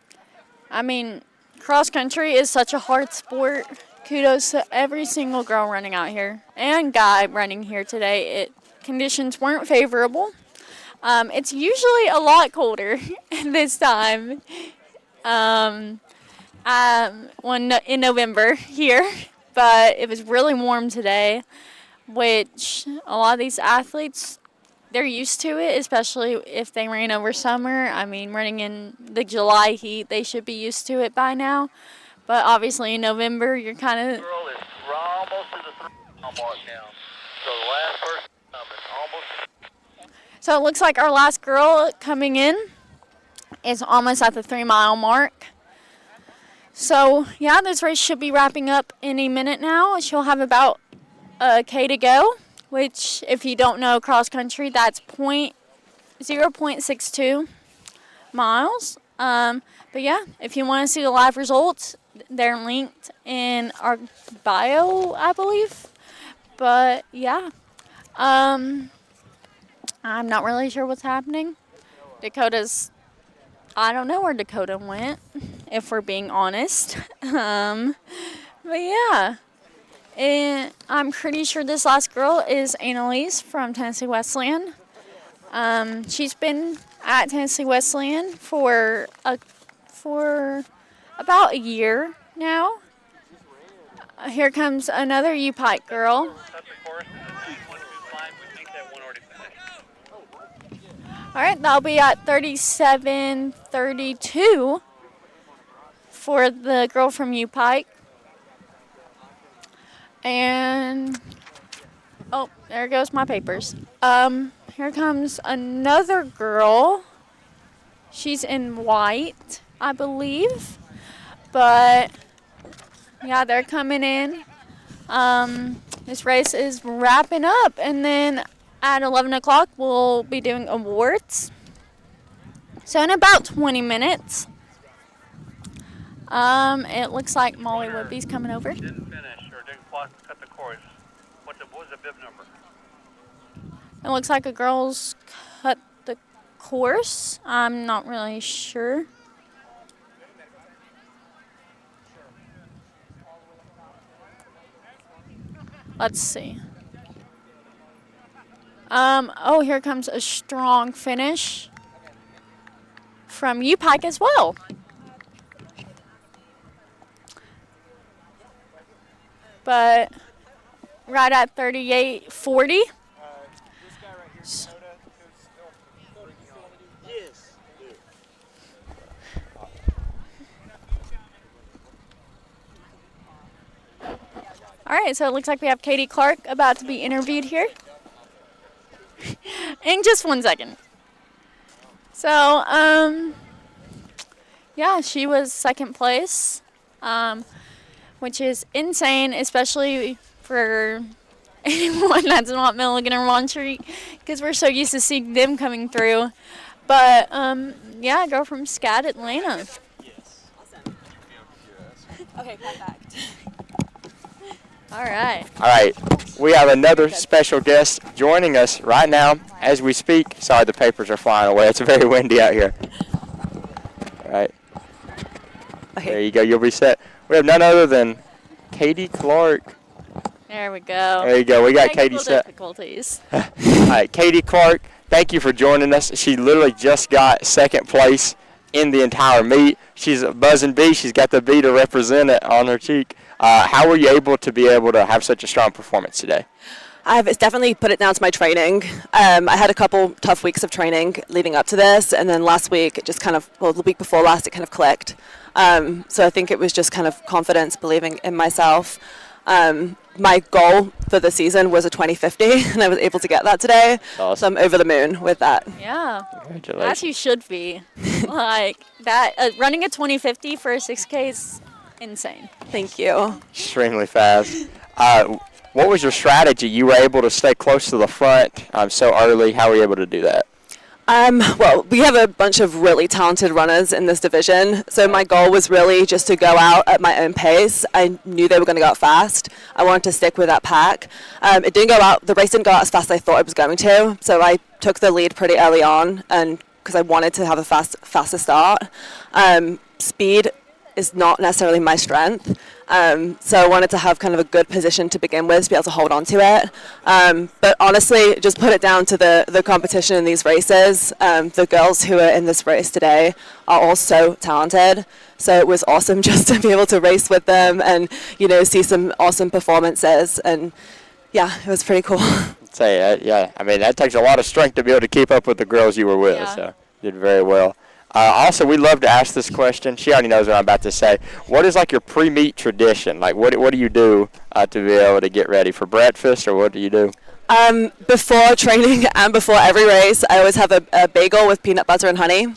mean, cross country is such a hard sport. Kudos to every single girl running out here and guy running here today. Conditions weren't favorable. It's usually a lot colder this time in November here, but it was really warm today, which a lot of these athletes, they're used to it, especially if they ran over summer. I mean, running in the July heat, they should be used to it by now. But obviously in November, you're kind of... Girl is almost to the 3-mile mark now. So the last person coming, almost. So it looks like our last girl coming in is almost at the 3-mile mark. So, yeah, this race should be wrapping up any minute now. She'll have about a K to go, which, if you don't know cross country, that's 0.62 miles. But, yeah, if you want to see the live results, they're linked in our bio, I believe. But, yeah. I'm not really sure what's happening. I don't know where Dakota went, if we're being honest. But yeah. And I'm pretty sure this last girl is Annalise from Tennessee Wesleyan. She's been at Tennessee Wesleyan for about a year now. Here comes another U-Pike girl. All right, that'll be at 37:32 for the girl from U-Pike. And, oh, there goes my papers. Here comes another girl. She's in white, I believe. But, yeah, they're coming in. This race is wrapping up, and then at 11 o'clock, we'll be doing awards. So in about 20 minutes, it looks like Molly Whippy's coming over. Didn't finish or didn't cut the course. What was the bib number? It looks like a girl's cut the course. I'm not really sure. Let's see. Oh, here comes a strong finish from U-Pike as well. But right at 38:40. All right, so it looks like we have Katie Clark about to be interviewed here. In just 1 second. So, yeah, she was second place, which is insane, especially for anyone that's not Milligan or Montreat, because we're so used to seeing them coming through. But, yeah, girl from SCAD Atlanta. Yes. Awesome. Okay, perfect. All right. All right, we have another special guest joining us right now as we speak. Sorry, the papers are flying away. It's very windy out here. All right. Okay. There you go. You'll be set. We have none other than Katie Clark. There we go. There you go. We got Katie Technical set. difficulties. All right, Katie Clark, thank you for joining us. She literally just got second place in the entire meet. She's a buzzing bee. She's got the bee to represent it on her cheek. How were you able to have such a strong performance today? It's definitely put it down to my training. I had a couple tough weeks of training leading up to this, and then last week, it just the week before last, it kind of clicked. So I think it was just kind of confidence, believing in myself. My goal for the season was a 2050, and I was able to get that today. Awesome. So I'm over the moon with that. Yeah. Congratulations. As you should be. Like that, running a 2050 for a 6K is insane. Thank you. Extremely fast. What was your strategy? You were able to stay close to the front so early. How were you able to do that? Well, we have a bunch of really talented runners in this division, so my goal was really just to go out at my own pace. I knew they were going to go out fast. I wanted to stick with that pack. It didn't go out. The race didn't go out as fast as I thought it was going to, so I took the lead pretty early on, and because I wanted to have a faster start. Speed is not necessarily my strength. So I wanted to have kind of a good position to begin with, to be able to hold on to it. But honestly, just put it down to the competition in these races. The girls who are in this race today are all so talented. So it was awesome just to be able to race with them and, see some awesome performances. And yeah, it was pretty cool. Yeah, I mean, that takes a lot of strength to be able to keep up with the girls you were with. Yeah. So you did very well. Also, we love to ask this question. She already knows what I'm about to say. What is like your pre-meet tradition? Like, what do you do to be able to get ready for breakfast, or what do you do? Before training and before every race, I always have a bagel with peanut butter and honey.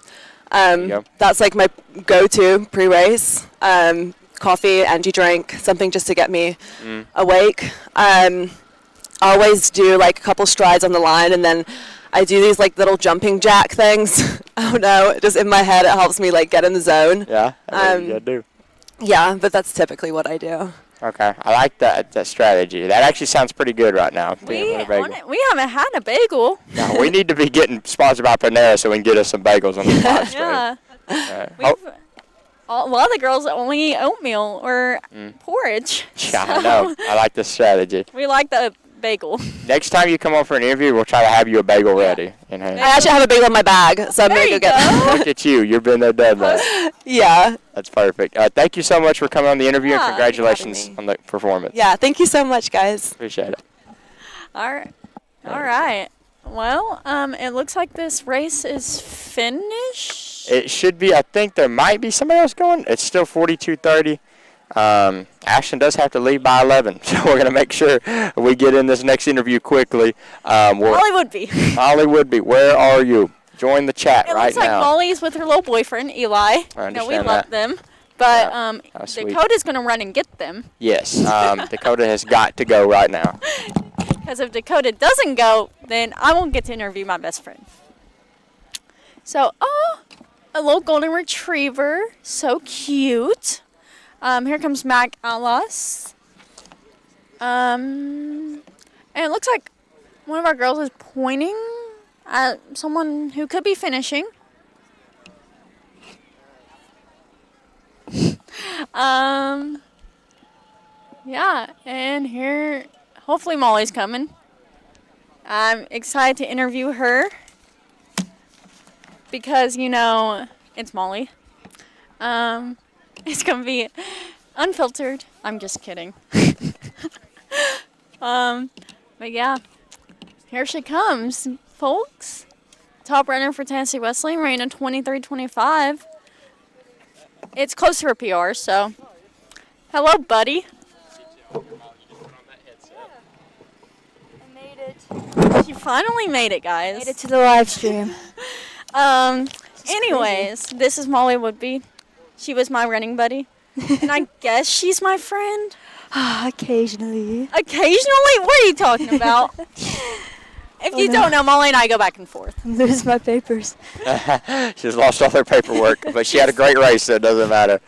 That's like my go-to pre-race. Coffee, energy drink, something just to get me awake. I always do like a couple strides on the line, and then I do these like little jumping jack things. I don't know, just in my head it helps me like get in the zone. Yeah, that's what you gotta do. Yeah, but that's typically what I do. Okay, I like that strategy. That actually sounds pretty good right now. We haven't had a bagel. No, we need to be getting sponsored by Panera so we can get us some bagels on the live stream. Yeah. A lot of the girls only eat oatmeal or porridge. Yeah, I know. I like this strategy. We like the bagel. Next time you come on for an interview, we'll try to have you a bagel ready in hand. I actually have a bagel in my bag, so I'm going to go get that. Look at you. You've been there, done that. Yeah. That's perfect. Thank you so much for coming on the interview, and congratulations on the performance. Yeah, thank you so much, guys. Appreciate it. All right. Well, it looks like this race is finished. It should be. I think there might be somebody else going. It's still 42:30. Ashton does have to leave by 11, so we're going to make sure we get in this next interview quickly. Molly would be. Molly would be. Where are you? Join the chat right now. It looks like Molly's with her little boyfriend, Eli. I understand we love that. them. But sweet. Dakota's going to run and get them. Yes, Dakota has got to go right now. Because if Dakota doesn't go, then I won't get to interview my best friend. So, a little golden retriever. So cute. Here comes Mac Atlas. And it looks like one of our girls is pointing at someone who could be finishing. Yeah, and here, hopefully Molly's coming. I'm excited to interview her because, it's Molly. It's going to be unfiltered. I'm just kidding. But yeah, here she comes, folks. Top runner for Tennessee Wesleyan, ran a 23:25. It's close to her PR, so. Hello, buddy. I made it. She finally made it, guys. Made it to the live stream. Anyways, this is Molly Woodby. She was my running buddy. And I guess she's my friend. Occasionally. Occasionally? What are you talking about? If you don't know, Molly and I go back and forth. Lose my papers. She's lost all her paperwork, but she had a great race, so it doesn't matter.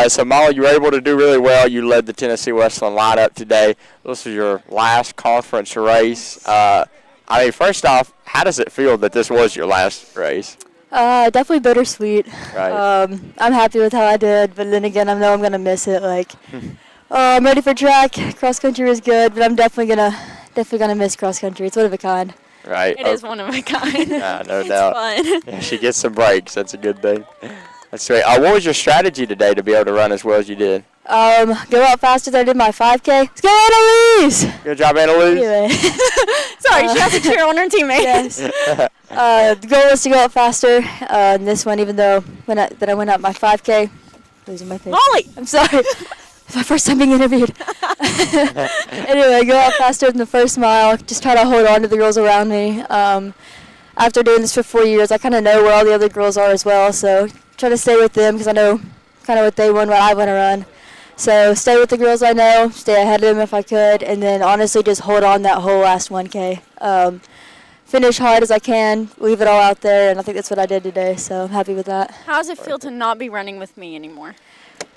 So, Molly, you were able to do really well. You led the Tennessee Wesleyan lineup today. This was your last conference race. First off, how does it feel that this was your last race? Definitely bittersweet. Right. I'm happy with how I did, but then again, I know I'm going to miss it. I'm ready for track. Cross country was good, but I'm definitely gonna miss cross country. It's one of a kind. Right. It is one of a kind. No doubt. Fun. Yeah, she gets some breaks. That's a good thing. That's great. What was your strategy today to be able to run as well as you did? Go out faster than I did my 5K. Let's go, Annalise! Good job, Annalise. Anyway. Sorry, she has to cheer on her teammates. Yes. The goal was to go out faster in this one, even though I went out my 5K. Losing my face. Molly! I'm sorry. It's my first time being interviewed. Anyway, go out faster than the first mile. Just try to hold on to the girls around me. After doing this for 4 years, I kind of know where all the other girls are as well. So try to stay with them because I know kind of what they want, what I want to run. So stay with the girls I know, stay ahead of them if I could, and then honestly just hold on that whole last 1K. Finish hard as I can, leave it all out there, and I think that's what I did today. So I'm happy with that. How does it feel to not be running with me anymore?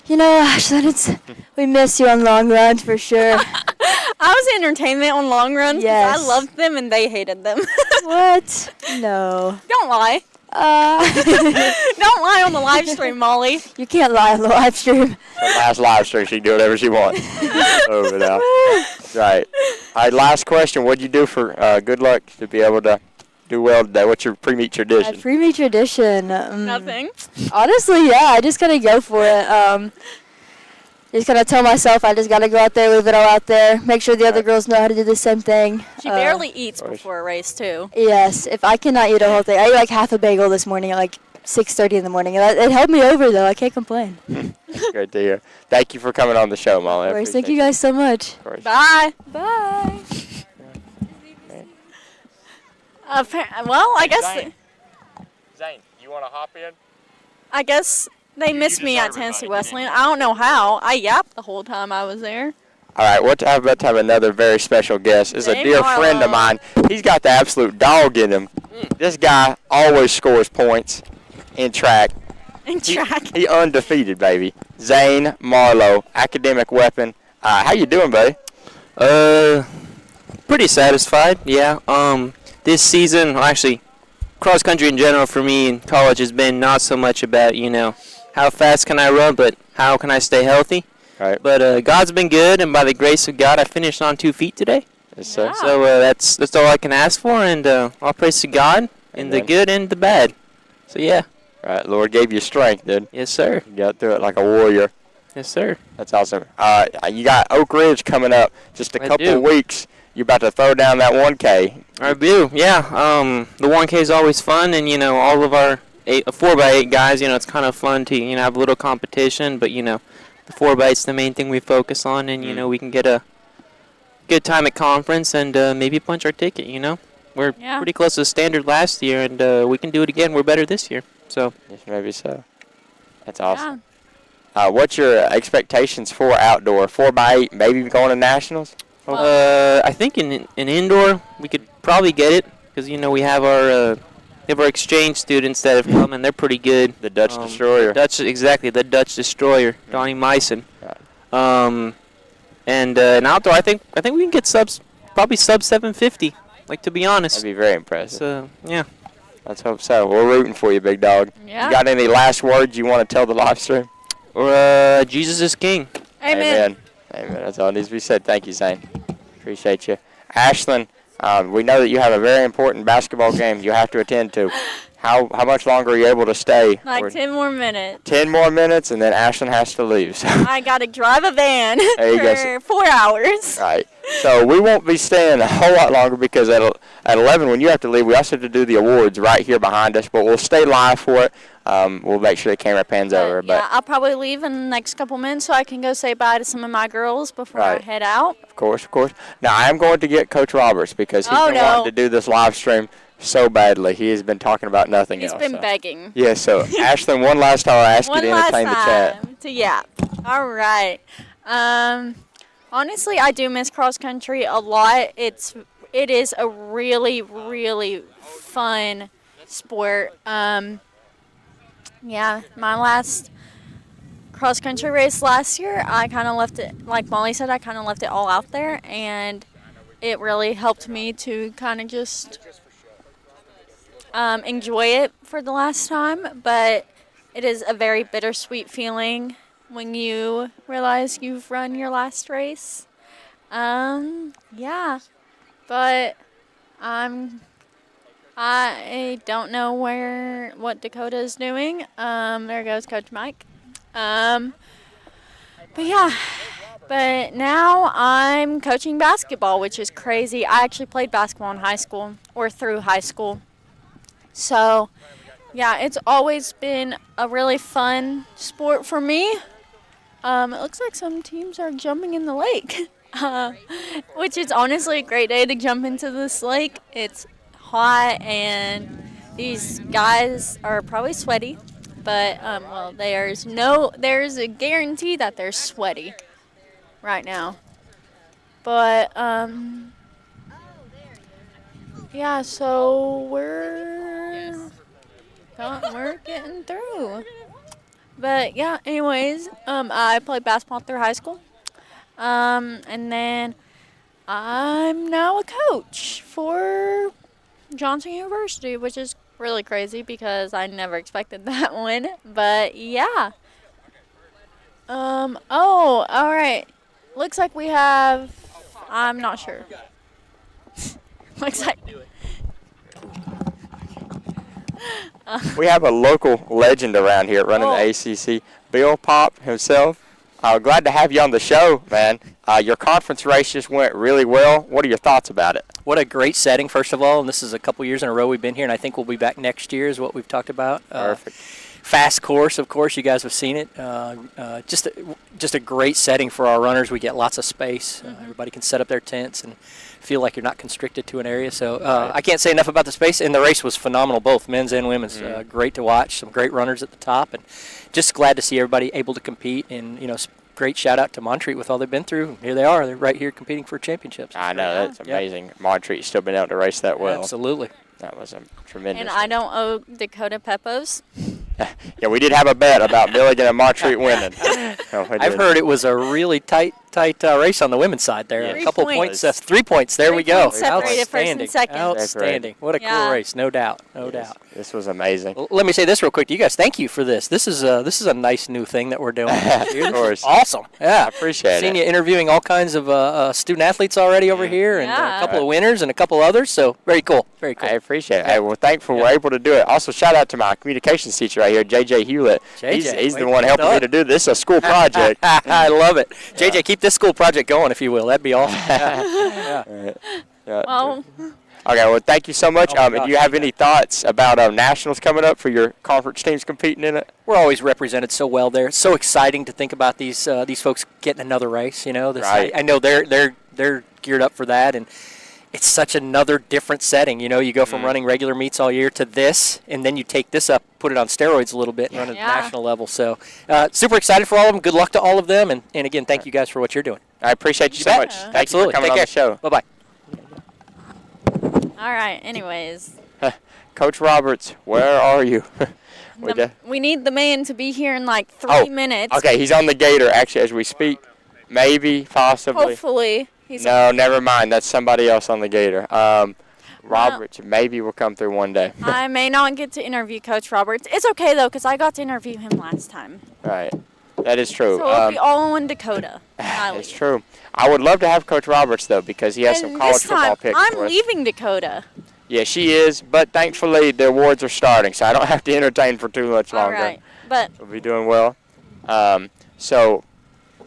You know, Ashlyn, we miss you on long runs for sure. I was entertainment on long runs because I loved them and they hated them. What? No. Don't lie. Don't lie on the live stream, Molly. You can't lie on the live stream. The last live stream, she can do whatever she wants. Over now. Right. All right, last question. What'd you do for good luck to be able to do well today? What's your pre-meet tradition? Pre-meet tradition. Nothing. Honestly, yeah, I just gotta go for it. Just gotta tell myself I just gotta go out there, leave it all out there, make sure the other girls know how to do the same thing. She barely eats before a race, too. Yes, if I cannot eat a whole thing. I ate like half a bagel this morning at like 6:30 in the morning. It helped me over, though. I can't complain. That's great to hear. Thank you for coming on the show, Molly. Of course, thank you guys so much. Bye. Bye. Well, I guess... Zane, you want to hop in? I guess they missed me at Tennessee Wesleyan. I don't know how. I yapped the whole time I was there. All right, we're about to have another very special guest. It's a dear friend of mine. He's got the absolute dog in him. This guy always scores points in track. In track? He undefeated, baby. Zane Marlowe, academic weapon. How you doing, buddy? Pretty satisfied, yeah. This season, well, actually, cross country in general for me in college has been not so much about, how fast can I run, but how can I stay healthy. Right. But God's been good, and by the grace of God, I finished on 2 feet today. Yes, sir. So that's all I can ask for, and all praise to God in the good and the bad. So, yeah. Right, Lord gave you strength, dude. Yes, sir. You got through it like a warrior. Yes, sir. That's awesome. You got Oak Ridge coming up just a couple of weeks. You're about to throw down that 1K. I do, yeah. The 1K is always fun, and, all of our 4x8 guys, it's kind of fun to, have a little competition, but, the 4x8's the main thing we focus on, and, we can get a good time at conference and maybe punch our ticket, We're pretty close to the standard last year, and we can do it again. We're better this year, so. Yes, maybe so. That's awesome. Yeah. What's your expectations for outdoor? 4x8, maybe going to nationals? I think in indoor we could probably get it because we have our exchange students that have come and they're pretty good. The Dutch Destroyer. The Dutch Destroyer, Donnie Meissen. And in outdoor, I think we can get probably sub 750. To be honest. That'd be very impressive. So yeah. Let's hope so. We're rooting for you, big dog. Yeah. You got any last words you want to tell the live stream? Or Jesus is King. Amen. Amen. That's all that needs to be said. Thank you, Zane. Appreciate you. Ashlyn, we know that you have a very important basketball game you have to attend to. How much longer are you able to stay? Like 10 more minutes. 10 more minutes, and then Ashlyn has to leave. So. I got to drive a van for 4 hours. Right. So we won't be staying a whole lot longer because at 11, when you have to leave, we also have to do the awards right here behind us. But we'll stay live for it. We'll make sure the camera pans over. But yeah, I'll probably leave in the next couple minutes so I can go say bye to some of my girls before I head out. Of course. Now, I am going to get Coach Roberts because he's been wanting to do this live stream so badly. He has been talking about nothing else. He's been begging. Yeah, so Ashlyn, one last time I'll ask you to entertain the chat. To yap. All right. Honestly, I do miss cross country a lot. It's it is a really, really fun sport. Yeah, my last cross country race last year, I kind of left it, like Molly said, I kind of left it all out there, and it really helped me to kind of just enjoy it for the last time. But it is a very bittersweet feeling when you realize you've run your last race. Yeah, but I don't know what Dakota is doing. There goes Coach Mike. But yeah, but now I'm coaching basketball, which is crazy. I actually played basketball in high school or through high school. So yeah, it's always been a really fun sport for me. It looks like some teams are jumping in the lake, which is honestly a great day to jump into this lake. It's hot and these guys are probably sweaty, but well, there's a guarantee that they're sweaty right now. But yeah, so we're getting through. But yeah, anyways, I played basketball through high school, and then I'm now a coach for Johnson University, which is really crazy because I never expected that one. But yeah. Oh, all right. Looks like we have. I'm not sure. Looks like. We have a local legend around here running the ACC, Bill Pop himself. Glad to have you on the show, man. Your conference race just went really well. What are your thoughts about it? What a great setting, first of all. And this is a couple years in a row we've been here, and I think we'll be back next year is what we've talked about. Perfect. Fast course, of course. You guys have seen it. Just a great setting for our runners. We get lots of space. Everybody can set up their tents and feel like you're not constricted to an area. So I can't say enough about the space. And the race was phenomenal, both men's and women's. Great to watch. Some great runners at the top, and just glad to see everybody able to compete. And great shout out to Montreat with all they've been through. Here they are. They're right here competing for championships. I know, that's amazing. Yep. Montreat's still been able to race that well. Absolutely. That was a tremendous. And I don't owe Dakota Pepos. Yeah, we did have a bet about Milligan and Montreat winning. I've heard it was a really tight race on the women's side there. Yeah. A couple points, 3 points. There we go. Separated first and second. Outstanding. What a cool race, no doubt, no doubt. This was amazing. Let me say this real quick to you guys. Thank you for this. This is a nice new thing that we're doing. Of course. Awesome. Yeah, I appreciate it. Seen you interviewing all kinds of student athletes already over here, and a couple of winners and a couple others. So very cool. Very cool. I appreciate it. Hey, we're thankful we're able to do it. Also, shout out to my communications teacher right here, JJ Hewlett. He's the one helping me to do this. It's a school project. I love it. JJ, keep this school project going, if you will. That'd be awesome. Well. Okay, well, thank you so much. Do you have any thoughts about nationals coming up for your conference teams competing in it? We're always represented so well there. It's so exciting to think about these folks getting another race. Right. I know they're geared up for that, and it's such another different setting. You go from running regular meets all year to this, and then you take this up, put it on steroids a little bit, and run at the national level. So super excited for all of them. Good luck to all of them, and again, thank you guys for what you're doing. I appreciate you so much. Thank you for coming on the show. Bye-bye. All right, anyways. Coach Roberts, where are you? We need the man to be here in like 3 minutes. Okay, he's on the gator actually as we speak. Maybe, possibly. Hopefully. No, never mind. That's somebody else on the gator. Roberts, maybe will come through one day. I may not get to interview Coach Roberts. It's okay, though, because I got to interview him last time. Right. That is true. So it'll be all in Dakota. It's true. I would love to have Coach Roberts, though, because he has some college football picks I'm for us. leaving Dakota. Yeah, she is, but thankfully the awards are starting, so I don't have to entertain for too much longer. All right, but we'll be doing well. So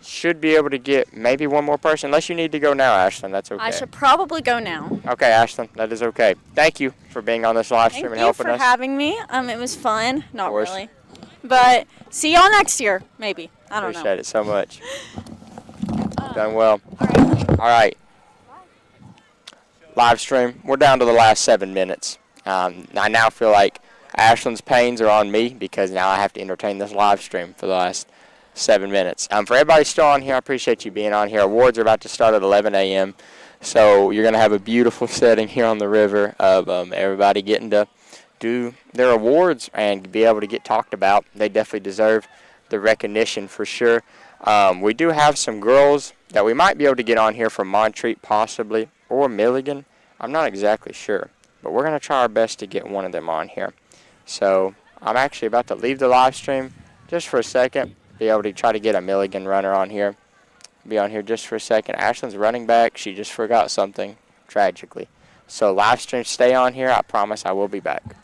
should be able to get maybe one more person, unless you need to go now, Ashlyn. That's okay. I should probably go now. Okay, Ashlyn, that is okay. Thank you for being on this live stream and helping us. Thank you for having me. It was fun. Not really. But see y'all next year, maybe. I don't know. Appreciate it so much. Done well. All right. Live stream. We're down to the last 7 minutes. I now feel like Ashlyn's pains are on me because now I have to entertain this live stream for the last 7 minutes. For everybody still on here, I appreciate you being on here. Awards are about to start at 11 a.m. So you're going to have a beautiful setting here on the river of everybody getting to do their awards and be able to get talked about. They definitely deserve the recognition for sure. We do have some girls that we might be able to get on here from Montreat possibly, or Milligan. I'm not exactly sure, but we're going to try our best to get one of them on here. So I'm actually about to leave the live stream just for a second, be able to try to get a Milligan runner on here. Be on here just for a second. Ashlyn's running back. She just forgot something, tragically. So live stream, stay on here. I promise I will be back.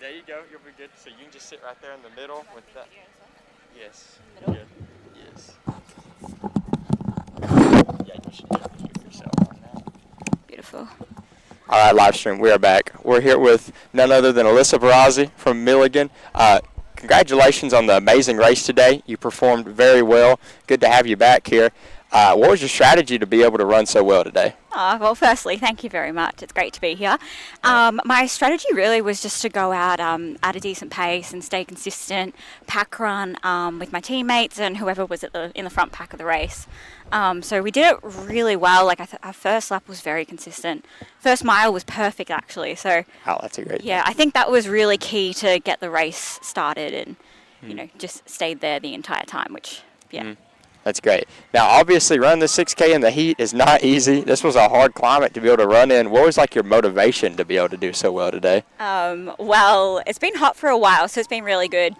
There you go. You'll be good. So you can just sit right there in the middle with that. Yes. Good. Yes. Yeah, you should definitely keep yourself on that. Beautiful. All right, live stream. We are back. We're here with none other than Alyssa Barrazzi from Milligan. Congratulations on the amazing race today. You performed very well. Good to have you back here. What was your strategy to be able to run so well today? Well, firstly, thank you very much. It's great to be here. My strategy really was just to go out at a decent pace and stay consistent, pack run with my teammates and whoever was in the front pack of the race. So we did it really well. Like our first lap was very consistent. First mile was perfect, actually. So that's a great. Yeah, I think that was really key to get the race started and just stayed there the entire time. Which That's great. Now, obviously, running the 6K in the heat is not easy. This was a hard climate to be able to run in. What was like your motivation to be able to do so well today? Well, it's been hot for a while, so it's been really good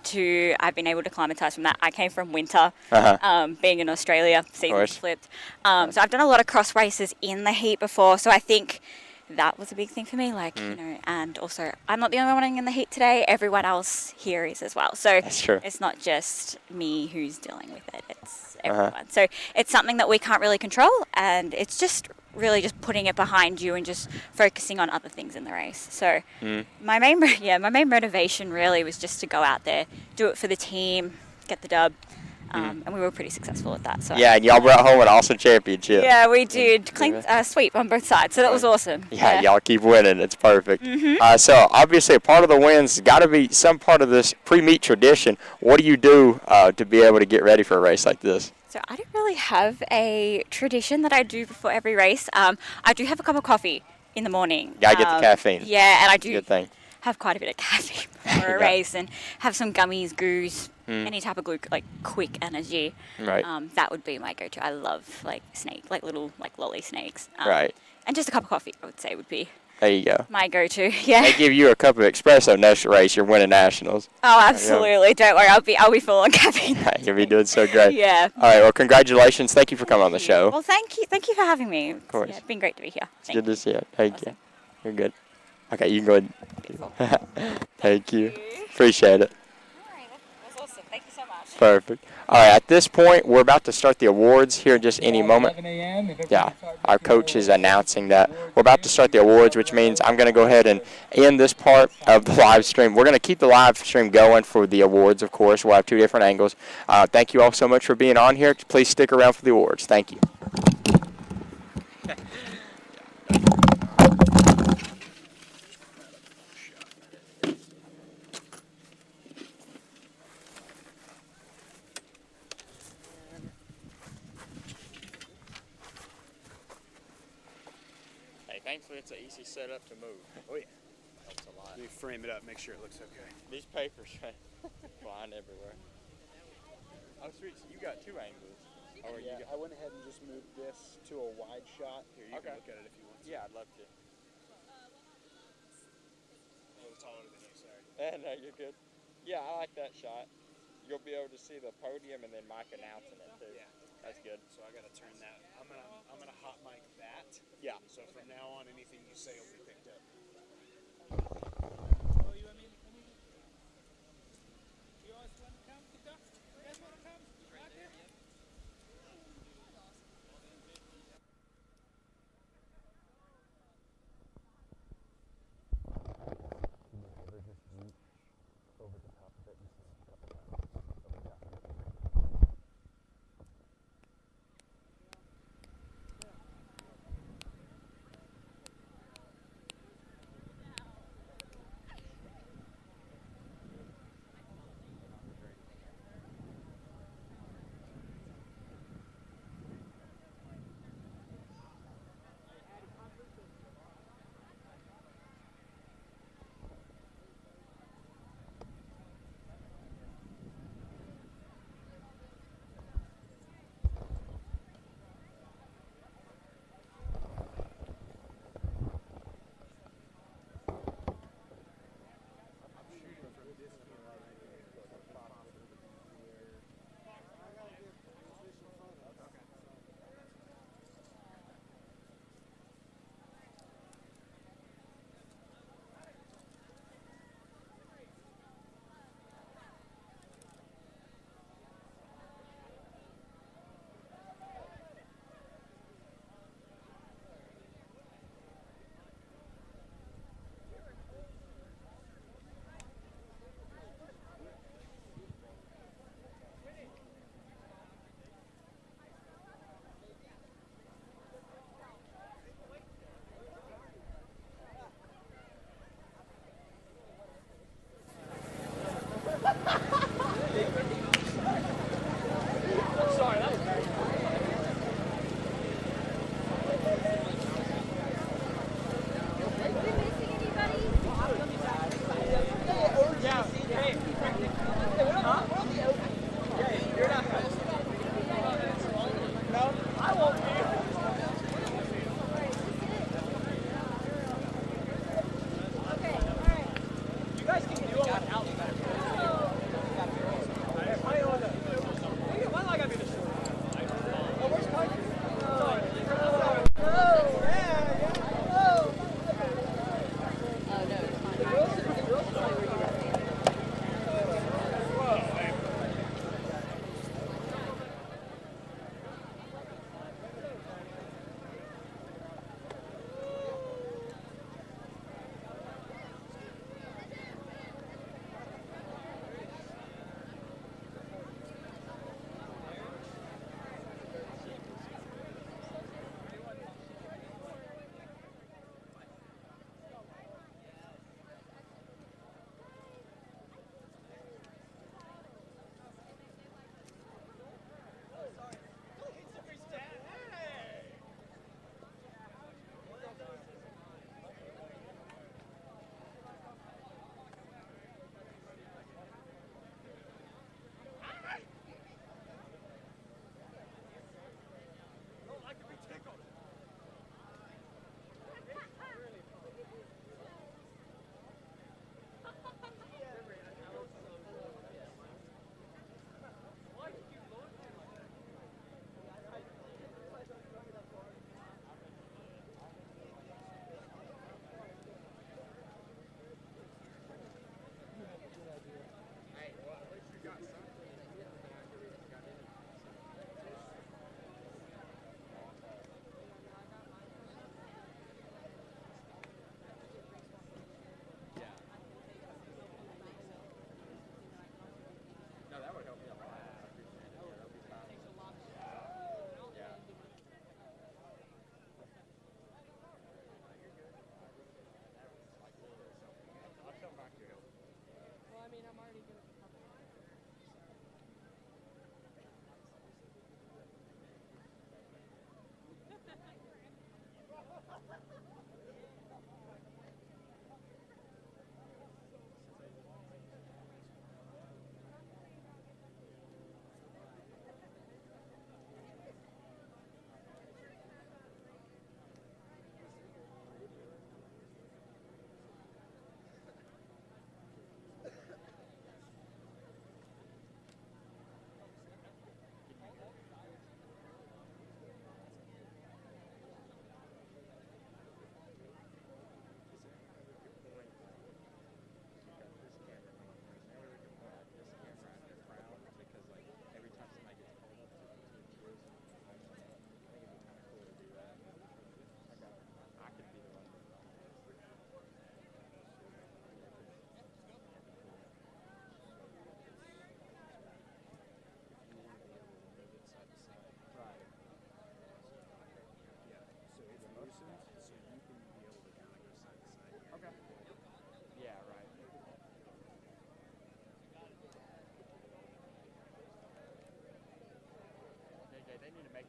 I've been able to acclimatise from that. I came from winter, being in Australia, seasons flipped. So I've done a lot of cross races in the heat before, so I think that was a big thing for me, and also I'm not the only one in the heat today. Everyone else here is as well. So that's true. It's not just me who's dealing with it. It's everyone. So it's something that we can't really control, and it's just really just putting it behind you and just focusing on other things in the race. So my main motivation really was just to go out there, do it for the team, get the dub. And we were pretty successful at that. So yeah, and y'all brought home an awesome championship. Yeah, we did. Clean sweep on both sides, so that was awesome. Yeah, y'all keep winning. It's perfect. So obviously a part of the wins has got to be some part of this pre-meet tradition. What do you do to be able to get ready for a race like this? So I don't really have a tradition that I do before every race. I do have a cup of coffee in the morning. Gotta get the caffeine. Yeah, and I do Good thing. have quite a bit of caffeine before a race, and have some gummies, goos, any type of quick energy. Right. That would be my go-to. I love little lolly snakes. Right. And just a cup of coffee, I would say, would be there you go. my go-to. Yeah. They give you a cup of espresso next race, you're winning nationals. Oh, absolutely. Don't worry, I'll be full on caffeine. You'll be doing so great. Yeah. All right. Well, congratulations. Thank you for coming on the show. Well, thank you for having me. Of course. Yeah, it's been great to be here. It's good to see you. Thank you. You're good. Okay, you can go ahead. Thank you. Appreciate it. That was awesome. Thank you so much. Perfect. All right, at this point, we're about to start the awards here in just any moment. Yeah, our coach is announcing that we're about to start the awards, which means I'm going to go ahead and end this part of the live stream. We're going to keep the live stream going for the awards, of course. We'll have two different angles. Thank you all so much for being on here. Please stick around for the awards. Thank you. Thankfully, it's an easy setup to move. Oh, yeah. Helps a lot. You frame it up, make sure it looks okay. These papers flying everywhere. Oh, sweet. So you got two angles. I went ahead and just moved this to a wide shot. Here, you can look at it if you want to. Yeah, I'd love to. A little taller than you, sorry. No, you're good. Yeah, I like that shot. You'll be able to see the podium and then Mike announcing it too. Yeah, that's good. So I got to turn that. I'm gonna hot mic that. Yeah. So from now on, anything you say will be picked up.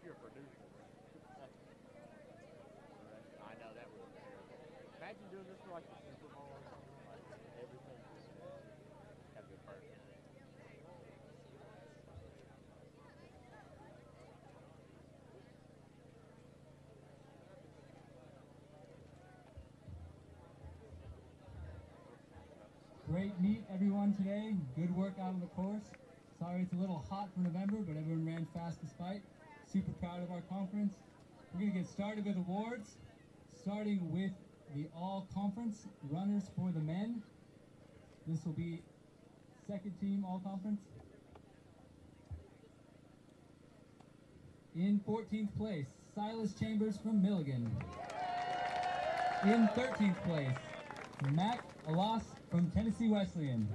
You're a producer. I know that would be terrible. Imagine doing this for like the Super Bowl or something. Like everything just have to be perfect. Great meet, everyone, today. Good work out on the course. Sorry it's a little hot for November, but everyone ran fast despite. Super proud of our conference. We're going to get started with awards, starting with the all-conference runners for the men. This will be second team all-conference. In 14th place, Silas Chambers from Milligan. In 13th place, Mac Alas from Tennessee Wesleyan.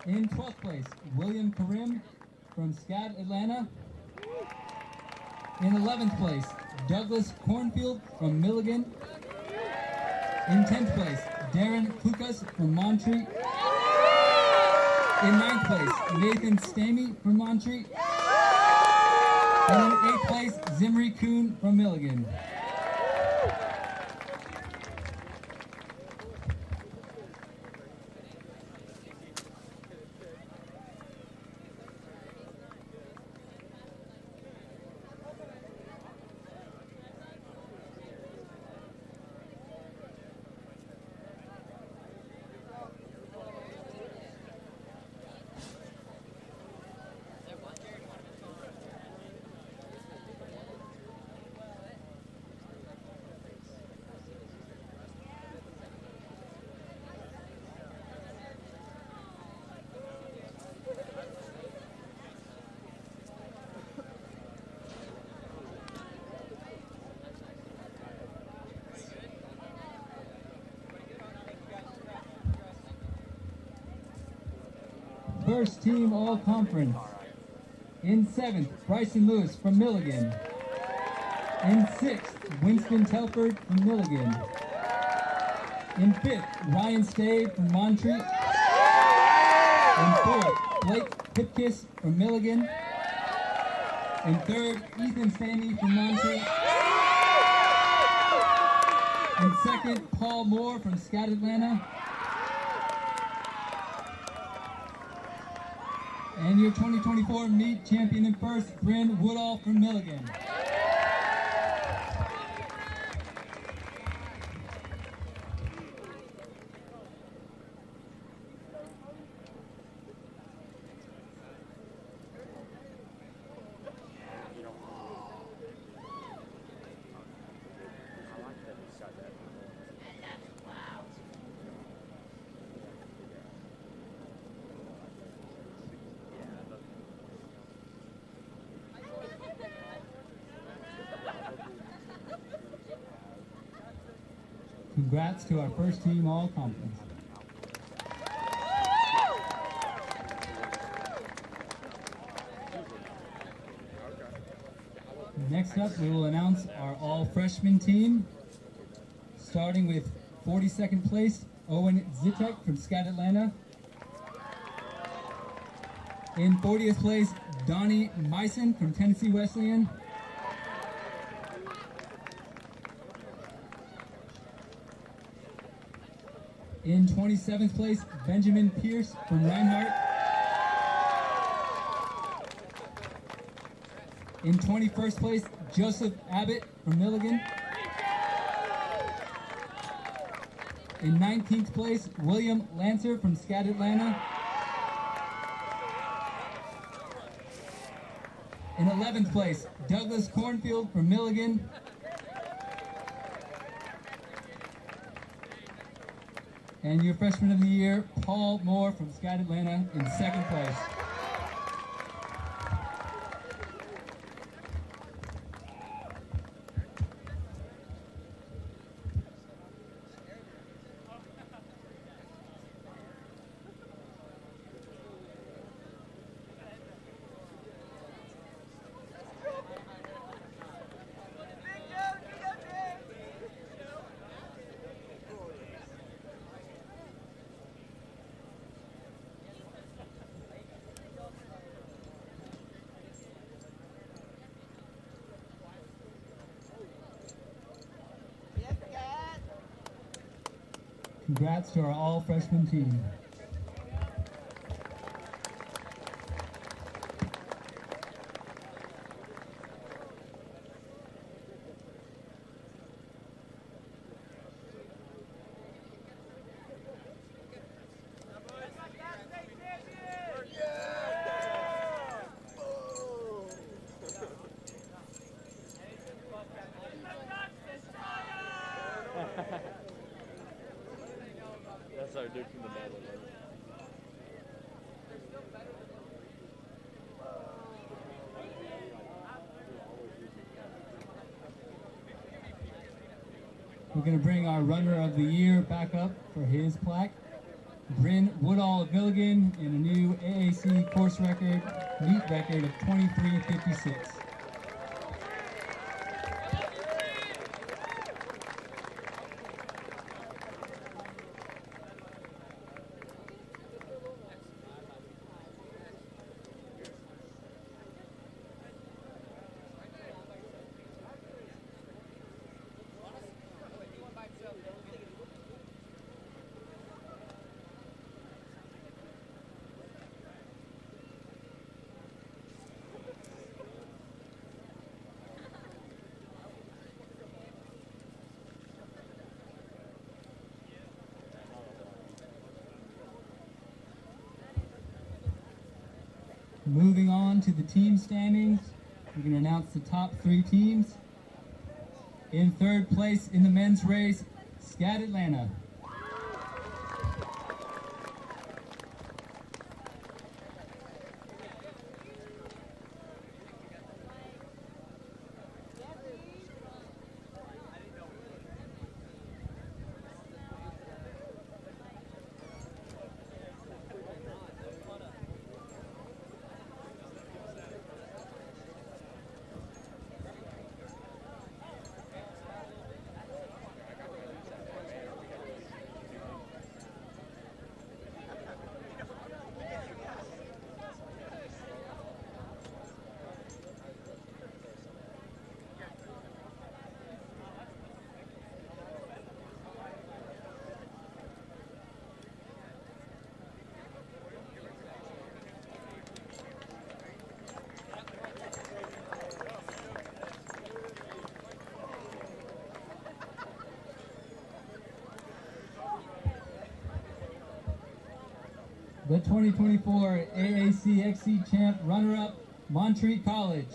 In 12th place, William Karim from SCAD Atlanta. In 11th place, Douglas Cornfield from Milligan. In 10th place, Darren Kukas from Montreat. In 9th place, Nathan Stamey from Montreat. And in 8th place, Zimri Kuhn from Milligan. First team all conference. In 7th, Bryson Lewis from Milligan. In 6th, Winston Telford from Milligan. In 5th, Ryan Stave from Montreat. In 4th, Blake Pipkiss from Milligan. In 3rd, Ethan Stamey from Montreat. In 2nd, Paul Moore from SCAD Atlanta. And your 2024 meet champion in first, Bryn Woodall from Milligan. Congrats to our first team all conference. Next up, we will announce our all freshman team, starting with 42nd place, Owen Zitek from SCAD Atlanta. In 40th place, Donnie Meissen from Tennessee Wesleyan. In 27th place, Benjamin Pierce from Reinhardt. In 21st place, Joseph Abbott from Milligan. In 19th place, William Lancer from SCAD Atlanta. In 11th place, Douglas Cornfield from Milligan. And your freshman of the year, Paul Moore from SCAD Atlanta in 2nd place. Congrats to our all-freshman team. That's our dude from the Netherlands. We're going to bring our runner of the year back up for his plaque. Bryn Woodall of Milligan in a new AAC course record, meet record of 23:56. Moving on to the team standings, we're going to announce the top 3 teams. In 3rd place in the men's race, SCAD Atlanta. The 2024 AAC XC Champ runner-up, Montreat College.